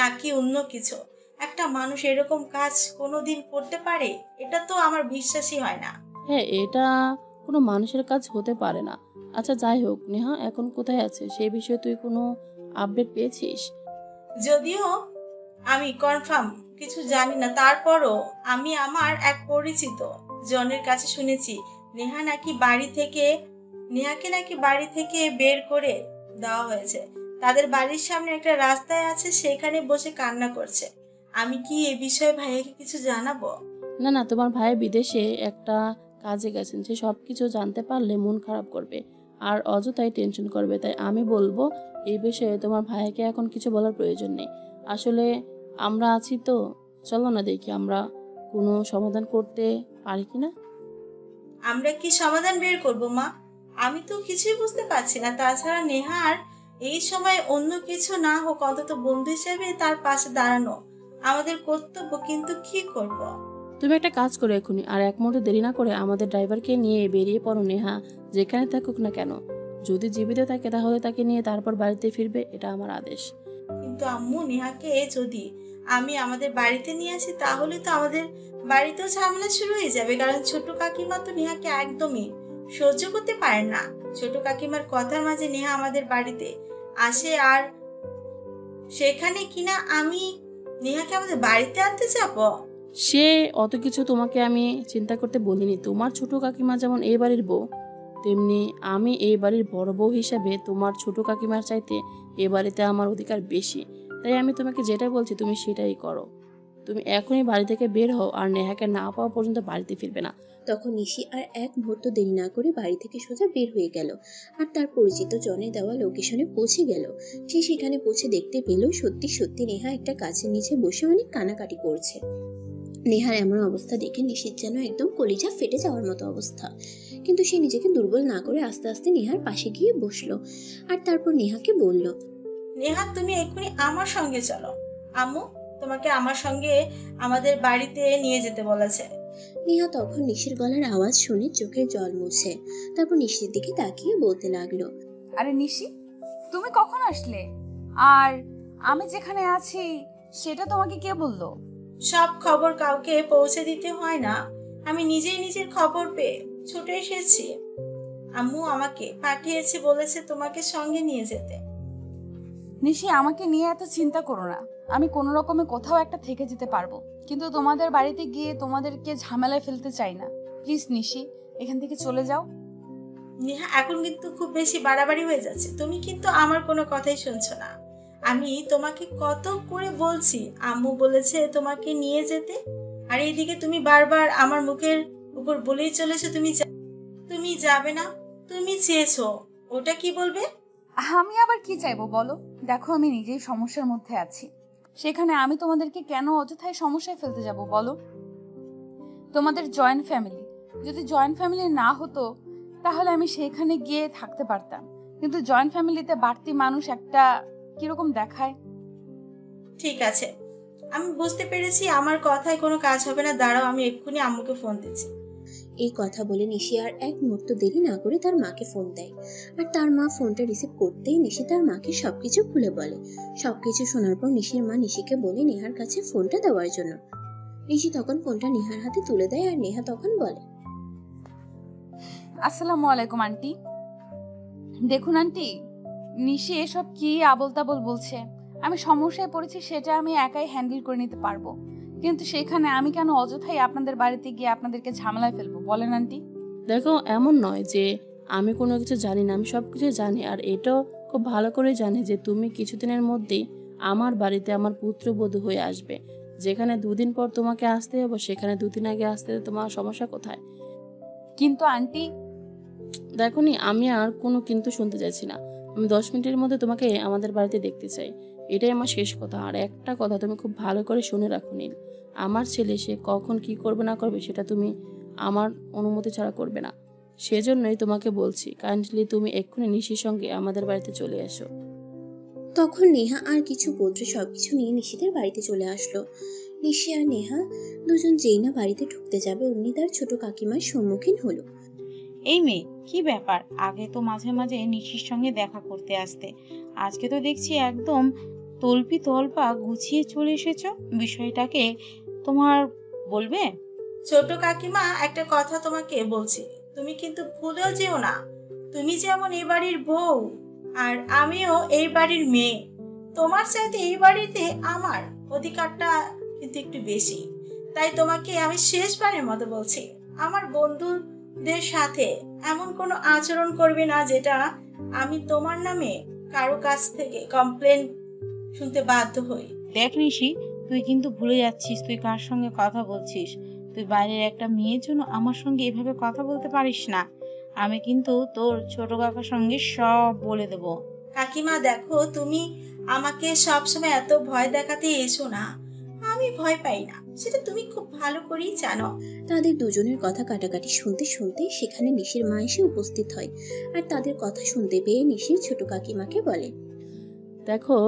নাকি অন্য কিছু। একটা মানুষ এরকম কাজ কোনোদিন করতে পারে? এটা তো আমার বিশ্বাসই হয় না। হ্যাঁ, এটা কোনো মানুষের কাজ হতে পারে না। আচ্ছা যাই হোক, নেহা এখন কোথায় আছে সেই বিষয়ে তুই কোনো আপডেট পেয়েছিস? যদিও আমি কনফার্ম কিছু জানি না, তারপরও আমি আমার এক পরিচিত জনের কাছে শুনেছি নেহাকে নাকি বাড়ি থেকে বের করে দেওয়া হয়েছে। তাদের বাড়ির সামনে একটা রাস্তায় আছে, সেখানে বসে কান্না করছে। আমি কি এ বিষয়ে ভাইয়াকে কিছু জানাবো? না না, তোমার ভাই বিদেশে একটা কাজে গেছেন, সে সব কিছু জানতে পারলে মন খারাপ করবে আর অযথাই টেনশন করবে। তাই আমি বলবো এই বিষয়ে তোমার ভাইকে এখন কিছু বলার প্রয়োজন নেই। আসলে আমরা আছি তো, চলো না দেখি আমরা কোনো সমাধান করতে পারি কিনা। আমরা কি সমাধান বের করব মা? আমি তো কিছুই বুঝতে পারছি না। তাছাড়া নেহার এই সময় অন্য কিছু না হোক, অন্তত বন্ধু হিসেবে তার পাশে দাঁড়ানো আমাদের কর্তব্য। কিন্তু কি করব? তুমি একটা কাজ করো এখনই, আর এক মুহূর্ত দেরি না করে আমাদের ড্রাইভারকে নিয়ে বেরিয়ে পড়ো। নেহা যেখানে থাকুক না কেন, যদি জীবিত থাকে তাহলে তাকে নিয়ে তারপর বাড়িতে ফিরবে, এটা আমার আদেশ। কিন্তু আম্মু, নেহাকে যদি আমি আমাদের বাড়িতে নিয়ে আসি তাহলে তো আমাদের বাড়িতেও ঝামেলা শুরু হয়ে যাবে, কারণ ছোট কাকিমা তো নেহাকে একদমই সহ্য করতে পারেন না। ছোট কাকিমার কথার মাঝে নেহা আমাদের বাড়িতে আসে, আর সেখানে কিনা আমি নেহাকে আমাদের বাড়িতে আনতে যাবো? সে অত কিছু তোমাকে আমি চিন্তা করতে বলিনি। তোমার ছোট কাকিমা যেমন এই বাড়ির বউ, তেমনি আমি এই বাড়ির বড় বউ হিসাবে তোমার ছোট কাকিমার চাইতে এ বাড়িতে আমার অধিকার বেশি। তাই আমি তোমাকে যেটা বলছি তুমি সেটাই করো। তুমি এখনই বাড়ি থেকে বের হও, আর নেহাকে না পাওয়া পর্যন্ত বাড়িতে ফিরবে না। তখন নিশি আর এক মুহূর্ত দেরি না করে বাড়ি থেকে সোজা বের হয়ে গেল আর তার পরিচিত জনে দেওয়া লোকেশনে পৌঁছে গেল। সে সেখানে পৌঁছে দেখতে পেল সত্যি সত্যি নেহা একটা গাছের নিচে বসে অনেক কানাকাটি করছে। নেহার এমন অবস্থা দেখে নিশির যেন একদম কলিজা ফেটে যাওয়ার মতো অবস্থা, কিন্তু সে নিজেকে দুর্বল না করে আস্তে আস্তে নেহার পাশে গিয়ে বসলো আর তারপর নেহাকে বলল, নেহা, তুমি এক্ষুনি আমার সঙ্গে চলো। আম্মু তোমাকে আমার সঙ্গে আমাদের বাড়িতে নিয়ে যেতে বলেছে। নেহা তখন নিশির গলার আওয়াজ শুনে চোখের জল মুছে তারপর নিশির দিকে তাকিয়ে বলতে লাগলো, আরে নিশি, তুমি কখন আসলে? আর আমি যেখানে আছি সেটা তোমাকে কে বললো? সব খবর কাউকে পৌঁছে দিতে হয় না, আমি নিজেই নিজের খবর পেয়ে ছুটে এসেছি। আম্মু আমাকে পাঠিয়েছে, বলেছে তোমাকে সঙ্গে নিয়ে যেতে। নিশি, আমাকে নিয়ে এত চিন্তা করো না। আমি কোনো রকমে কোথাও একটা থেকে যেতে পারবো, কিন্তু তোমাদের বাড়িতে গিয়ে তোমাদেরকে ঝামেলায় ফেলতে চাই না। প্লিজ নিশি, এখান থেকে চলে যাও। নেহা, এখন কিন্তু খুব বেশি বাড়াবাড়ি হয়ে যাচ্ছে। তুমি কিন্তু আমার কোনো কথাই শুনছো না। আমি তোমাকে কত করে বলছি, আম্মু বলেছে তোমাকে নিয়ে যেতে, আর এইদিকে তুমি বারবার আমার মুখের উপর বলেই চলেছো তুমি যাবে না। তুমি চেয়েছো, ওটা কি বলবে? আমি আবার কি চাইবো বলো? দেখো, আমি নিজেই সমস্যার মধ্যে আছি, সেখানে আমি তোমাদেরকে কেন অযথায় সমস্যায় ফেলতে যাব বলো? তোমাদের জয়েন্ট ফ্যামিলি, যদি জয়েন্ট ফ্যামিলি না হতো তাহলে আমি সেখানে গিয়ে থাকতে পারতাম, কিন্তু জয়েন্ট ফ্যামিলিতে বাড়তি মানুষ একটা কিরকম দেখায়। ঠিক আছে, আমি বুঝতে পেরেছি, আমার কথায় কোনো কাজ হবে না। দাঁড়াও, আমি এক্ষুনি আম্মুকে ফোন দিচ্ছি। এই কথা বলে নিশি আর এক মুহূর্ত দেরি না করে তার মাকে ফোন দেয় আর তার মা ফোনটা রিসিভ করতেই নিশি তার মাকে সবকিছু খুলে বলে। সবকিছু শোনার পর নিশির মা নিশিকে বলে নেহার কাছে ফোনটা দেওয়ার জন্য। নিশি তখন ফোনটা নেহার হাতে তুলে দেয় আর নেহা তখন বলে, আসসালামু আলাইকুম আন্টি। দেখুন আন্টি, নিশি এসব কি আবল তাবল বলছে। আমি সমস্যায় পড়েছি সেটা আমি একাই হ্যান্ডেল করে নিতে পারবো, কিন্তু সেখানে আমি কেন অযথাই আপনাদের বাড়িতে গিয়ে আপনাদেরকে ঝামেলায় ফেলবো বলেন আন্টি? দেখো, এমন নয় যে আমি কোনো কিছু জানি না, আমি সব কিছু জানি। আর এটাও খুব ভালো করে জানি যে তুমি কিছুদিনের মধ্যেই আমার বাড়িতে আমার পুত্রবধূ হয়ে আসবে। যেখানে 2 দিন পর তোমাকে আসতে হবে সেখানে 2 দিন আগে আসতে তোমার সমস্যা কোথায়? কিন্তু আন্টি, দেখো নি, আমি আর কোনো কিন্তু শুনতে চাইছি না। আমি 10 মিনিটের মধ্যে তোমাকে আমাদের বাড়িতে দেখতে চাই, এটাই আমার শেষ কথা। আর একটা কথা তুমি খুব ভালো করে শুনে রাখো নীল, আমার ছেলে সে কখন কি করবে না করবে সেটা তুমি আমার অনুমতি ছাড়া করবে না। সেজন্যই তোমাকে বলছি, কাইন্ডলি তুমি এক্ষুনি নিশির সঙ্গে আমাদের বাড়িতে চলে এসো। তখন নেহা আর কিছু বলতে সবকিছু নিয়ে নিশিদের বাড়িতে চলে আসলো। নিশি আর নেহা দুজন যেই না বাড়িতে ঢুকতে যাবে অমনি তার ছোট কাকিমার সম্মুখীন হলো। এই মেয়ে, কি ব্যাপার? আগে তো মাঝে মাঝে নিশির সঙ্গে দেখা করতে আসতে, আজকে তো দেখছি একদম তল্পি তল্পা গুছিয়ে চলে এসেছো। বিষয়টাকে তোমার বলবে? ছোট কাকিমা, একটা কথা তোমাকে বলছি, তুমি কিন্তু ভুলেও যেও না। তুমি যেমন এই বাড়ির বউ, আর আমিও এই বাড়ির মেয়ে। তোমার চাইতে এই বাড়িতে আমার অধিকারটা কিন্তু একটু বেশি। তাই তোমাকে আমি শেষবারের মতো বলছি, আমার বন্ধুদের সাথে এমন কোনো আচরণ করবে না যেটা আমি তোমার নামে কারো কাছ থেকে কমপ্লেন শুনতে বাধ্য হই। দেখ নিশি, তুই কিন্তু ভুলে যাচ্ছিস তুই কার সঙ্গে কথা বলছিস। তুই বাইরের একটা মেয়ের জন্য আমার সঙ্গে এভাবে কথা বলতে পারিস না। আমি কিন্তু তোর ছোট কাকার সঙ্গে সব বলে দেব। কাকিমা দেখো, তুমি আমাকে সবসময় এত ভয় দেখাতে এসো না। আমি ভয় পাই না, সেটা তুমি খুব ভালো করেই জানো। তাদের দুজনের কথা কাটাকাটি শুনতে শুনতে সেখানে নিশির মা এসে উপস্থিত হয় আর তাদের কথা শুনতে পেয়ে নিশির ছোট কাকিমাকে বলে, দেখো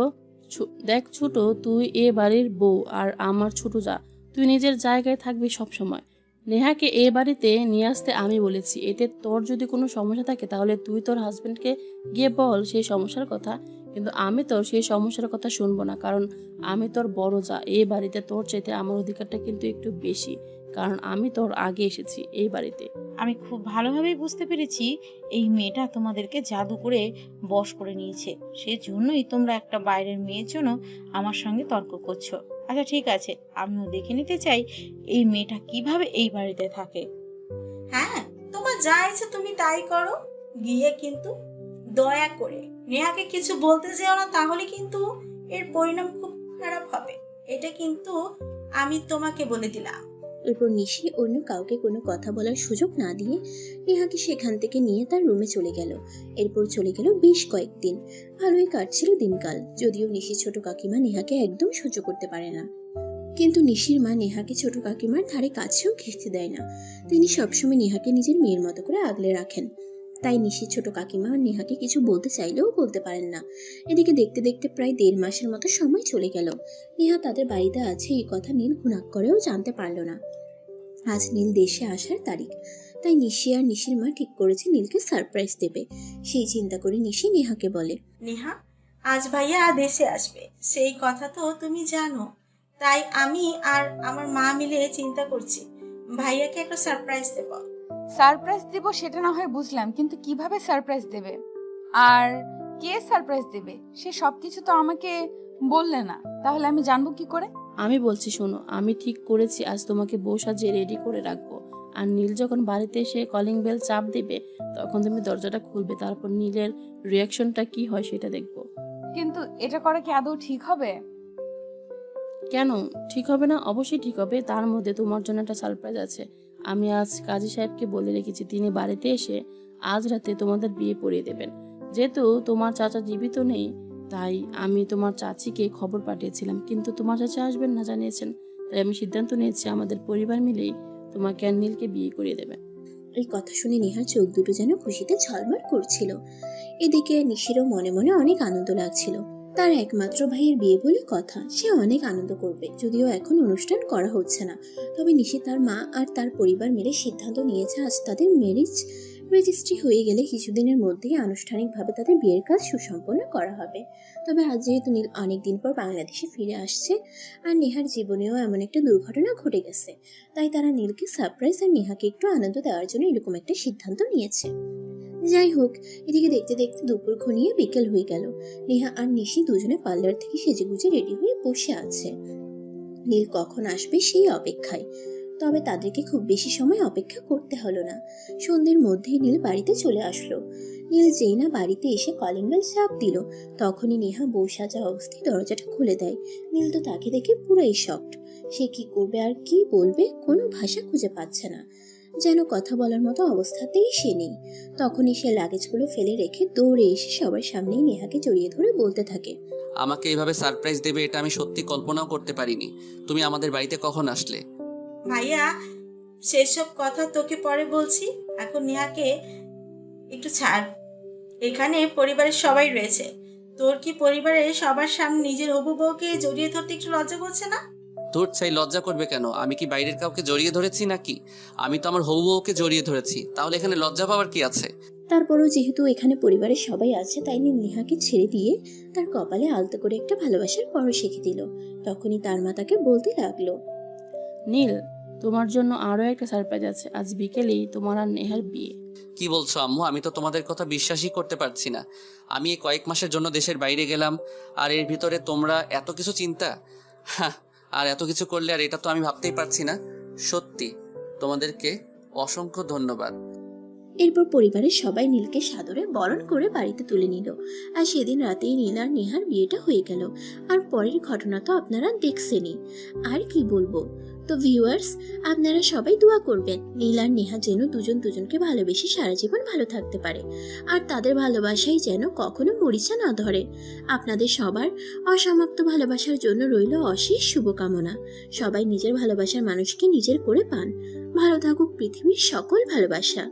দেখ ছোট, তুই এ বাড়ির বউ আর আমার ছোট যা, তুই নিজের জায়গায় থাকবি সব সময়। নেহাকে এ বাড়িতে নিয়ে আসতে আমি বলেছি, এতে তোর যদি কোনো সমস্যা থাকে তাহলে তুই তোর হাজবেন্ডকে গিয়ে বল সেই সমস্যার কথা, কিন্তু আমি তোর সেই সমস্যার কথা শুনবো না, কারণ আমি তোর বড় যা। এই বাড়িতে তোর চাইতে আমার অধিকারটা কিন্তু একটু বেশি, কারণ আমি তোর আগে এসেছি এই বাড়িতে। আমি খুব ভালোভাবেই বুঝতে পেরেছি এই মেয়েটা তোমাদেরকে জাদু করে বশ করে নিয়েছে, সেজন্যই তোমরা একটা বাইরের মেয়ের জন্য আমার সঙ্গে তর্ক করছো। আচ্ছা ঠিক আছে, আমিও দেখে নিতে চাই এই মেয়েটা কিভাবে এই বাড়িতে থাকে। হ্যাঁ, তোমার যা ইচ্ছে তুমি তাই করো। গিয়ে কিন্তু দয়া করে নেহাকে কিছু বলতে যেও না, তাহলে কিন্তু এর পরিণাম খুব খারাপ হবে। এটা কিন্তু আমি তোমাকে বলে দিলাম। এরপর নিশি অন্য কাউকে কোনো কথা বলার সুযোগ না দিয়ে নেহাকে সেখান থেকে নিয়ে তার রুমে চলে গেল। এরপর চলে গেল বেশ কয়েকদিন। ভালোই কাটছিল দিনকাল, যদিও নিশির ছোট কাকিমা নেহাকে একদম সহ্য করতে পারে না। কিন্তু নিশির মা নেহাকে ছোট কাকিমার ধারে কাছেও ঘেঁষতে দেয় না। তিনি সবসময় নেহাকে নিজের মেয়ের মতো করে আগলে রাখেন। তাই নিশির ছোট কাকিমা নেহাকে কিছু বলতে চাইলেও বলতে পারেন না। এদিকে দেখতে দেখতে প্রায় 1.5 মাসের মতো সময় চলে গেল। নেহা তাদের বাড়িতে আছে এই কথা নীল ঘুণাক করেও জানতে পারল না। আজ নীল দেশে আসার তারিখ, তাই নিশি আর নিশির মা ঠিক করেছে নীলকে সারপ্রাইজ দেবে। সেই চিন্তা করে নিশি নেহাকে বলে, নেহা, আজ ভাইয়া দেশে আসবে, সেই কথা তো তুমি জানো। তাই আমি আর আমার মা মিলে চিন্তা করছি ভাইয়াকে একটা সারপ্রাইজ দেব। সারপ্রাইজ দিব সেটা না হয় বুঝলাম, কিন্তু কিভাবে সারপ্রাইজ দেবে আর কে সারপ্রাইজ দেবে সে সবকিছু তো আমাকে বললে না, তাহলে আমি জানবো কি করে? আমি বলছি শোনো, আমি ঠিক করেছি আজ তোমাকে বউ সাজিয়ে রেডি করে রাখবো। আর নীল যখন বাড়িতে এসে কলিং বেল চাপ দিবে তখন তুমি দরজাটা খুলবে, তারপর নীলের রিয়াকশনটা কি হয় সেটা দেখবো। কিন্তু এটা করা কি আদৌ ঠিক হবে? কেন ঠিক হবে না? অবশ্যই ঠিক হবে। তার মধ্যে তোমার জন্য একটা সারপ্রাইজ আছে। আমি আজ কাজী সাহেবকে বলে রেখেছি, তিনি বাড়িতে এসে আজ রাতে তোমাদের বিয়ে পড়িয়ে দেবেন। যেহেতু তোমার চাচা জীবিত নেই, তাই আমি তোমার চাচিকে খবর পাঠিয়েছিলাম, কিন্তু তোমার চাচা আসবেন না জানিয়েছেন। তাই আমি সিদ্ধান্ত নিয়েছি আমাদের পরিবার মিলেই তোমাকে আর নীলকে বিয়ে করিয়ে দেবে। এই কথা শুনে নেহার চোখ দুটো যেন খুশিতে ঝলমল করছিল। এদিকে নিশিরও মনে মনে অনেক আনন্দ লাগছিল। তার একমাত্র ভাইয়ের বিয়ে বলে কথা, সে অনেক আনন্দ করবে। যদিও এখন অনুষ্ঠান করা হচ্ছে না, তবে নিশি তার মা আর তার পরিবার মিলে সিদ্ধান্ত নিয়েছে আজ তাদের ম্যারেজ রেজিস্ট্রি হয়ে গেলে কিছুদিনের মধ্যেই আনুষ্ঠানিকভাবে তাদের বিয়ের কাজ সুসম্পন্ন করা হবে। তবে আজ যেহেতু নীল অনেকদিন পর বাংলাদেশে ফিরে আসছে আর নেহার জীবনেও এমন একটা দুর্ঘটনা ঘটে গেছে, তাই তারা নীলকে সারপ্রাইজ আর নেহাকে একটু আনন্দ দেওয়ার জন্য এরকম একটা সিদ্ধান্ত নিয়েছে। যাই হোক, এদিকে দেখতে দেখতে দুপুর ঘনিয়ে বিকেল হয়ে গেল। নেহা আর নিশি দুজনে পার্লার থেকে সেজেগুজে রেডি হয়ে বসে আছে নীল কখন আসবে সেই অপেক্ষায়। তবে তাদেরকে খুব বেশি সময় অপেক্ষা করতে হলো না। সন্ধ্যের মধ্যেই নীল বাড়িতে চলে আসলো। নীল যেই না বাড়িতে এসে কলিং বেল চাপ দিল, তখনই নেহা বউ সাজা অবস্থায় দরজাটা খুলে দেয়। নীল তো তাকে দেখে পুরাই শকড। সে কি করবে আর কি বলবে কোনো ভাষা খুঁজে পাচ্ছে না, যেন কথা বলার মতো অবস্থাতেই সে নেই। তখনই সে লাগেজগুলো ফেলে রেখে দৌড়ে এসে সবার সামনেই নেহাকে জড়িয়ে ধরে বলতে থাকে, আমাকে এইভাবে সারপ্রাইজ দেবে এটা আমি সত্যি কল্পনাও করতে পারিনি। তুমি আমাদের বাড়িতে কখন আসলে? ভাইয়া, সেসব কথা তোকে পরে বলছি, এখন নেহাকে একটু ছাড়। এখানে পরিবারের সবাই রয়েছে। তোর কি পরিবারের সবার সামনে নিজের হবু বউকে জড়িয়ে ধরতে একটু লজ্জা করছে না? তোর চাই লজ্জা করবে কেন? আমি কি বাইরের কাউকে জড়িয়ে ধরেছি নাকি? আমি তো আমার হবু বউকে জড়িয়ে ধরেছি, তাহলে এখানে লজ্জা পাওয়ার কি আছে? তারপরও যেহেতু এখানে পরিবারের সবাই আছে, তাই নীল নেহাকে ছেড়ে দিয়ে তার কপালে আলতো করে একটা ভালোবাসার পরশ রেখে দিল। তখনই তার মা তাকে বলতে লাগলো, নীল, তোমার জন্য আরো একটা সারপ্রাইজ আছে। আজ বিকেলেই তোমার আর নেহার বিয়ে। কি বলছো আম্মু? আমি তো তোমাদের কথা বিশ্বাসই করতে পারছি না। আমি এই কয়েক মাসের জন্য দেশের বাইরে গেলাম, আর এর ভিতরে তোমরা এত কিছু চিন্তা। হ্যাঁ, আর এত কিছু করলে, আর এটা তো আমি ভাবতেই পারছি না। সত্যি তোমাদেরকে অসংখ্য ধন্যবাদ। এরপর পরিবারের সবাই নীলকে সাদরে বরণ করে বাড়িতে তুলে নিল। আর সেদিন রাতেই নীল আর নেহার বিয়েটা হয়ে গেল। আর পরের ঘটনা তো আপনারা দেখছেনই, আর কি বলবো। তো ভিউয়ার্স, আপনারা সবাই দোয়া করবেন নীল আর নেহা যেন দুজন দুজনকে ভালোবেসে সারা জীবন ভালো থাকতে পারে, আর তাদের ভালোবাসাই যেন কখনো মরিচা না ধরে। আপনাদের সবার অসমাপ্ত ভালোবাসার জন্য রইল অশেষ শুভকামনা। সবাই নিজের ভালোবাসার মানুষকে নিজের করে পান। ভালো থাকুক পৃথিবীর সকল ভালোবাসা।